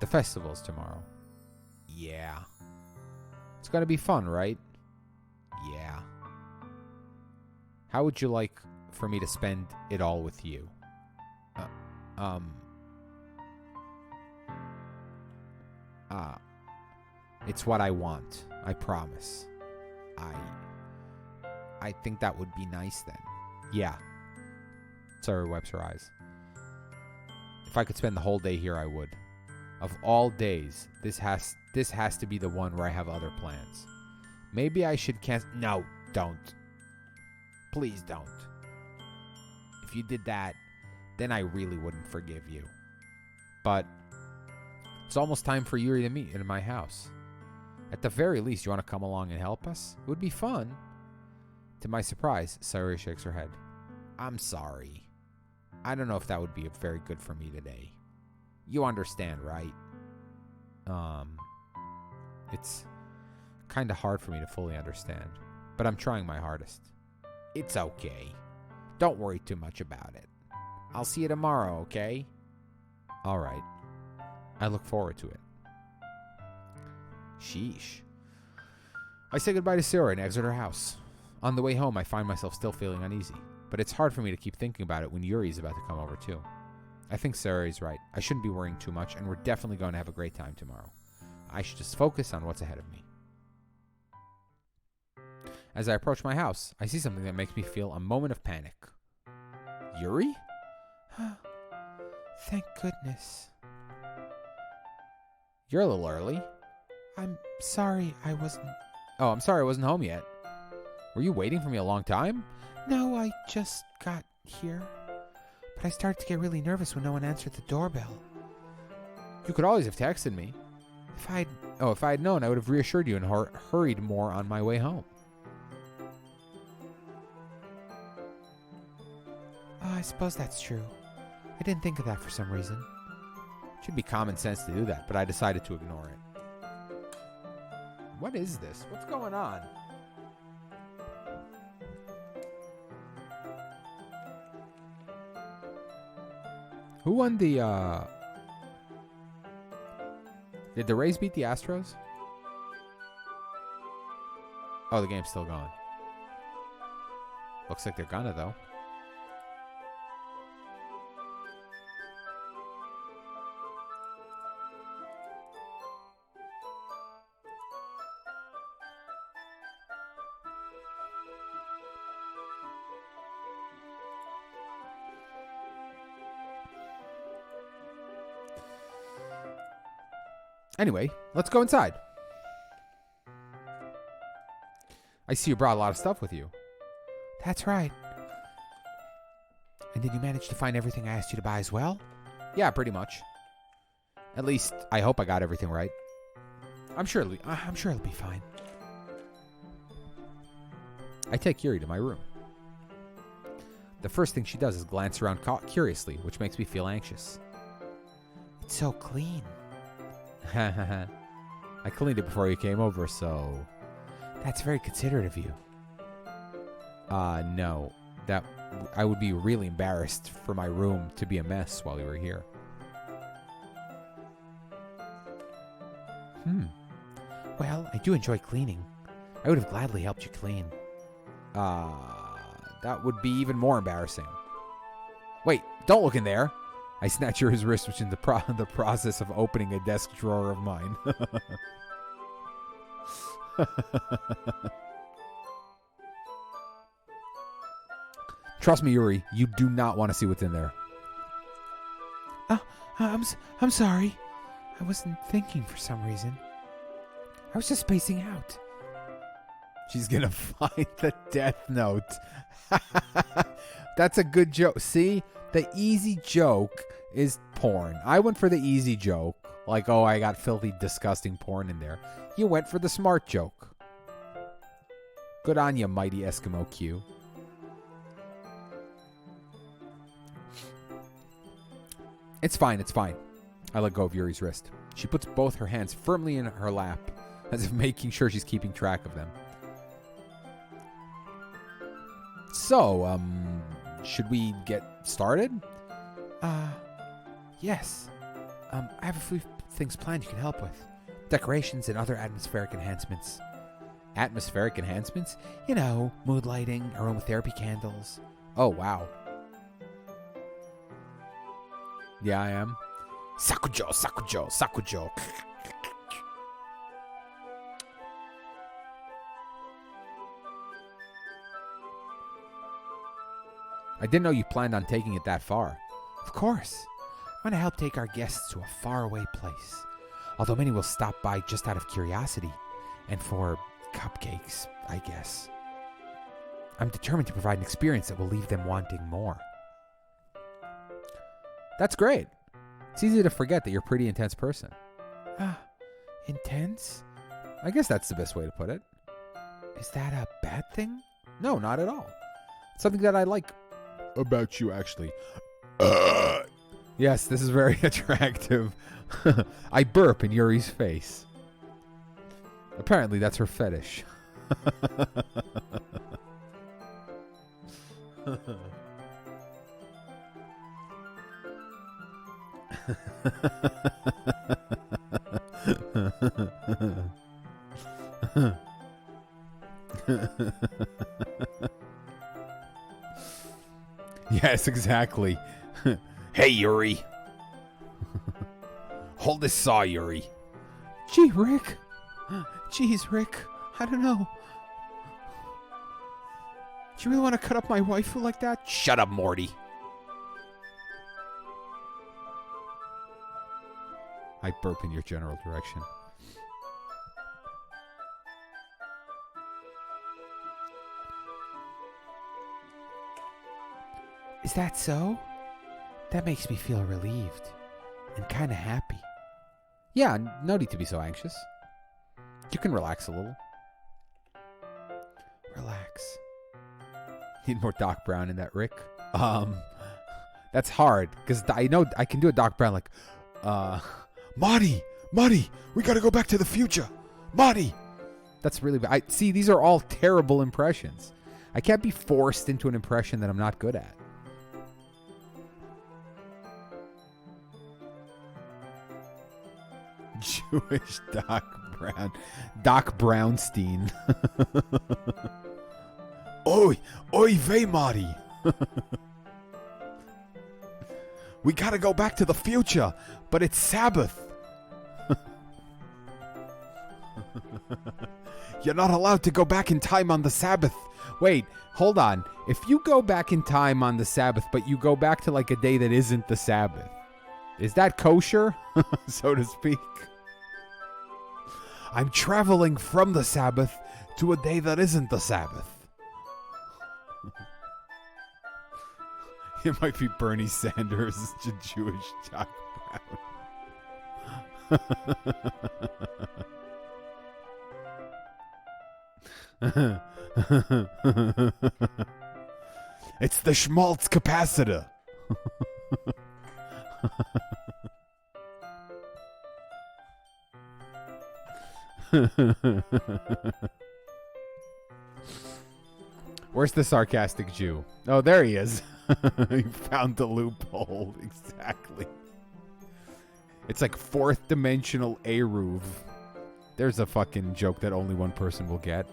Speaker 1: The festival's tomorrow. Yeah. It's gonna be fun, right? Yeah. How would you like for me to spend it all with you? It's what I want. I promise. I think that would be nice then. Yeah. Sayori wipes her eyes. If I could spend the whole day here, I would. Of all days, this has to be the one where I have other plans. Maybe I should cancel. No, don't. Please don't. If you did that, then I really wouldn't forgive you. But it's almost time for Yuri to meet in my house. At the very least, you want to come along and help us? It would be fun. To my surprise, Sayori shakes her head. I'm sorry. I don't know if that would be very good for me today. You understand, right? It's kind of hard for me to fully understand, but I'm trying my hardest. It's okay. Don't worry too much about it. I'll see you tomorrow, okay? All right. I look forward to it. Sheesh. I say goodbye to Sayori and exit her house. On the way home, I find myself still feeling uneasy, but it's hard for me to keep thinking about it when Yuri's about to come over too. I think Sayori's right. I shouldn't be worrying too much, and we're definitely going to have a great time tomorrow. I should just focus on what's ahead of me. As I approach my house, I see something that makes me feel a moment of panic. Yuri?
Speaker 3: Thank goodness.
Speaker 1: You're a little early.
Speaker 3: I'm sorry I wasn't...
Speaker 1: Oh, I'm sorry I wasn't home yet. Were you waiting for me a long time?
Speaker 3: No, I just got here. But I started to get really nervous when no one answered the doorbell.
Speaker 1: You could always have texted me.
Speaker 3: If I'd
Speaker 1: known, I would have reassured you and hurried more on my way home.
Speaker 3: Oh, I suppose that's true. I didn't think of that for some reason.
Speaker 1: It should be common sense to do that, but I decided to ignore it. What is this? What's going on? Who won the, Did the Rays beat the Astros? Oh, the game's still going. Looks like they're gonna, though. Anyway, let's go inside. I see you brought a lot of stuff with you.
Speaker 3: That's right. And did you manage to find everything I asked you to buy as well?
Speaker 1: Yeah, pretty much. At least, I hope I got everything right. I'm sure it'll be fine. I take Yuri to my room. The first thing she does is glance around curiously, which makes me feel anxious.
Speaker 3: It's so clean.
Speaker 1: I cleaned it before you came over, so...
Speaker 3: That's very considerate of you.
Speaker 1: No. I would be really embarrassed for my room to be a mess while you were here.
Speaker 3: Well, I do enjoy cleaning. I would have gladly helped you clean.
Speaker 1: That would be even more embarrassing. Wait, don't look in there. I snatch his wrist, which is in the process of opening a desk drawer of mine. Trust me, Yuri, you do not want to see what's in there.
Speaker 3: I'm sorry. I wasn't thinking for some reason. I was just spacing out.
Speaker 1: She's going to find the Death Note. That's a good joke. See, the easy joke is porn. I went for the easy joke. Like, oh, I got filthy, disgusting porn in there. You went for the smart joke. Good on you, mighty Eskimo Q. It's fine, it's fine. I let go of Yuri's wrist. She puts both her hands firmly in her lap, as if making sure she's keeping track of them. So, should we get started?
Speaker 3: Yes. I have a few things planned you can help with. Decorations and other atmospheric enhancements.
Speaker 1: Atmospheric enhancements?
Speaker 3: You know, mood lighting, aromatherapy candles.
Speaker 1: Oh, wow. Yeah, I am.
Speaker 2: Sakujo, Sakujo, Sakujo.
Speaker 1: I didn't know you planned on taking it that far.
Speaker 3: Of course. I want to help take our guests to a faraway place. Although many will stop by just out of curiosity. And for cupcakes, I guess. I'm determined to provide an experience that will leave them wanting more.
Speaker 1: That's great. It's easy to forget that you're a pretty intense person.
Speaker 3: Intense?
Speaker 1: I guess that's the best way to put it.
Speaker 3: Is that a bad thing?
Speaker 1: No, not at all. It's something that I like about you, actually. Yes, this is very attractive. I burp in Yuri's face. Apparently, that's her fetish. Yes, exactly.
Speaker 2: Hey, Yuri. Hold this saw, Yuri.
Speaker 3: Gee, Rick. Jeez, Rick. I don't know. Do you really want to cut up my waifu like that?
Speaker 2: Shut up, Morty.
Speaker 1: I burp in your general direction.
Speaker 3: Is that so? That makes me feel relieved and kind of happy.
Speaker 1: Yeah, no need to be so anxious. You can relax a little.
Speaker 3: Relax.
Speaker 1: Need more Doc Brown in that, Rick. That's hard because I know I can do a Doc Brown like,
Speaker 3: Marty, we gotta go back to the future. Marty.
Speaker 1: That's really bad. See, these are all terrible impressions. I can't be forced into an impression that I'm not good at. Jewish Doc Brown. Doc Brownstein.
Speaker 3: Oi vey, Marty. We gotta go back to the future, but it's Sabbath. You're not allowed to go back in time on the Sabbath.
Speaker 1: Wait, hold on. If you go back in time on the Sabbath, but you go back to like a day that isn't the Sabbath, is that kosher, so to speak?
Speaker 3: I'm traveling from the Sabbath to a day that isn't the Sabbath.
Speaker 1: It might be Bernie Sanders, Jewish Doc Brown.
Speaker 3: It's the schmaltz capacitor.
Speaker 1: Where's the sarcastic Jew? Oh, there he is. He found the loophole. Exactly. It's like fourth dimensional Eruv. There's a fucking joke that only one person will get.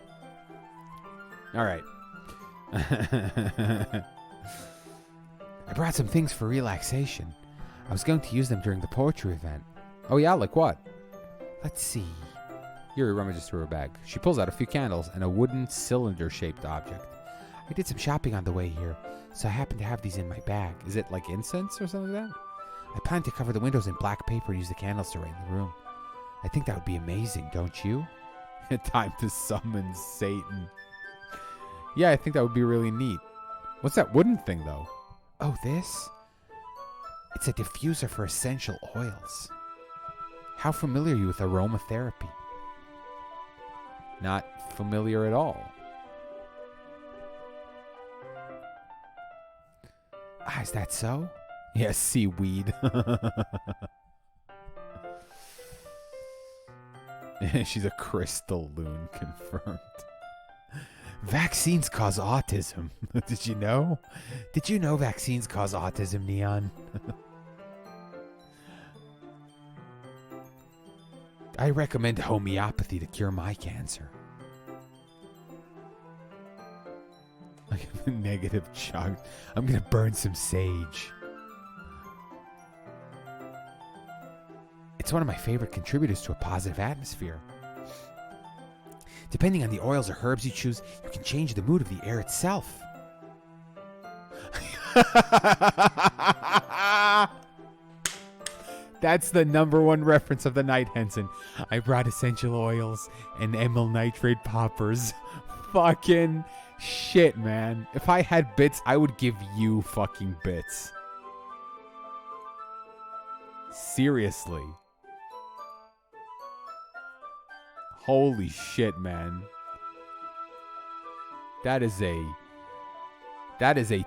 Speaker 1: All right.
Speaker 3: I brought some things for relaxation. I was going to use them during the poetry event.
Speaker 1: Oh, yeah? Like what?
Speaker 3: Let's see.
Speaker 1: Yuri rummages through her bag. She pulls out a few candles and a wooden cylinder-shaped object.
Speaker 3: I did some shopping on the way here, so I happen to have these in my bag.
Speaker 1: Is it like incense or something like that?
Speaker 3: I plan to cover the windows in black paper and use the candles to light the room. I think that would be amazing, don't you?
Speaker 1: Time to summon Satan. Yeah, I think that would be really neat. What's that wooden thing, though?
Speaker 3: Oh, this? It's a diffuser for essential oils. How familiar are you with aromatherapy?
Speaker 1: Not familiar at all.
Speaker 3: Ah, is that so?
Speaker 1: Yes, seaweed. She's a crystal loon, confirmed.
Speaker 3: Vaccines cause autism.
Speaker 1: Did you know?
Speaker 3: Did you know vaccines cause autism, Neon? I recommend homeopathy to cure my cancer.
Speaker 1: Like a negative chug. I'm gonna burn some sage.
Speaker 3: It's one of my favorite contributors to a positive atmosphere. Depending on the oils or herbs you choose, you can change the mood of the air itself.
Speaker 1: That's the #1 reference of the night, Henson. I brought essential oils and amyl nitrate poppers. Fucking shit, man. If I had bits, I would give you fucking bits. Seriously. Holy shit, man. That is a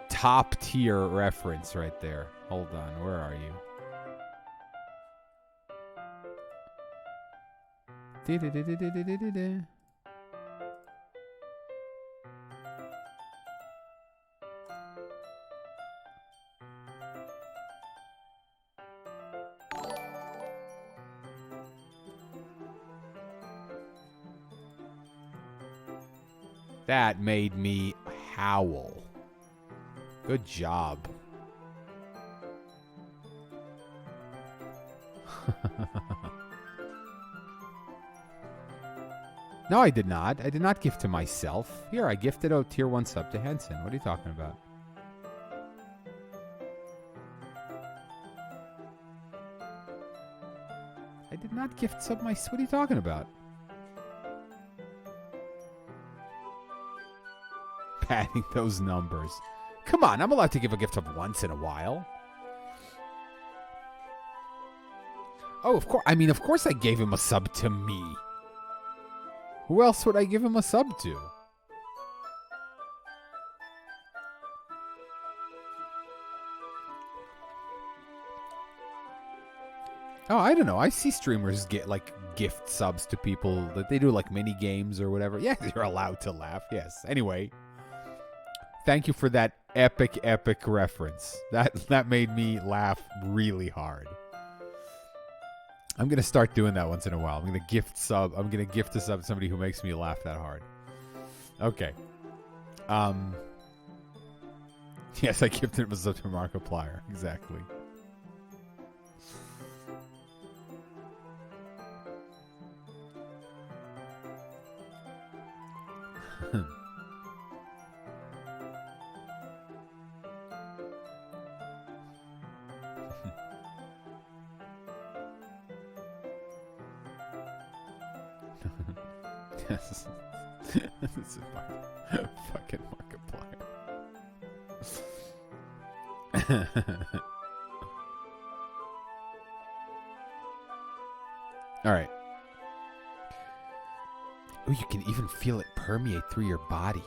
Speaker 1: top tier reference right there. Hold on, where are you? That made me howl. Good job. No, I did not. I did not gift to myself. Here, I gifted a tier 1 sub to Henson. What are you talking about? I did not gift sub my... What are you talking about? Padding those numbers. Come on, I'm allowed to give a gift sub once in a while. Oh, of course. I mean, of course I gave him a sub to me. Who else would I give him a sub to? Oh, I don't know. I see streamers get like gift subs to people that they do like mini games or whatever. Yeah, you're allowed to laugh. Yes. Anyway, thank you for that epic reference. That made me laugh really hard. I'm going to start doing that once in a while. I'm going to gift a sub to somebody who makes me laugh that hard. Okay. Yes, I gifted him a sub to Markiplier. Exactly. Yes. This is fucking Markiplier. All right.
Speaker 3: Oh, you can even feel it permeate through your body.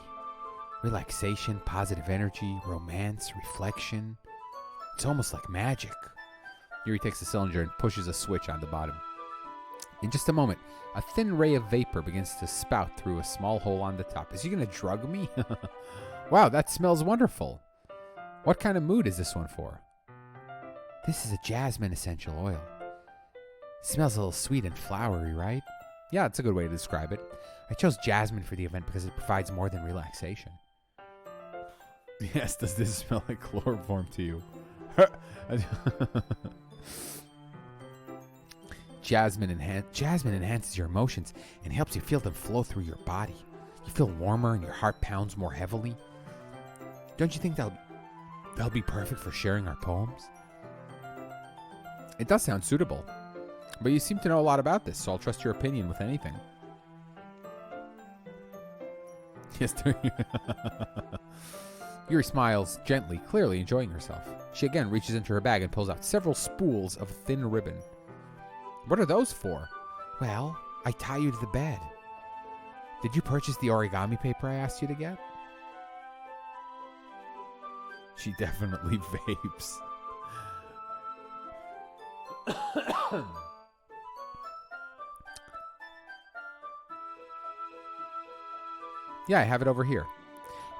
Speaker 3: Relaxation, positive energy, romance, reflection. It's almost like magic.
Speaker 1: Yuri takes the cylinder and pushes a switch on the bottom. In just a moment, a thin ray of vapor begins to spout through a small hole on the top. Is he going to drug me? Wow, that smells wonderful. What kind of mood is this one for?
Speaker 3: This is a jasmine essential oil. Smells a little sweet and flowery, right?
Speaker 1: Yeah, it's a good way to describe it.
Speaker 3: I chose jasmine for the event because it provides more than relaxation.
Speaker 1: Yes, does this smell like chloroform to you?
Speaker 3: Jasmine enhances your emotions and helps you feel them flow through your body. You feel warmer and your heart pounds more heavily. Don't you think that'll be perfect for sharing our poems?
Speaker 1: It does sound suitable. But you seem to know a lot about this, so I'll trust your opinion with anything. Yes, Yuri smiles gently, clearly enjoying herself. She again reaches into her bag and pulls out several spools of thin ribbon. What are those for?
Speaker 3: Well, I tie you to the bed. Did you purchase the origami paper I asked you to get?
Speaker 1: She definitely vapes. Yeah, I have it over here.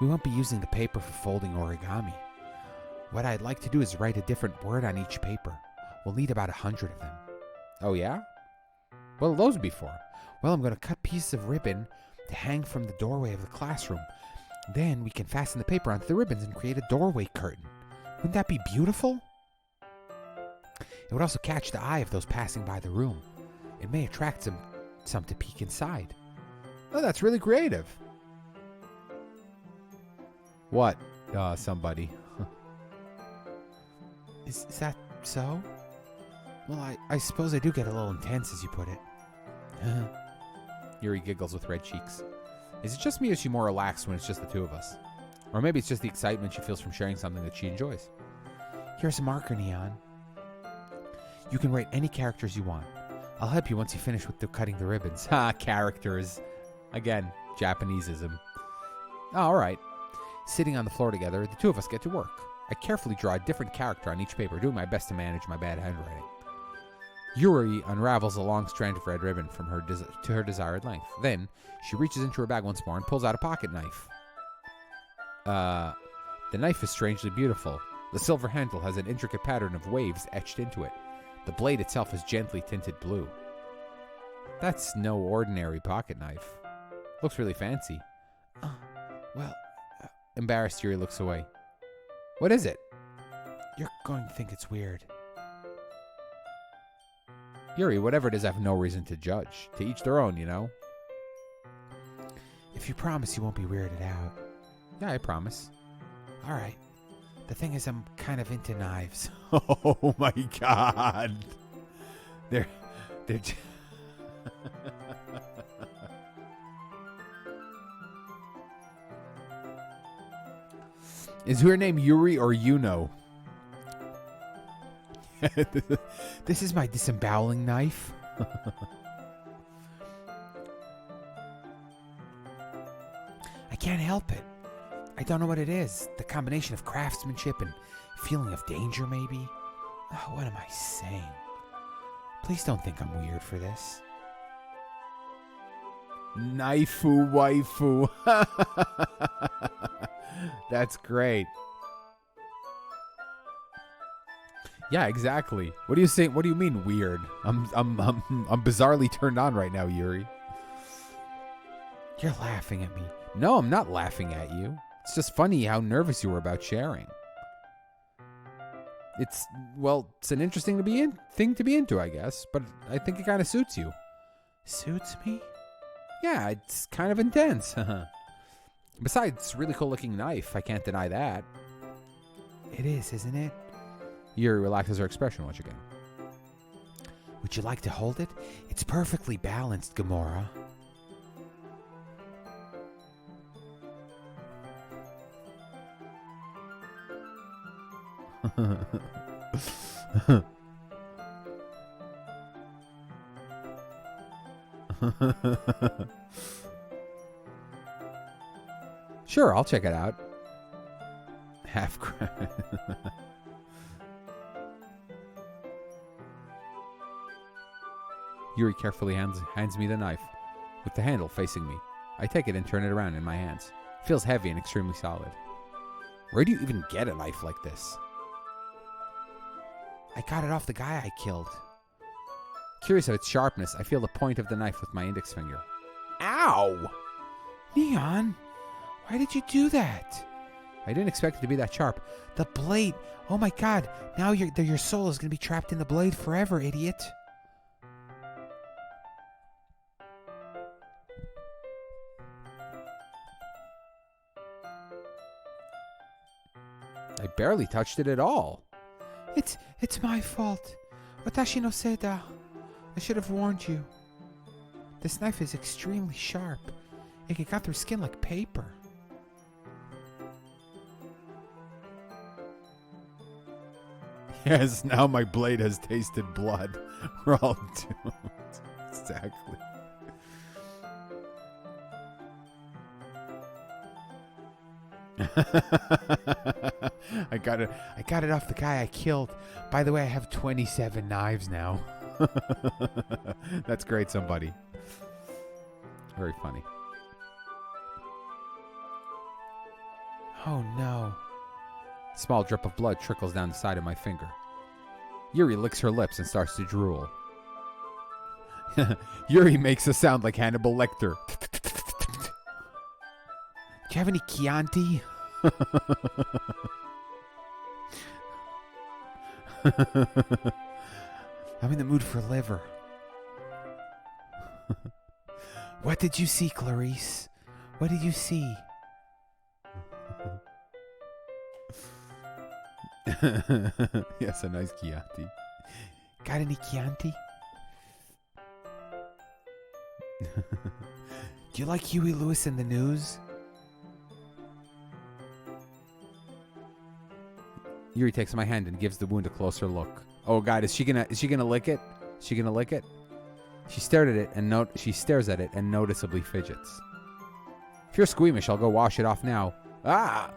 Speaker 3: We won't be using the paper for folding origami. What I'd like to do is write a different word on each paper. We'll need about 100 of them.
Speaker 1: Oh, yeah? What will those be for?
Speaker 3: Well, I'm going to cut pieces of ribbon to hang from the doorway of the classroom. Then we can fasten the paper onto the ribbons and create a doorway curtain. Wouldn't that be beautiful? It would also catch the eye of those passing by the room. It may attract some to peek inside.
Speaker 1: Oh, that's really creative. What? Somebody.
Speaker 3: Is that so? Well, I suppose I do get a little intense, as you put it.
Speaker 1: Yuri giggles with red cheeks. Is it just me or is she more relaxed when it's just the two of us? Or maybe it's just the excitement she feels from sharing something that she enjoys.
Speaker 3: Here's a marker, Neon. You can write any characters you want. I'll help you once you finish with cutting the ribbons.
Speaker 1: Ha, characters. Again, Japaneseism. Oh, all right. Sitting on the floor together, the two of us get to work. I carefully draw a different character on each paper, doing my best to manage my bad handwriting. Yuri unravels a long strand of red ribbon from her to her desired length. Then, she reaches into her bag once more and pulls out a pocket knife. The knife is strangely beautiful. The silver handle has an intricate pattern of waves etched into it. The blade itself is gently tinted blue. That's no ordinary pocket knife. Looks really fancy.
Speaker 3: Well,
Speaker 1: embarrassed, Yuri looks away. What is it?
Speaker 3: You're going to think it's weird.
Speaker 1: Yuri, whatever it is, I have no reason to judge. To each their own, you know?
Speaker 3: If you promise you won't be weirded out.
Speaker 1: Yeah, I promise.
Speaker 3: All right. The thing is, I'm kind of into knives.
Speaker 1: Oh my god. They're Is her name Yuri or Yuno?
Speaker 3: This is my disemboweling knife. I can't help it. I don't know what it is. The combination of craftsmanship and feeling of danger, maybe. Oh, what am I saying? Please don't think I'm weird for this.
Speaker 1: Knifeu waifu. That's great. Yeah, exactly. What do you say? What do you mean weird? I'm bizarrely turned on right now, Yuri.
Speaker 3: You're laughing at me.
Speaker 1: No, I'm not laughing at you. It's just funny how nervous you were about sharing. It's an interesting thing to be into, I guess, but I think it kind of suits you.
Speaker 3: Suits me?
Speaker 1: Yeah, it's kind of intense. Besides, it's a really cool looking knife. I can't deny that.
Speaker 3: It is, isn't it?
Speaker 1: Yuri relaxes her expression once again.
Speaker 3: Would you like to hold it? It's perfectly balanced, Gamora.
Speaker 1: Sure, I'll check it out. Half cry. Yuri carefully hands me the knife, with the handle facing me. I take it and turn it around in my hands. It feels heavy and extremely solid. Where do you even get a knife like this?
Speaker 3: I got it off the guy I killed.
Speaker 1: Curious of its sharpness, I feel the point of the knife with my index finger. Ow!
Speaker 3: Neon, why did you do that?
Speaker 1: I didn't expect it to be that sharp.
Speaker 3: The blade. Oh my god. Now your soul is going to be trapped in the blade forever, idiot.
Speaker 1: I barely touched it at all.
Speaker 3: It's my fault. Watashi no seda. I should have warned you. This knife is extremely sharp. It can cut through skin like paper.
Speaker 1: Yes, now my blade has tasted blood. We're all doomed. Exactly. I got it off the guy I killed. By the way, I have 27 knives now. That's great, somebody. Very funny.
Speaker 3: Oh no.
Speaker 1: Small drip of blood trickles down the side of my finger. Yuri licks her lips and starts to drool. Yuri makes a sound like Hannibal Lecter.
Speaker 3: Do you have any Chianti? I'm in the mood for liver. What did you see, Clarice? What did you see?
Speaker 1: Yes, a nice Chianti.
Speaker 3: Got any Chianti? Do you like Huey Lewis in the news?
Speaker 1: Yuri takes my hand and gives the wound a closer look. Oh God, is she gonna lick it? Is she gonna lick it? She stares at it and noticeably fidgets. If you're squeamish, I'll go wash it off now. Ah!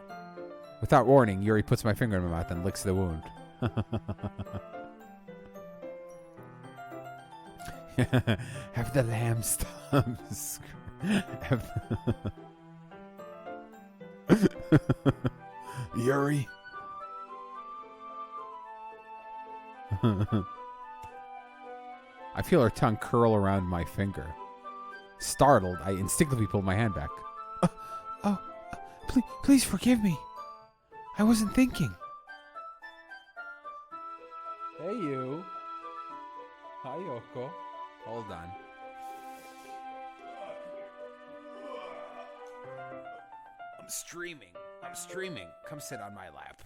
Speaker 1: Without warning, Yuri puts my finger in my mouth and licks the wound.
Speaker 3: Have the lamb stumps.
Speaker 1: Yuri. I feel her tongue curl around my finger. Startled, I instinctively pull my hand back.
Speaker 3: Please forgive me. I wasn't thinking.
Speaker 1: Hey, you. Hi, Yoko. Hold on. I'm streaming. Come sit on my lap.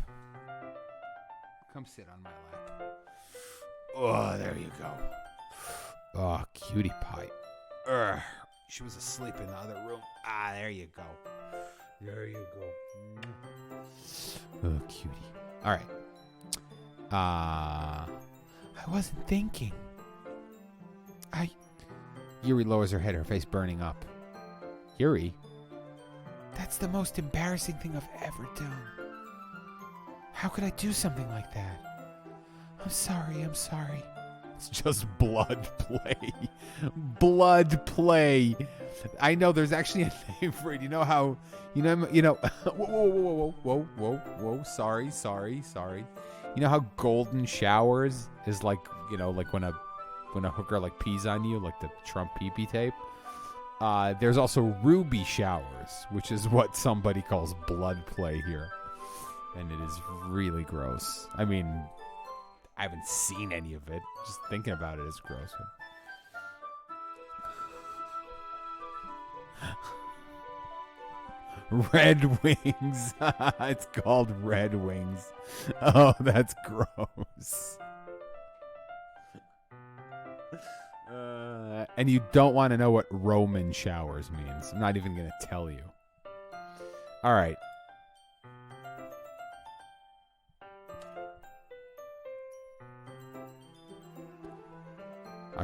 Speaker 1: Oh, there you go. Oh, cutie pie. She was asleep in the other room. Ah, there you go. Oh, cutie. All right.
Speaker 3: I wasn't thinking.
Speaker 1: Yuri lowers her head, her face burning up. Yuri?
Speaker 3: That's the most embarrassing thing I've ever done. How could I do something like that? I'm sorry.
Speaker 1: It's just blood play. Blood play. I know there's actually a name for it. You know how, you know, whoa. Sorry. You know how golden showers is like, you know, like when a hooker like pees on you, like the Trump pee-pee tape. There's also ruby showers, which is what somebody calls blood play here. And it is really gross. I mean, I haven't seen any of it. Just thinking about it is gross. Red Wings. It's called Red Wings. Oh, that's gross. And you don't want to know what Roman showers means. I'm not even going to tell you. All right.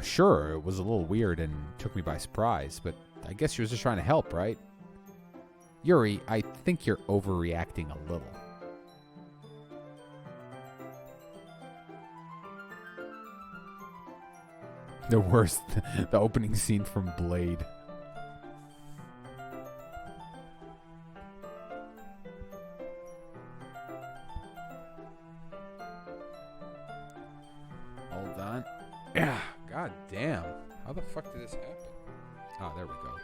Speaker 1: Sure, it was a little weird and took me by surprise, but I guess she was just trying to help, right? Yuri, I think you're overreacting a little. The worst, the opening scene from Blade. Hold on. Yeah, god damn. How the fuck did this happen? Oh, there we go.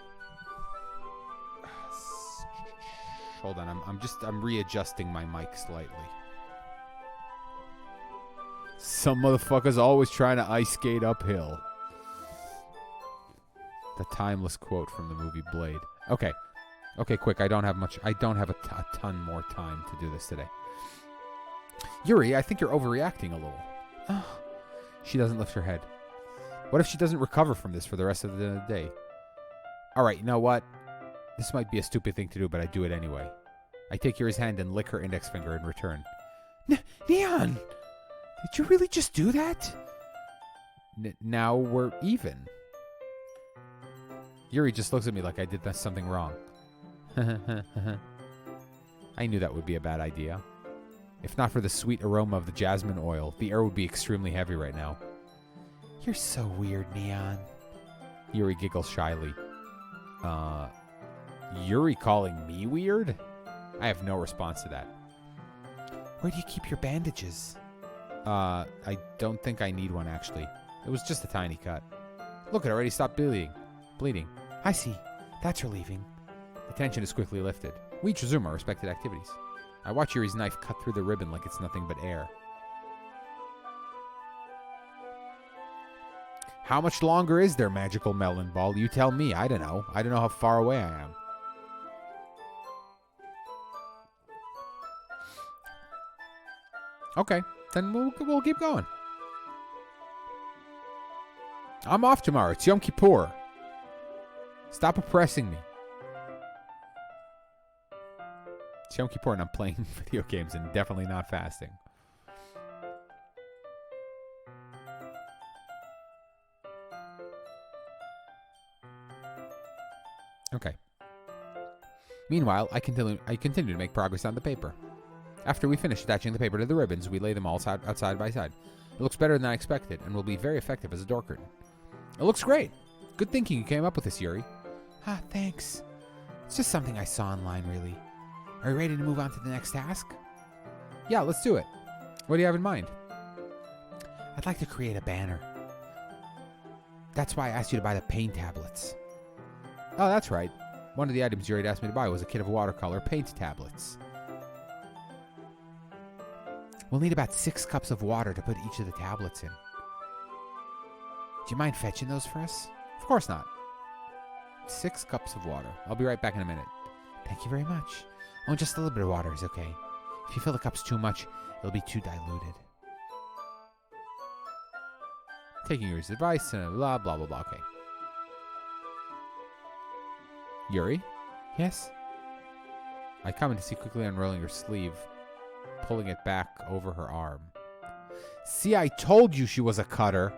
Speaker 1: Hold on, I'm readjusting my mic slightly. Some motherfucker's always trying to ice skate uphill. The timeless quote from the movie Blade. Okay. Okay, quick. I don't have a ton more time to do this today. Yuri, I think you're overreacting a little. Oh. She doesn't lift her head. What if she doesn't recover from this for the rest of the day? All right, you know what? This might be a stupid thing to do, but I do it anyway. I take Yuri's hand and lick her index finger in return.
Speaker 3: Neon! Did you really just do that?
Speaker 1: Now we're even. Yuri just looks at me like I did something wrong. I knew that would be a bad idea. If not for the sweet aroma of the jasmine oil, the air would be extremely heavy right now.
Speaker 3: You're so weird, Neon.
Speaker 1: Yuri giggles shyly. Yuri calling me weird? I have no response to that.
Speaker 3: Where do you keep your bandages?
Speaker 1: I don't think I need one, actually. It was just a tiny cut. Look, it already stopped bleeding.
Speaker 3: I see. That's relieving.
Speaker 1: The tension is quickly lifted. We each resume our respected activities. I watch Yuri's knife cut through the ribbon like it's nothing but air. How much longer is there, magical melon ball? You tell me. I don't know. I don't know how far away I am. Okay, then we'll keep going. I'm off tomorrow. It's Yom Kippur. Stop oppressing me. It's Yom Kippur and I'm playing video games and definitely not fasting. Okay. Meanwhile, I continue to make progress on the paper. After we finish attaching the paper to the ribbons, we lay them all side by side. It looks better than I expected and will be very effective as a door curtain. It looks great. Good thinking you came up with this, Yuri.
Speaker 3: Ah, thanks. It's just something I saw online, really. Are you ready to move on to the next task?
Speaker 1: Yeah, let's do it. What do you have in mind?
Speaker 3: I'd like to create a banner. That's why I asked you to buy the paint tablets.
Speaker 1: Oh, that's right. One of the items Yuri had asked me to buy was a kit of watercolor paint tablets.
Speaker 3: We'll need about 6 cups of water to put each of the tablets in. Do you mind fetching those for us?
Speaker 1: Of course not. 6 cups of water. I'll be right back in a minute.
Speaker 3: Thank you very much. Oh, just a little bit of water is okay. If you fill the cups too much, it'll be too diluted.
Speaker 1: Taking Yuri's advice and blah, blah, blah, blah. Okay. Yuri?
Speaker 3: Yes?
Speaker 1: I come in to see quickly unrolling her sleeve, pulling it back over her arm. See, I told you she was a cutter.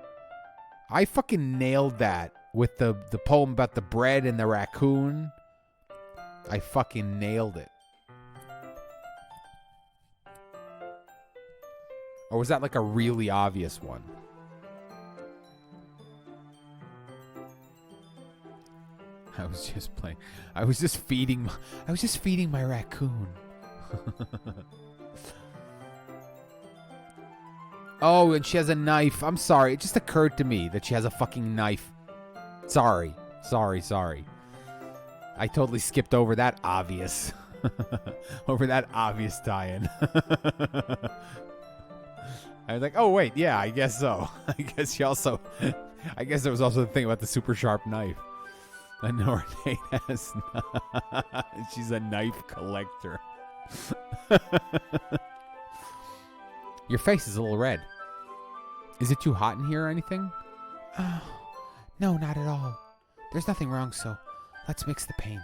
Speaker 1: I fucking nailed that with the poem about the bread and the raccoon. I fucking nailed it. Or was that like a really obvious one? I was just playing. I was just feeding my raccoon. Oh, and she has a knife. I'm sorry. It just occurred to me that she has a fucking knife. Sorry. I totally skipped over that obvious. Over that obvious tie-in. I was like, oh, wait. Yeah, I guess so. I guess there was also the thing about the super sharp knife. I know her name has. She's a knife collector. Your face is a little red. Is it too hot in here or anything?
Speaker 3: Oh, no, not at all. There's nothing wrong, so let's mix the paint.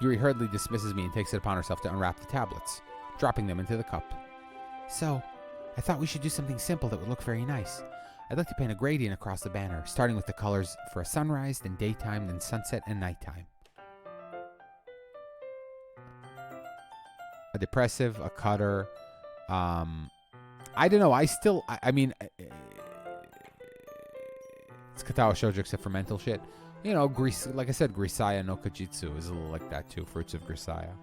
Speaker 1: Yuri hurriedly dismisses me and takes it upon herself to unwrap the tablets, dropping them into the cup.
Speaker 3: So, I thought we should do something simple that would look very nice. I'd like to paint a gradient across the banner, starting with the colors for a sunrise, then daytime, then sunset and nighttime.
Speaker 1: A depressive, a cutter. I don't know. I mean, It's Katawa Shoujo except for mental shit. You know, like I said, Grisaya no Kajitsu is a little like that too. Fruits of Grisaya.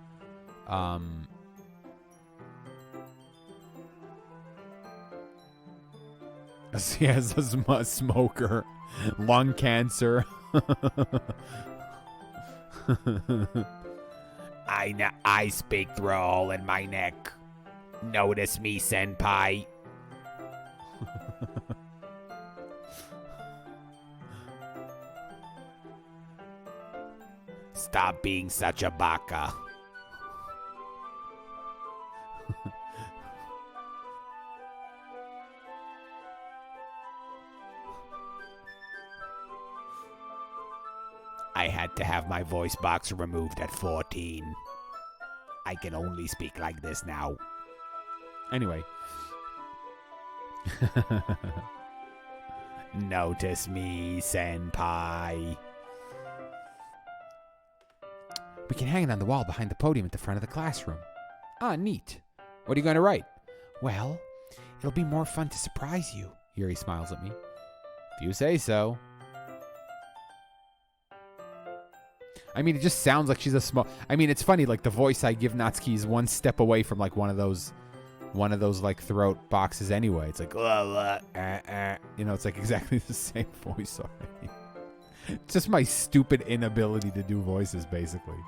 Speaker 1: He has a smoker, lung cancer.
Speaker 2: I speak through a hole in my neck. Notice me, senpai. Stop being such a baka. I had to have my voice box removed at 14. I can only speak like this now.
Speaker 1: Anyway.
Speaker 2: Notice me, senpai.
Speaker 3: We can hang it on the wall behind the podium at the front of the classroom.
Speaker 1: Ah, neat. What are you going to write?
Speaker 3: Well, it'll be more fun to surprise you.
Speaker 1: Yuri smiles at me. If you say so. I mean, it just sounds like she's a small... I mean, it's funny, like, the voice I give Natsuki is one step away from, like, one of those, like, throat boxes anyway. It's like, you know, it's, like, exactly the same voice already. It's just my stupid inability to do voices, basically.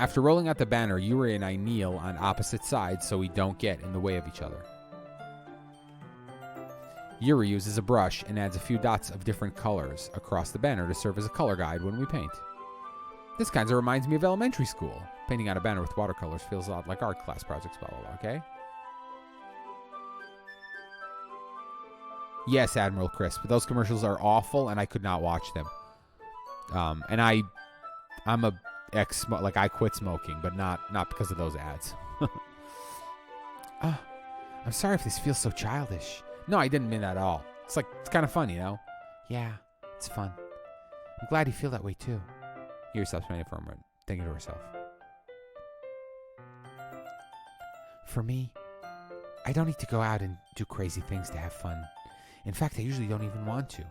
Speaker 1: After rolling out the banner, Yuri and I kneel on opposite sides so we don't get in the way of each other. Yuri uses a brush and adds a few dots of different colors across the banner to serve as a color guide when we paint. This kind of reminds me of elementary school. Painting on a banner with watercolors feels a lot like art class projects, blah, blah, blah, okay? Yes, Admiral Crisp, but those commercials are awful and I could not watch them. And I'm a like I quit smoking, but not because of those ads.
Speaker 3: I'm sorry if this feels so childish.
Speaker 1: No, I didn't mean that at all. It's kind of fun, you know?
Speaker 3: Yeah, it's fun. I'm glad you feel that way too.
Speaker 1: Yuri stops painting for a moment, thinking to herself.
Speaker 3: For me, I don't need to go out and do crazy things to have fun. In fact, I usually don't even want to.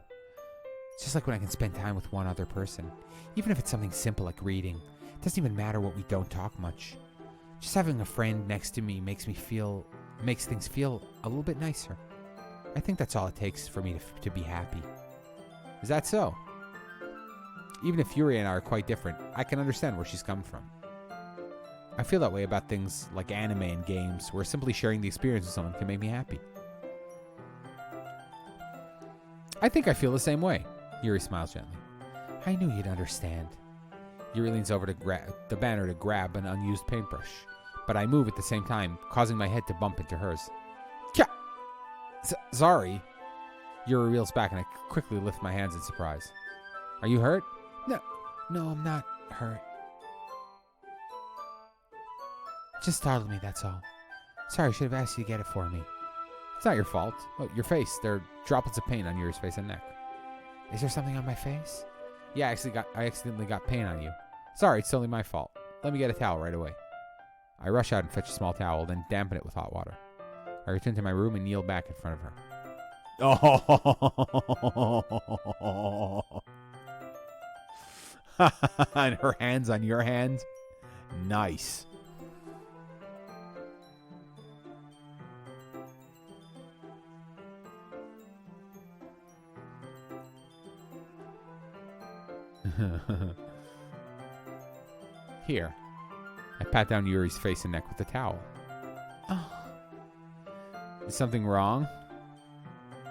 Speaker 3: It's just like when I can spend time with one other person, even if it's something simple like reading. It doesn't even matter what we don't talk much. Just having a friend next to me makes things feel a little bit nicer. I think that's all it takes for me to be happy.
Speaker 1: Is that so? Even if Yuri and I are quite different, I can understand where she's coming from. I feel that way about things like anime and games, where simply sharing the experience with someone can make me happy. I think I feel the same way. Yuri smiles gently.
Speaker 3: I knew you'd understand.
Speaker 1: Yuri leans over to the banner to grab an unused paintbrush, but I move at the same time, causing my head to bump into hers. Kya! Sorry. Yuri reels back and I quickly lift my hands in surprise. Are you hurt?
Speaker 3: No, I'm not hurt. It just startled me, that's all. Sorry, I should have asked you to get it for me.
Speaker 1: It's not your fault. Oh, your face. There are droplets of paint on Yuri's face and neck.
Speaker 3: Is there something on my face?
Speaker 1: Yeah, I accidentally got paint on you. Sorry, it's totally my fault. Let me get a towel right away. I rush out and fetch a small towel, then dampen it with hot water. I return to my room and kneel back in front of her. Oh! And her hands on your hands? Nice. Here. I pat down Yuri's face and neck with the towel.
Speaker 3: Oh.
Speaker 1: Is something wrong?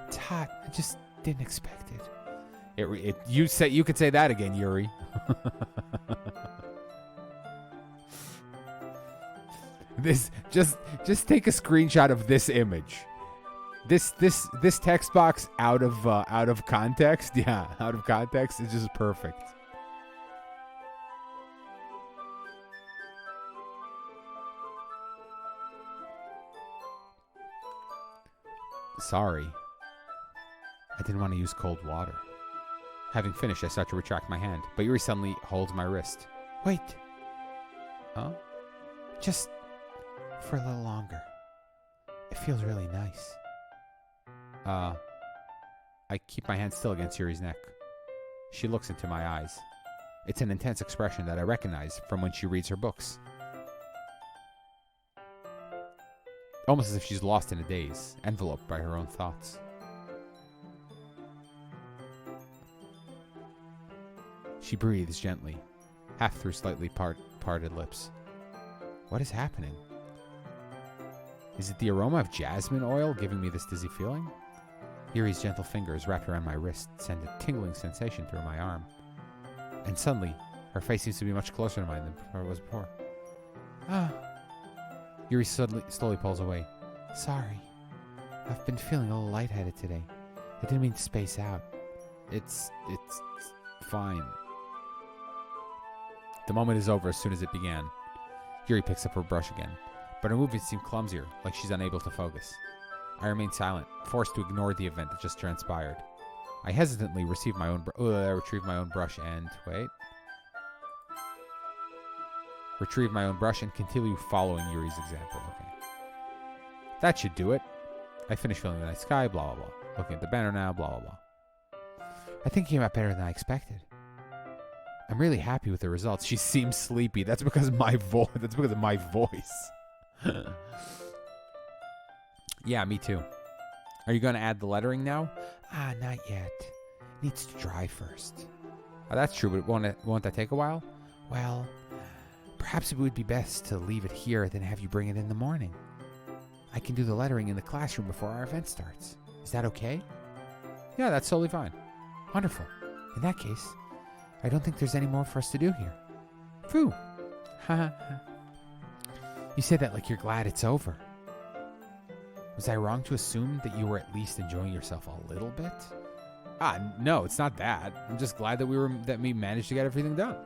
Speaker 3: It's hot. I just didn't expect it.
Speaker 1: You could say that again, Yuri. This just take a screenshot of this image. This text box out of context. Yeah, out of context is just perfect. Sorry. I didn't want to use cold water. Having finished, I start to retract my hand, but Yuri suddenly holds my wrist.
Speaker 3: Wait.
Speaker 1: Huh?
Speaker 3: Just for a little longer. It feels really nice.
Speaker 1: I keep my hand still against Yuri's neck. She looks into my eyes. It's an intense expression that I recognize from when she reads her books. Almost as if she's lost in a daze, enveloped by her own thoughts. She breathes gently, half through slightly parted lips. What is happening? Is it the aroma of jasmine oil giving me this dizzy feeling? Yuri's gentle fingers wrapped around my wrist send a tingling sensation through my arm. And suddenly, her face seems to be much closer to mine than it was before. Ah. Yuri slowly pulls away. Sorry. I've been feeling a little lightheaded today. I didn't mean to space out. It's fine. The moment is over as soon as it began. Yuri picks up her brush again, but her movements seem clumsier, like she's unable to focus. I remain silent, forced to ignore the event that just transpired. I hesitantly retrieve my own brush and retrieve my own brush and continue following Yuri's example. Okay. That should do it. I finish filling the night sky, blah, blah, blah. Looking at the banner now, blah, blah, blah.
Speaker 3: I think it came out better than I expected.
Speaker 1: I'm really happy with the results. She seems sleepy. That's because of my voice. Yeah, me too. Are you going to add the lettering now?
Speaker 3: Not yet. Needs to dry first.
Speaker 1: Oh, that's true, but won't that take a while?
Speaker 3: Well, perhaps it would be best to leave it here than have you bring it in the morning. I can do the lettering in the classroom before our event starts. Is that okay?
Speaker 1: Yeah, that's totally fine.
Speaker 3: Wonderful. In that case, I don't think there's any more for us to do here. Phew. You say that like you're glad it's over. Was I wrong to assume that you were at least enjoying yourself a little bit?
Speaker 1: No, it's not that. I'm just glad that we managed to get everything done.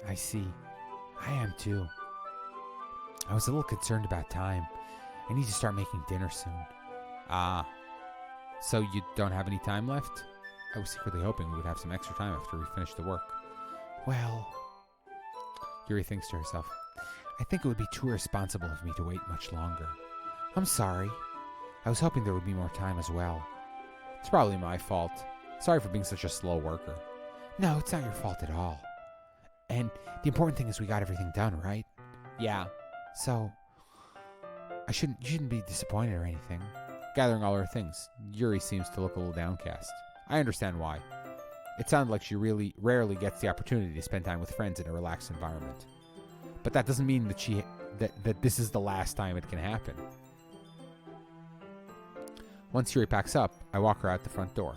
Speaker 3: I see. I am too. I was a little concerned about time. I need to start making dinner soon.
Speaker 1: So you don't have any time left? I was secretly hoping we would have some extra time after we finish the work.
Speaker 3: Well,
Speaker 1: Yuri thinks to herself.
Speaker 3: I think it would be too irresponsible of me to wait much longer. I'm sorry. I was hoping there would be more time as well.
Speaker 1: It's probably my fault. Sorry for being such a slow worker.
Speaker 3: No, it's not your fault at all. And the important thing is we got everything done, right?
Speaker 1: Yeah.
Speaker 3: So, you shouldn't be disappointed or anything.
Speaker 1: Gathering all her things, Yuri seems to look a little downcast. I understand why. It sounded like she really rarely gets the opportunity to spend time with friends in a relaxed environment. But that doesn't mean that this is the last time it can happen. Once Yuri packs up, I walk her out the front door.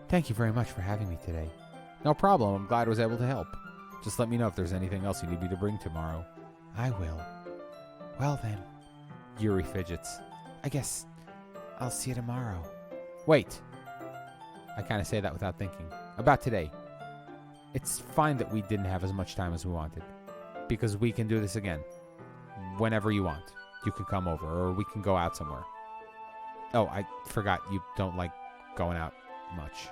Speaker 3: Thank you very much for having me today.
Speaker 1: No problem. I'm glad I was able to help. Just let me know if there's anything else you need me to bring tomorrow.
Speaker 3: I will. Well then.
Speaker 1: Yuri fidgets.
Speaker 3: I guess I'll see you tomorrow.
Speaker 1: Wait. I kind of say that without thinking. About today. It's fine that we didn't have as much time as we wanted. Because we can do this again. Whenever you want. You can come over, or we can go out somewhere. Oh, I forgot you don't like going out much.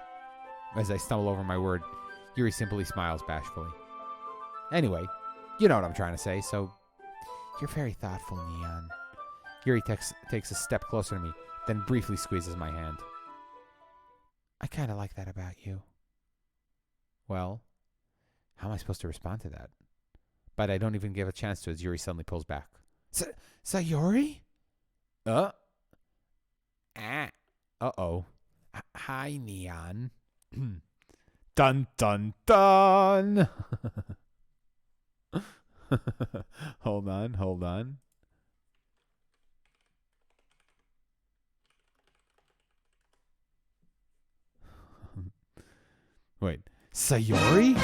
Speaker 1: As I stumble over my word, Yuri simply smiles bashfully. Anyway, you know what I'm trying to say, so...
Speaker 3: You're very thoughtful, Neon.
Speaker 1: Yuri takes a step closer to me, then briefly squeezes my hand.
Speaker 3: I kind of like that about you.
Speaker 1: Well, how am I supposed to respond to that? But I don't even give a chance to as Yuri suddenly pulls back.
Speaker 3: Sayori?
Speaker 1: Uh-oh.
Speaker 3: Hi, Neon.
Speaker 1: Dun, dun, dun! Hold on. Wait. Sayori?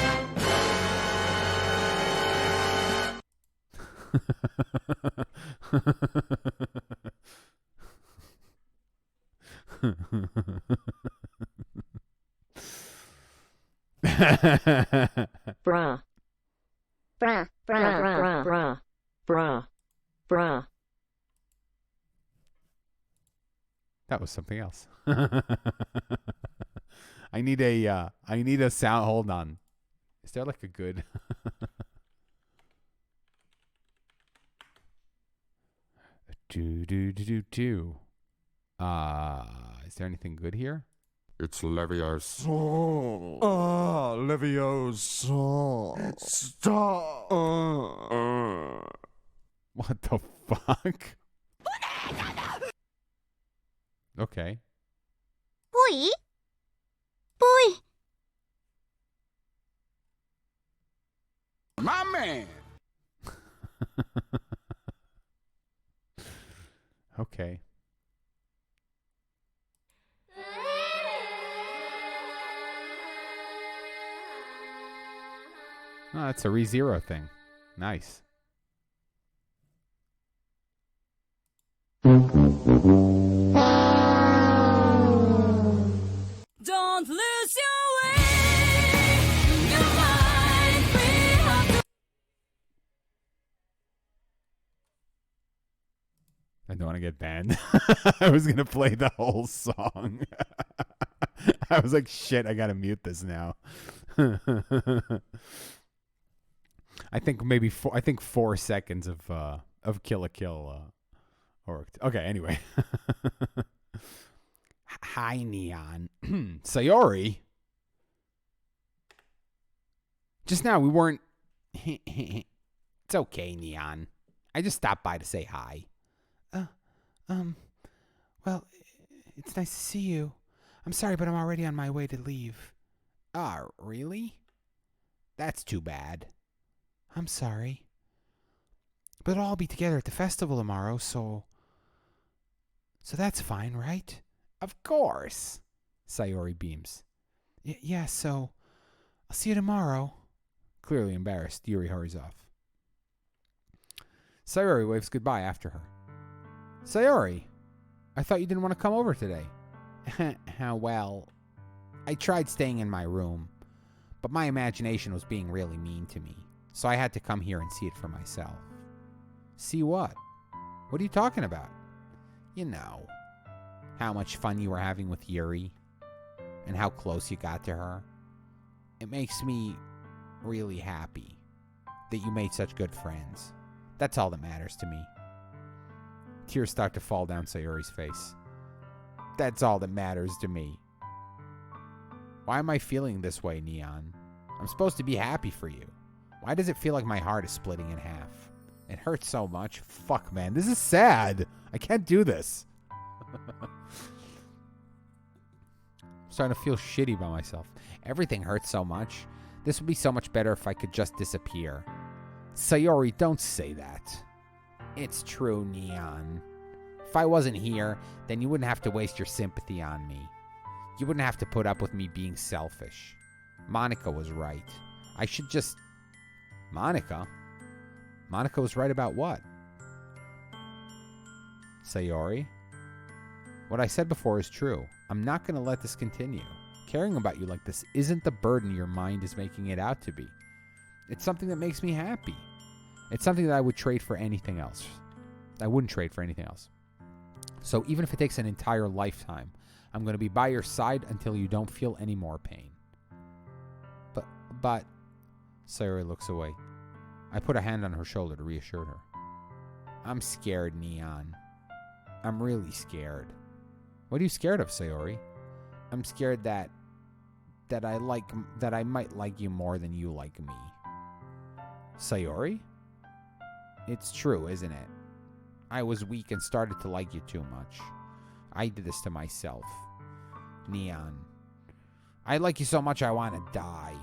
Speaker 4: Bruh. Bruh, bruh, bruh, bruh, bruh, bruh.
Speaker 1: That was something else. I need a sound. Hold on. Is there like a good? Is there anything good here?
Speaker 5: It's Leviosa.
Speaker 6: Leviosa. Stop.
Speaker 1: What the fuck? Okay.
Speaker 7: Boy? Boy?
Speaker 5: My man.
Speaker 1: Okay. Oh, that's a ReZero thing. Nice.
Speaker 8: Don't lose your way. Your mind free of the
Speaker 1: I don't want to get banned. I was going to play the whole song. I was like, shit, I got to mute this now. I think maybe 4 seconds of Kill a Kill worked. Okay, anyway. Hi, Neon. Sayori? Just now we weren't... It's okay, Neon. I just stopped by to say hi.
Speaker 3: Well, it's nice to see you. I'm sorry, but I'm already on my way to leave.
Speaker 1: Ah, really? That's too bad.
Speaker 3: I'm sorry. But it'll all be together at the festival tomorrow, so that's fine, right?
Speaker 1: Of course. Sayori beams.
Speaker 3: Yeah, so I'll see you tomorrow.
Speaker 1: Clearly embarrassed, Yuri hurries off. Sayori waves goodbye after her. Sayori, I thought you didn't want to come over today. Well, I tried staying in my room, but my imagination was being really mean to me, so I had to come here and see it for myself. See what? What are you talking about? You know, how much fun you were having with Yuri, and how close you got to her. It makes me really happy that you made such good friends. That's all that matters to me. Tears start to fall down Sayori's face. That's all that matters to me. Why am I feeling this way, Neon? I'm supposed to be happy for you. Why does it feel like my heart is splitting in half? It hurts so much. Fuck, man. This is sad. I can't do this. I'm starting to feel shitty by myself. Everything hurts so much. This would be so much better if I could just disappear. Sayori, don't say that. It's true, Neon. If I wasn't here, then you wouldn't have to waste your sympathy on me. You wouldn't have to put up with me being selfish. Monica was right. I should just... Monica? Monica was right about what? Sayori? What I said before is true. I'm not going to let this continue. Caring about you like this isn't the burden your mind is making it out to be. It's something that makes me happy. It's something that I would trade for anything else. I wouldn't trade for anything else. So even if it takes an entire lifetime, I'm going to be by your side until you don't feel any more pain. But... Sayori looks away. I put a hand on her shoulder to reassure her. I'm scared, Neon. I'm really scared. What are you scared of, Sayori? I'm scared that I might like you more than you like me. Sayori? It's true, isn't it? I was weak and started to like you too much. I did this to myself. Neon. I like you so much I want to die.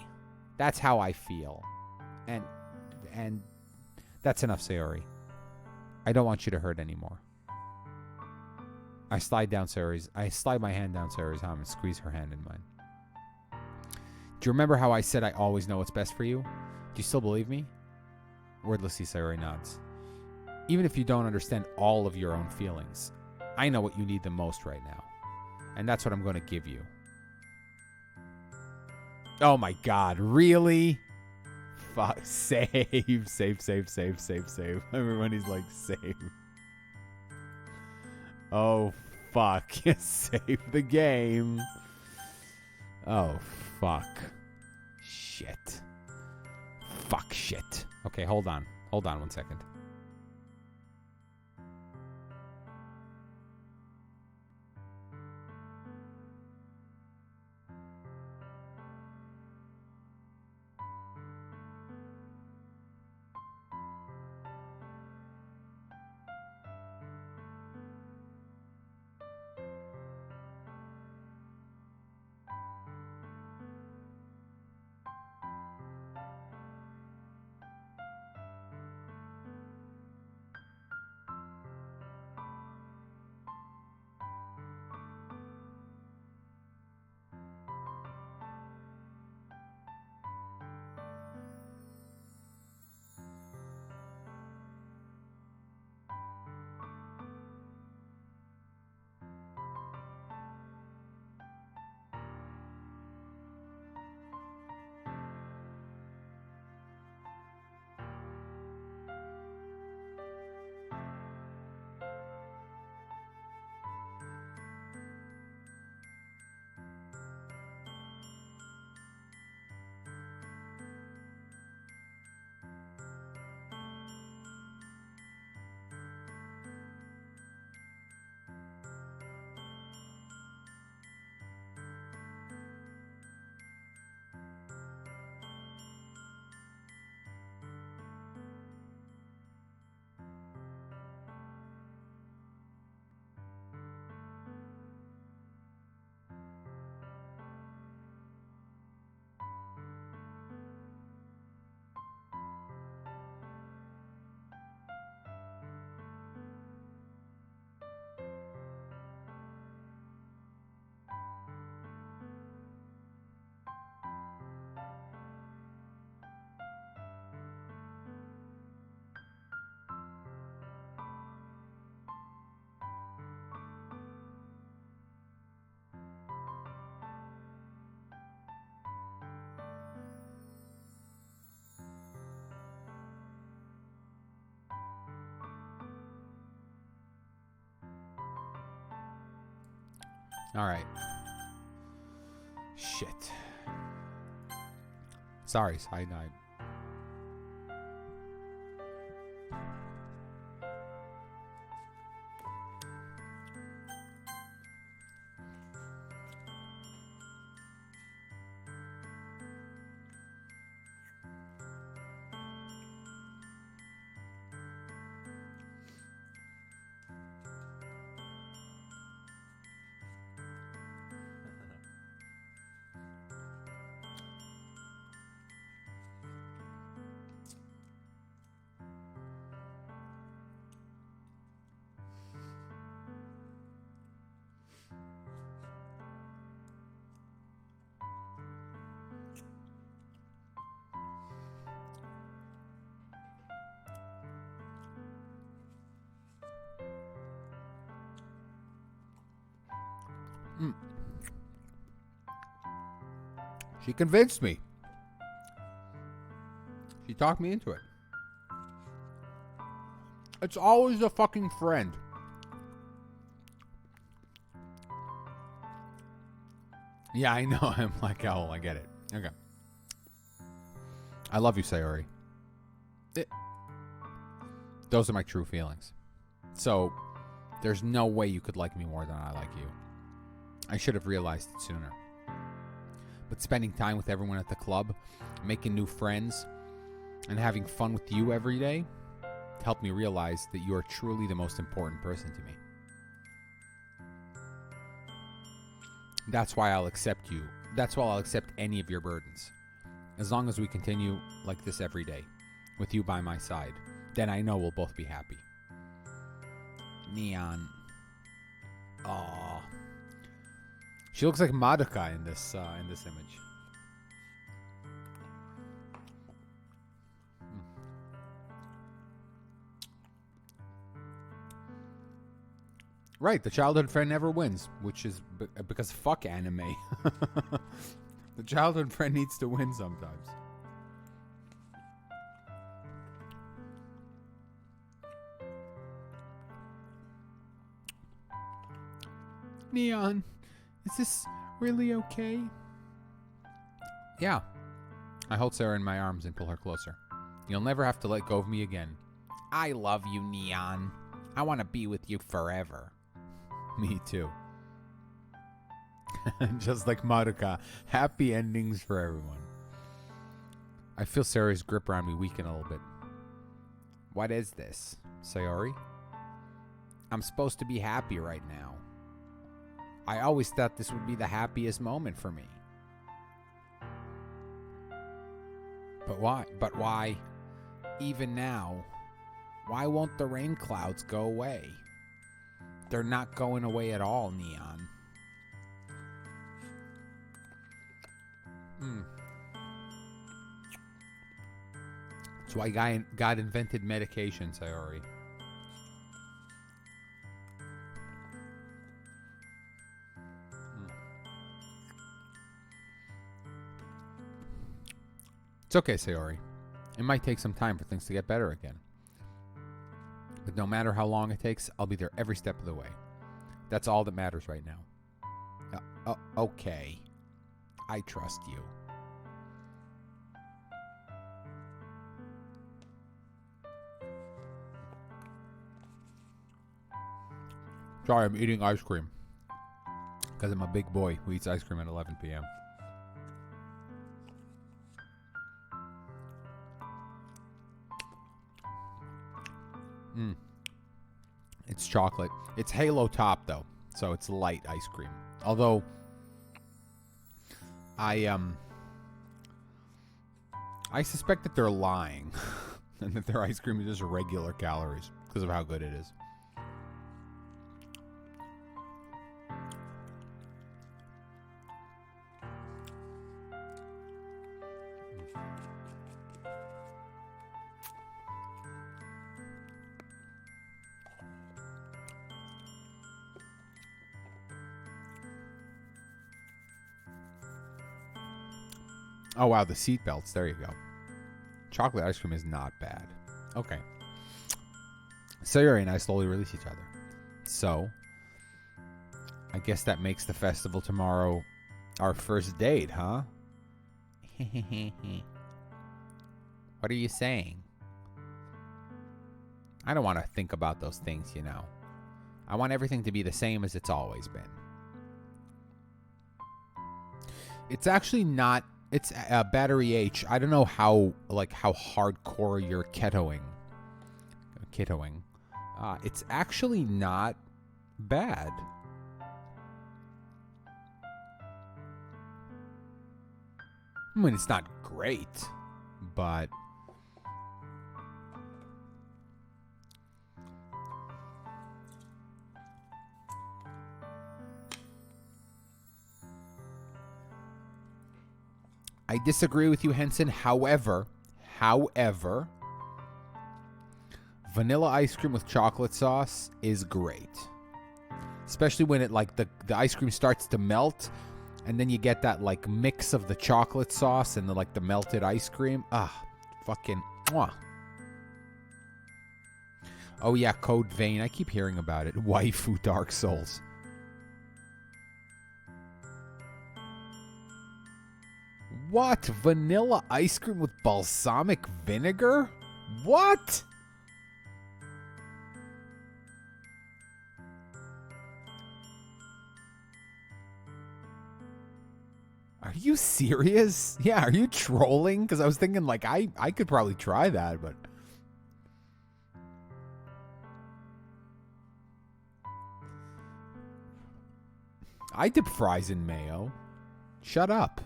Speaker 1: That's how I feel. And that's enough, Sayori. I don't want you to hurt anymore. I slide my hand down Sayori's arm and squeeze her hand in mine. Do you remember how I said I always know what's best for you? Do you still believe me? Wordlessly, Sayori nods. Even if you don't understand all of your own feelings, I know what you need the most right now. And that's what I'm going to give you. Oh my god, really? Fuck, save. Everybody's like, save. Oh, fuck. Save the game. Oh, fuck. Shit. Fuck shit. Okay, hold on. Hold on 1 second. All right. Shit. Sorry, side night. She convinced me. She talked me into it. It's always a fucking friend. Yeah, I know. I'm like, oh, I get it. Okay. I love you, Sayori. Those are my true feelings. So, there's no way you could like me more than I like you. I should have realized it sooner. But spending time with everyone at the club, making new friends, and having fun with you every day helped me realize that you are truly the most important person to me. That's why I'll accept you. That's why I'll accept any of your burdens. As long as we continue like this every day, with you by my side, then I know we'll both be happy. Neon. Aww. She looks like Madoka in this image. Right, the childhood friend never wins, which is because fuck anime. The childhood friend needs to win sometimes. Neon, is this really okay? Yeah. I hold Sarah in my arms and pull her closer. You'll never have to let go of me again. I love you, Neon. I want to be with you forever. Me too. Just like Madoka, happy endings for everyone. I feel Sarah's grip around me weaken a little bit. What is this, Sayori? I'm supposed to be happy right now. I always thought this would be the happiest moment for me. But why? But why? Even now, why won't the rain clouds go away? They're not going away at all, Neon. That's why God invented medication, Sayori. It's okay, Sayori. It might take some time for things to get better again. But no matter how long it takes, I'll be there every step of the way. That's all that matters right now. Okay. I trust you. Sorry, I'm eating ice cream. Because I'm a big boy who eats ice cream at 11 p.m. It's chocolate. It's Halo Top though, so it's light ice cream. Although I suspect that they're lying and that their ice cream is just regular calories because of how good it is. Oh, wow, the seat belts. There you go. Chocolate ice cream is not bad. Okay. Sayori and I slowly release each other. So, I guess that makes the festival tomorrow our first date, huh? What are you saying? I don't want to think about those things, you know. I want everything to be the same as it's always been. It's actually not. It's battery H. I don't know how hardcore you're ketoing. It's actually not bad. I mean, it's not great, but I disagree with you, Henson. However, vanilla ice cream with chocolate sauce is great. Especially when it the ice cream starts to melt and then you get that mix of the chocolate sauce and the melted ice cream. Fucking mwah. Oh yeah, Code Vein. I keep hearing about it. Waifu Dark Souls. What? Vanilla ice cream with balsamic vinegar? What? Are you serious? Yeah, are you trolling? Because I was thinking I could probably try that, but I dip fries in mayo. Shut up.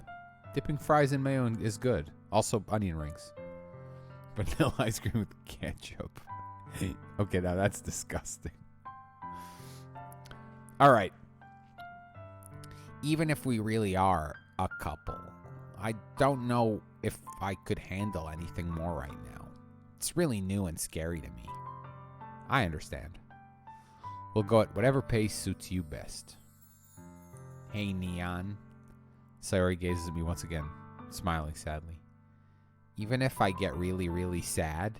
Speaker 1: Dipping fries in mayo is good. Also, onion rings. Vanilla ice cream with ketchup. Okay, now that's disgusting. All right. Even if we really are a couple, I don't know if I could handle anything more right now. It's really new and scary to me. I understand. We'll go at whatever pace suits you best. Hey, Neon. Sayori gazes at me once again, smiling sadly. Even if I get really, really sad,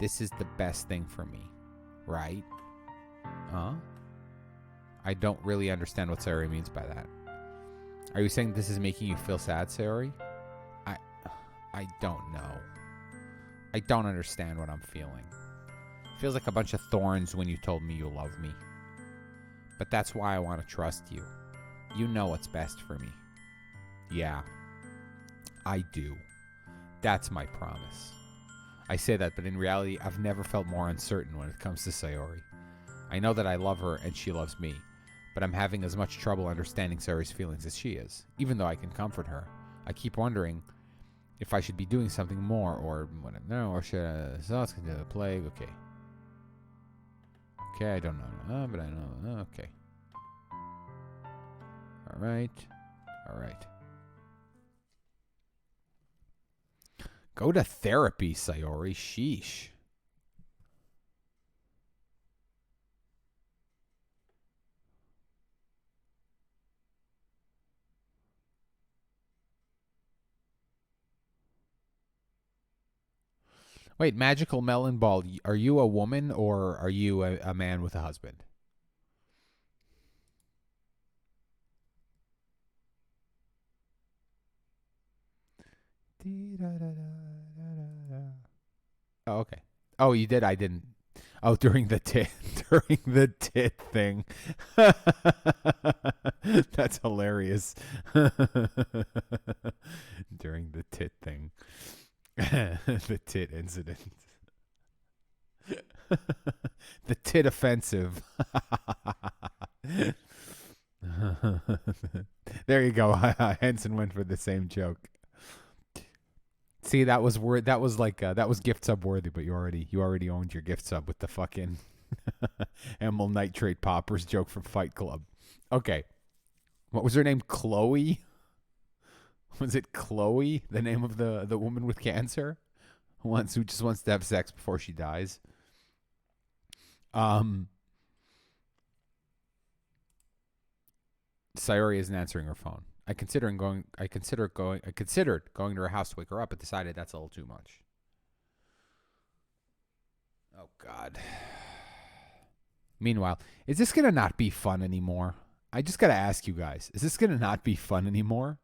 Speaker 1: this is the best thing for me, right? Huh? I don't really understand what Sayori means by that. Are you saying this is making you feel sad, Sayori? I don't know. I don't understand what I'm feeling. It feels like a bunch of thorns when you told me you love me. But that's why I want to trust you. You know what's best for me. Yeah, I do. That's my promise. I say that, but in reality, I've never felt more uncertain when it comes to Sayori. I know that I love her and she loves me, but I'm having as much trouble understanding Sayori's feelings as she is. Even though I can comfort her, I keep wondering if I should be doing something more, or should I? So it's going to the plague. Okay, I don't know, but I know. Okay. All right. Go to therapy, Sayori. Sheesh. Wait, Magical Melon Ball, are you a woman or are you a man with a husband? Oh, okay. Oh, you did? I didn't. Oh, during the tit thing. That's hilarious. During the tit thing. The tit incident. The tit offensive. There you go. Henson went for the same joke. See, that was that was gift sub worthy, but you already owned your gift sub with the fucking amyl nitrate poppers joke from Fight Club. Okay. What was her name? Chloe? Was it Chloe, the name of the woman with cancer? Who just wants to have sex before she dies? Sayori isn't answering her phone. I considered going to her house to wake her up, but decided that's a little too much. Oh God. Meanwhile, is this gonna not be fun anymore? I just got to ask you guys, is this going to not be fun anymore?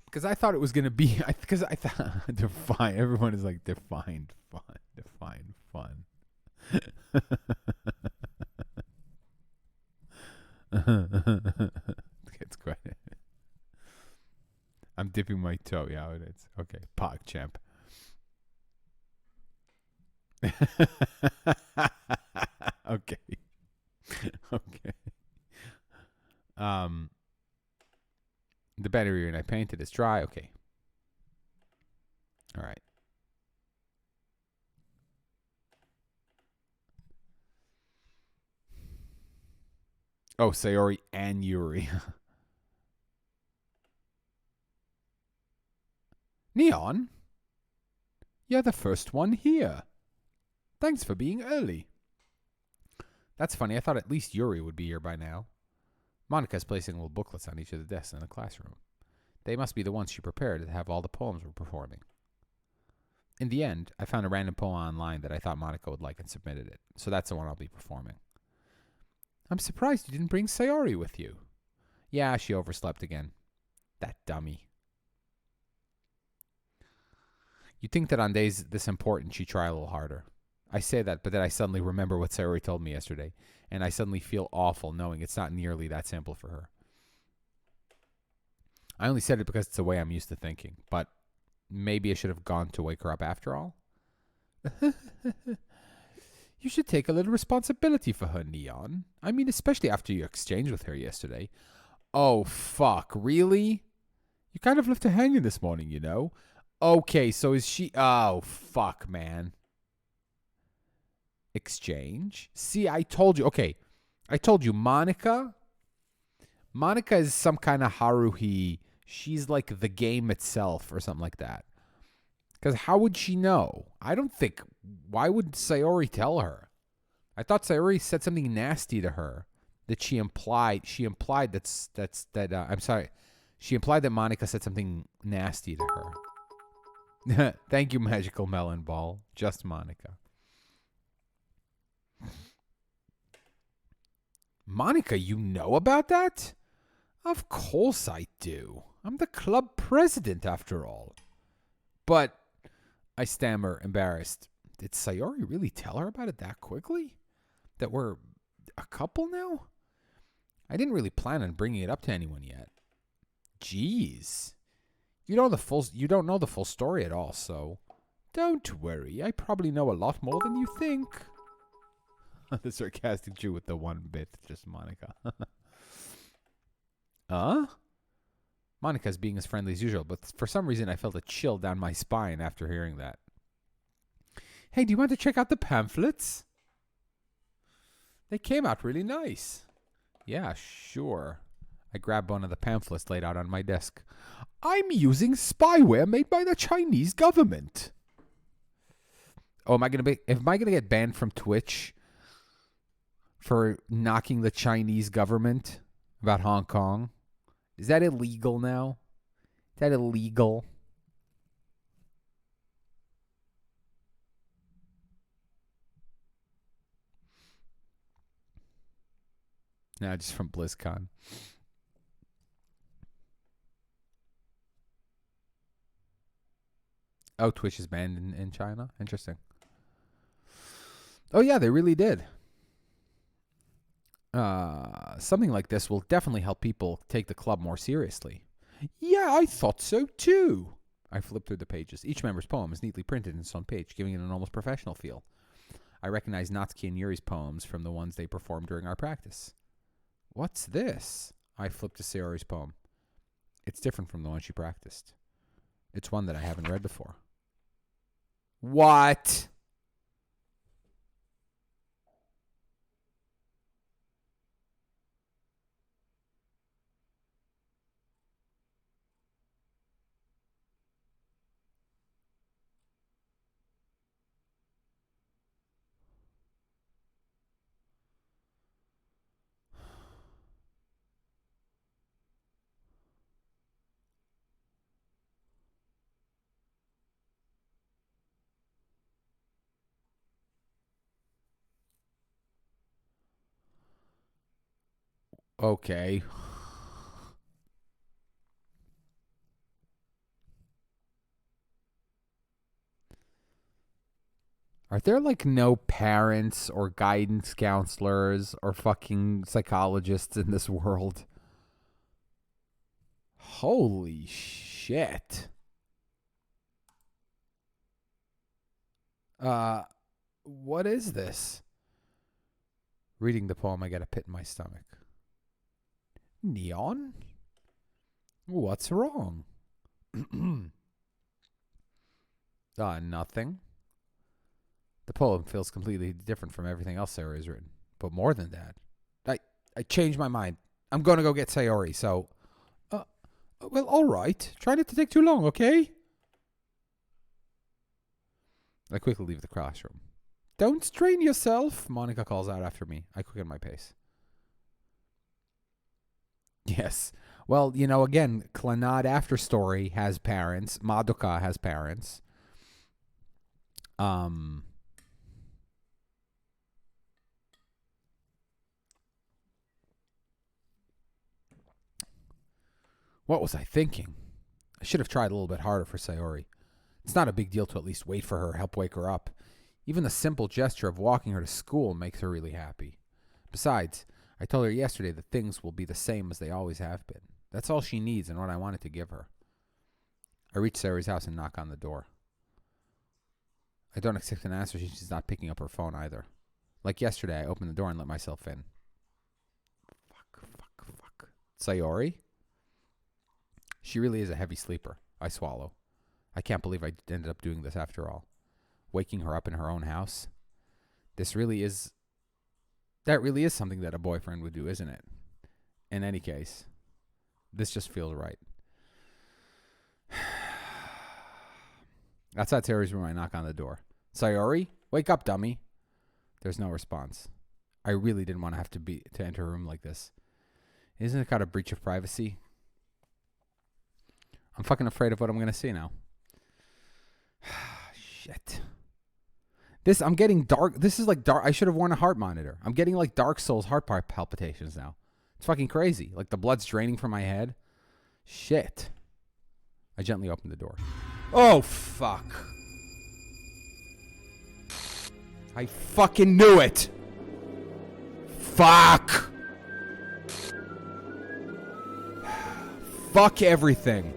Speaker 1: Because I thought it was going to be, because I thought, define, everyone is like, defined fun, define fun. It's great. I'm dipping my toe. Yeah, it is. Okay, Pog champ. Okay. Okay. The battery and I painted is dry. Okay. All right. Oh, Sayori and Yuri. Neon, you're the first one here. Thanks for being early. That's funny. I thought at least Yuri would be here by now. Monica's placing little booklets on each of the desks in the classroom. They must be the ones she prepared to have all the poems we're performing. In the end, I found a random poem online that I thought Monica would like and submitted it. So that's the one I'll be performing. I'm surprised you didn't bring Sayori with you. Yeah, she overslept again. That dummy. You'd think that on days this important she'd try a little harder. I say that, but then I suddenly remember what Sayori told me yesterday, and I suddenly feel awful knowing it's not nearly that simple for her. I only said it because it's the way I'm used to thinking, but maybe I should have gone to wake her up after all. You should take a little responsibility for her, Neon. I mean, especially after your exchange with her yesterday. Oh, fuck, really? You kind of left her hanging this morning, you know? Okay, so is she... Oh, fuck, man. Exchange? See, I told you. Okay, I told you, Monica. Monica is some kind of Haruhi. She's like the game itself or something like that. Because how would she know? I don't think... Why would Sayori tell her? I thought Sayori said something nasty to her that she implied. She implied I'm sorry. She implied that Monica said something nasty to her. Thank you, Magical Melon Ball. Just Monica. Monica, you know about that? Of course I do. I'm the club president, after all. But, I stammer, embarrassed. Did Sayori really tell her about it that quickly? That we're a couple now? I didn't really plan on bringing it up to anyone yet. Jeez. You don't know the full story at all, so don't worry. I probably know a lot more than you think. The sarcastic Jew with the one bit, just Monica. Monica's being as friendly as usual, but for some reason I felt a chill down my spine after hearing that. Hey, do you want to check out the pamphlets? They came out really nice. Yeah, sure. I grabbed one of the pamphlets laid out on my desk. I'm using spyware made by the Chinese government. Oh, am I gonna get banned from Twitch for knocking the Chinese government about Hong Kong? Is that illegal now? Is that illegal? No, just from BlizzCon. Oh, Twitch is banned in China? Interesting. Oh, yeah, they really did. Something like this will definitely help people take the club more seriously. Yeah, I thought so too. I flipped through the pages. Each member's poem is neatly printed in its own page, giving it an almost professional feel. I recognize Natsuki and Yuri's poems from the ones they performed during our practice. What's this? I flipped to Sayori's poem. It's different from the one she practiced. It's one that I haven't read before. What? Okay. Are there like no parents or guidance counselors or fucking psychologists in this world? Holy shit. What is this? Reading the poem, I get a pit in my stomach. Neon? What's wrong? Nothing. The poem feels completely different from everything else Sayori has written. But more than that, I changed my mind. I'm going to go get Sayori, so... well, all right. Try not to take too long, okay? I quickly leave the classroom. Don't strain yourself, Monica calls out after me. I quicken my pace. Yes. Well, you know, again, Clannad After Story has parents. Madoka has parents. What was I thinking? I should have tried a little bit harder for Sayori. It's not a big deal to at least wait for her, help wake her up. Even the simple gesture of walking her to school makes her really happy. Besides, I told her yesterday that things will be the same as they always have been. That's all she needs and what I wanted to give her. I reach Sayori's house and knock on the door. I don't expect an answer. She's not picking up her phone either. Like yesterday, I opened the door and let myself in. Fuck. Sayori? She really is a heavy sleeper. I swallow. I can't believe I ended up doing this after all. Waking her up in her own house. That really is something that a boyfriend would do, isn't it? In any case, this just feels right. Outside Sayori's room, I knock on the door. Sayori, wake up, dummy. There's no response. I really didn't want to have to enter a room like this. Isn't it kind of a breach of privacy? I'm fucking afraid of what I'm going to see now. Shit. I'm getting dark. This is like dark. I should have worn a heart monitor. I'm getting like Dark Souls heart palpitations now. It's fucking crazy. Like the blood's draining from my head. Shit. I gently opened the door. Oh, fuck. I fucking knew it. Fuck. Fuck everything.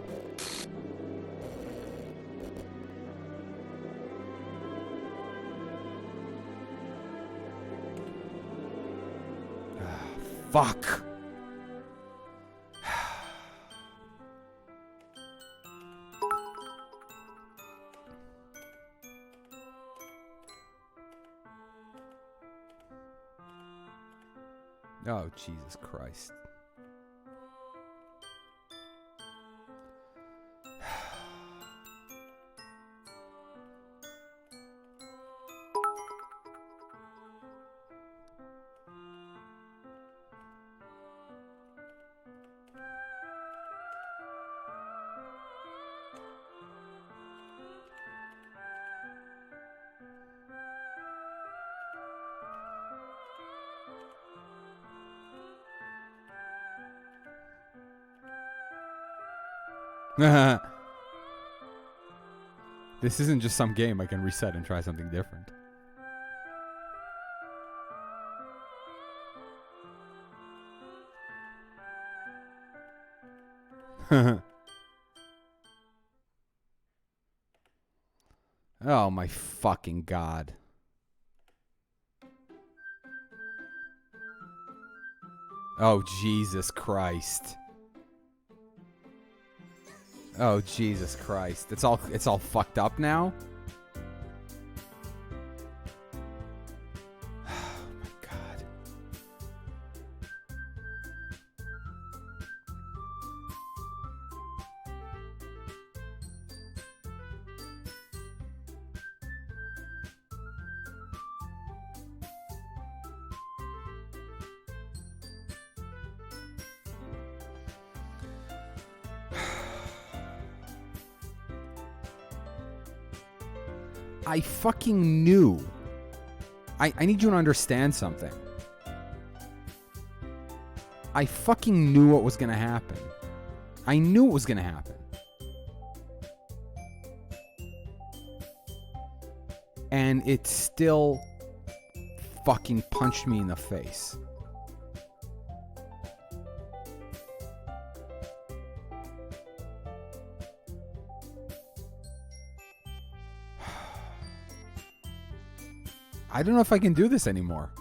Speaker 1: Fuck. Oh, Jesus Christ. This isn't just some game I can reset and try something different. Oh my fucking God. Oh Jesus Christ. Oh Jesus Christ. It's all fucked up now? Oh my God. I fucking knew. I need you to understand something.
Speaker 3: I fucking knew what was gonna happen. I knew it was gonna happen. And it still fucking punched me in the face. I don't know if I can do this anymore.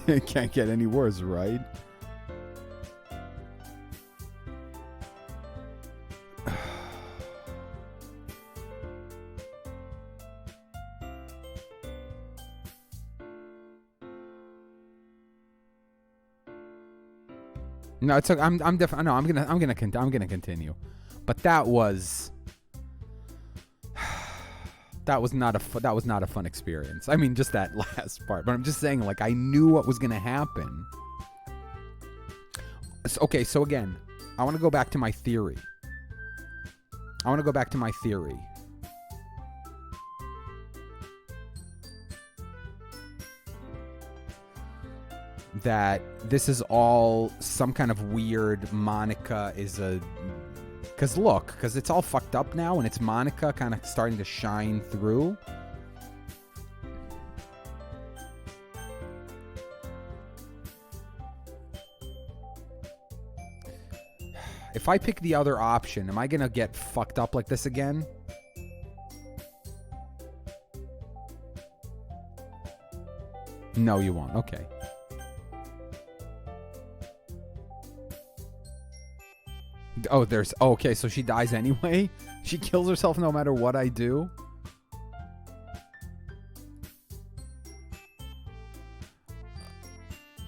Speaker 3: It can't get any worse, right? No, it's okay. I'm definitely. No, I'm gonna continue. But that was not a fun experience. I mean, just that last part. But I'm just saying, like, I knew what was gonna happen. Okay, so again, I want to go back to my theory. That this is all some kind of weird Monica is a... Because it's all fucked up now, and it's Monica kind of starting to shine through. If I pick the other option, am I going to get fucked up like this again? No, you won't. Okay. Oh, there's... Oh, okay, so she dies anyway? She kills herself no matter what I do?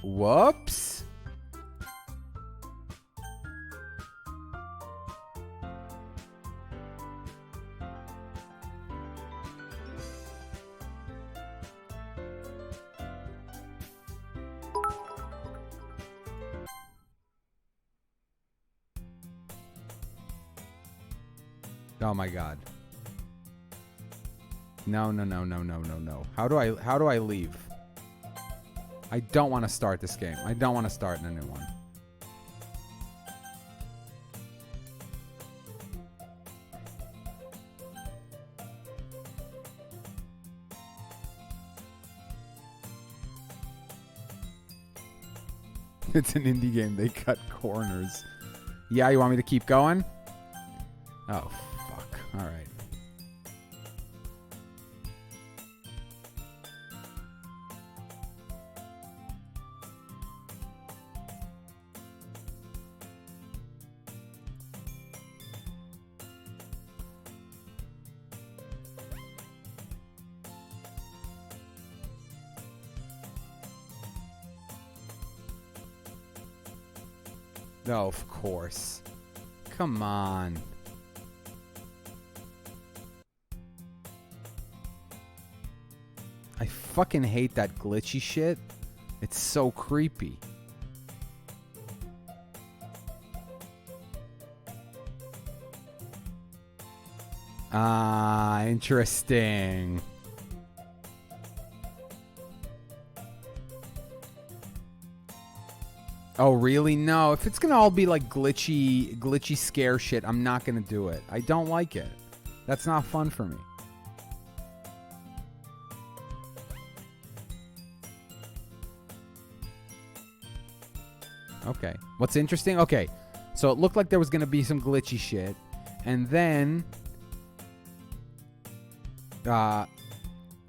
Speaker 3: Whoops. Oh my god. No. How do I leave? I don't want to start this game. I don't want to start a new one. It's an indie game. They cut corners. Yeah, you want me to keep going? Oh, fuck. All right. Oh, of course. Come on. I fucking hate that glitchy shit. It's so creepy. Ah, interesting. Oh, really? No. If it's gonna all be like glitchy scare shit, I'm not gonna do it. I don't like it. That's not fun for me. Okay. What's interesting? Okay. So it looked like there was gonna be some glitchy shit, and then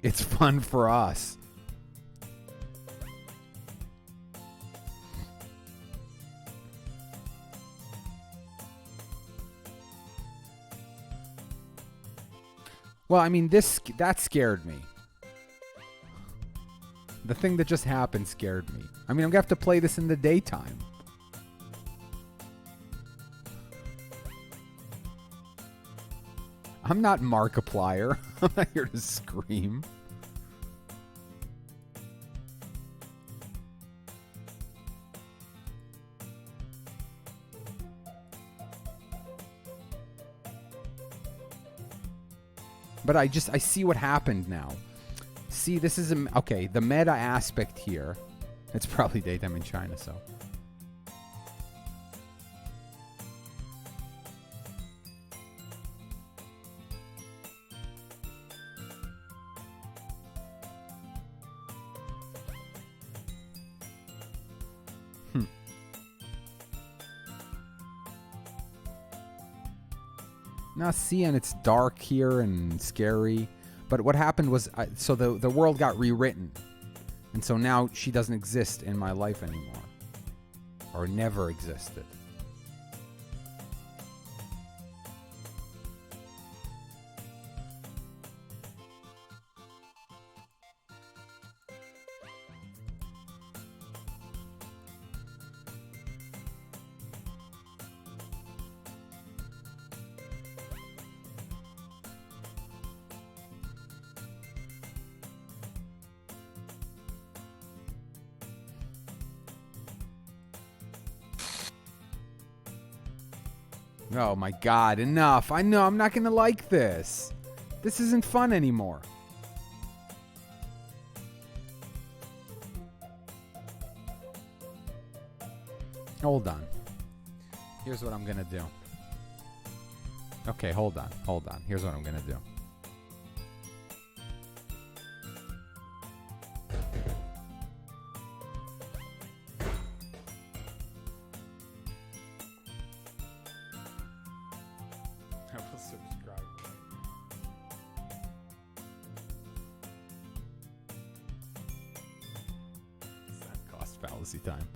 Speaker 3: it's fun for us. Well, I mean, that scared me. The thing that just happened scared me. I mean, I'm gonna have to play this in the daytime.
Speaker 1: I'm not Markiplier. I'm not here to scream. But I see what happened now. See, this is okay. The meta aspect here. It's probably daytime in China, so. Now, see, and it's dark here and scary. But what happened was, so the world got rewritten. And so now she doesn't exist in my life anymore. Or never existed. Oh my god, enough. I know, I'm not gonna like this. This isn't fun anymore. Hold on. Here's what I'm gonna do. Okay, hold on. Here's what I'm gonna do. I will subscribe. It's not cost fallacy time.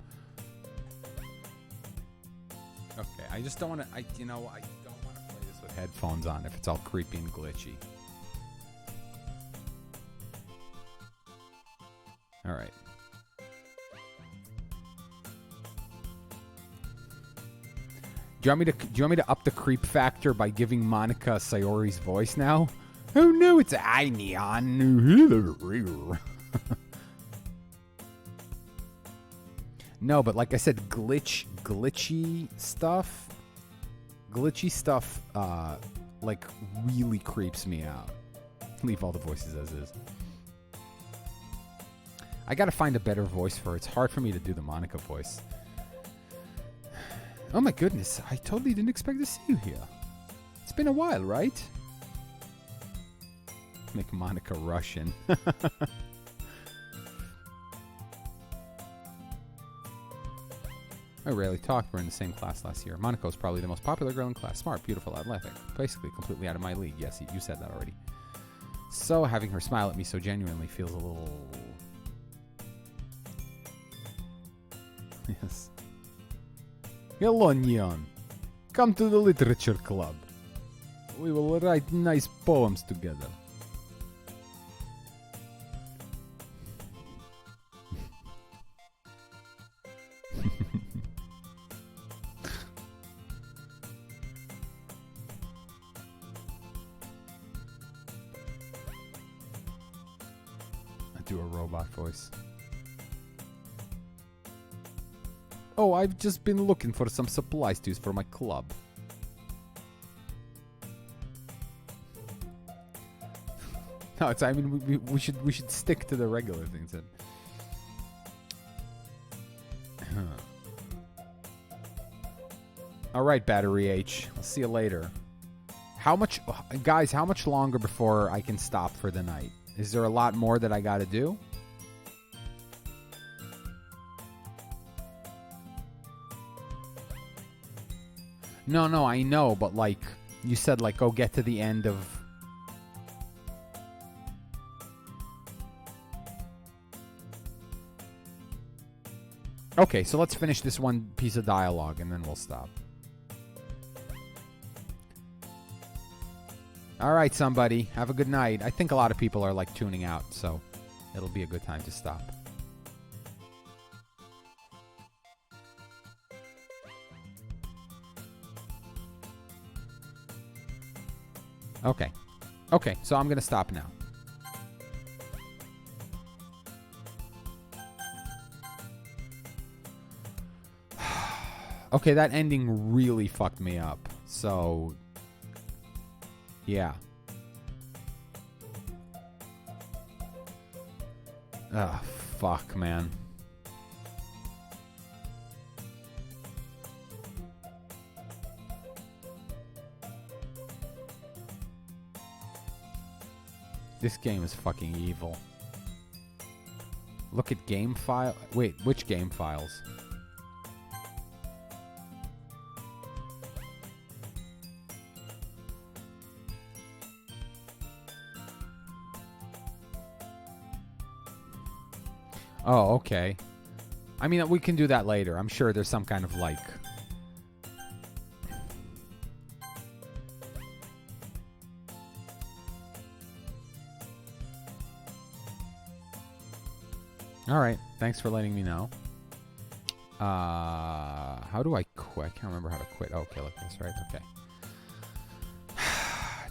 Speaker 1: Okay, I just don't want to. I don't want to play this with headphones on if it's all creepy and glitchy. All right. Do you want me to up the creep factor by giving Monica Sayori's voice now? Oh no, it's I Neon. No, but like I said, glitchy stuff, like really creeps me out. Leave all the voices as is. I gotta find a better voice for it. It's hard for me to do the Monica voice. Oh my goodness, I totally didn't expect to see you here. It's been a while, right? Make Monica Russian. I rarely talked. We're in the same class last year. Monica was probably the most popular girl in class. Smart, beautiful, athletic. Basically completely out of my league. Yes, you said that already. So having her smile at me so genuinely feels a little... Yes. Hello, Neon. Come to the Literature Club. We will write nice poems together. I do a robot voice. Oh, I've just been looking for some supplies to use for my club. No, it's. I mean, we should stick to the regular things. Then. All right, Battery H. I'll see you later. How much, guys? How much longer before I can stop for the night? Is there a lot more that I got to do? No, I know, but like, you said, like, go get to the end of... Okay, so let's finish this one piece of dialogue, and then we'll stop. Alright, somebody, have a good night. I think a lot of people are, like, tuning out, so it'll be a good time to stop. Okay. Okay, so I'm going to stop now. Okay, that ending really fucked me up. So, yeah. Ugh, fuck, man. This game is fucking evil. Look at game file. Wait, which game files? Oh, okay. I mean, we can do that later. I'm sure there's some kind of like... Alright, thanks for letting me know. How do I quit? I can't remember how to quit. Oh, okay, look at this, right? Okay.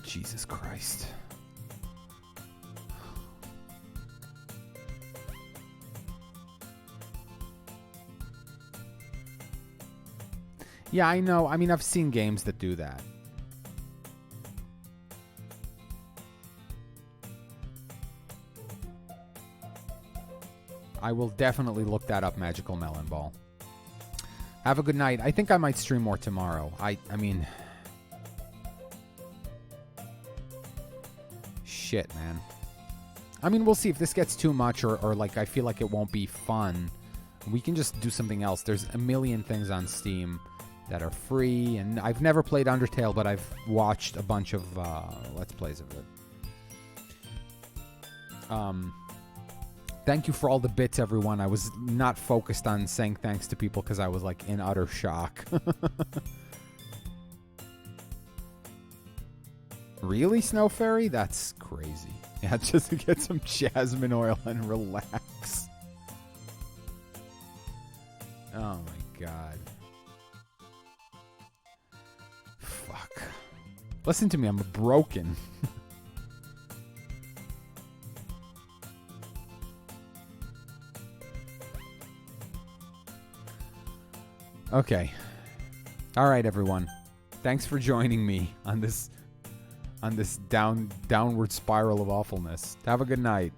Speaker 1: Jesus Christ. Yeah, I know. I mean, I've seen games that do that. I will definitely look that up, Magical Melon Ball. Have a good night. I think I might stream more tomorrow. I mean... Shit, man. I mean, we'll see if this gets too much or like, I feel like it won't be fun. We can just do something else. There's a million things on Steam that are free, and I've never played Undertale, but I've watched a bunch of Let's Plays of it. Thank you for all the bits, everyone. I was not focused on saying thanks to people because I was like in utter shock. Really, Snow Fairy? That's crazy. Yeah, just to get some jasmine oil and relax. Oh my god. Fuck. Listen to me, I'm broken. Okay. All right, everyone. Thanks for joining me on this downward spiral of awfulness. Have a good night.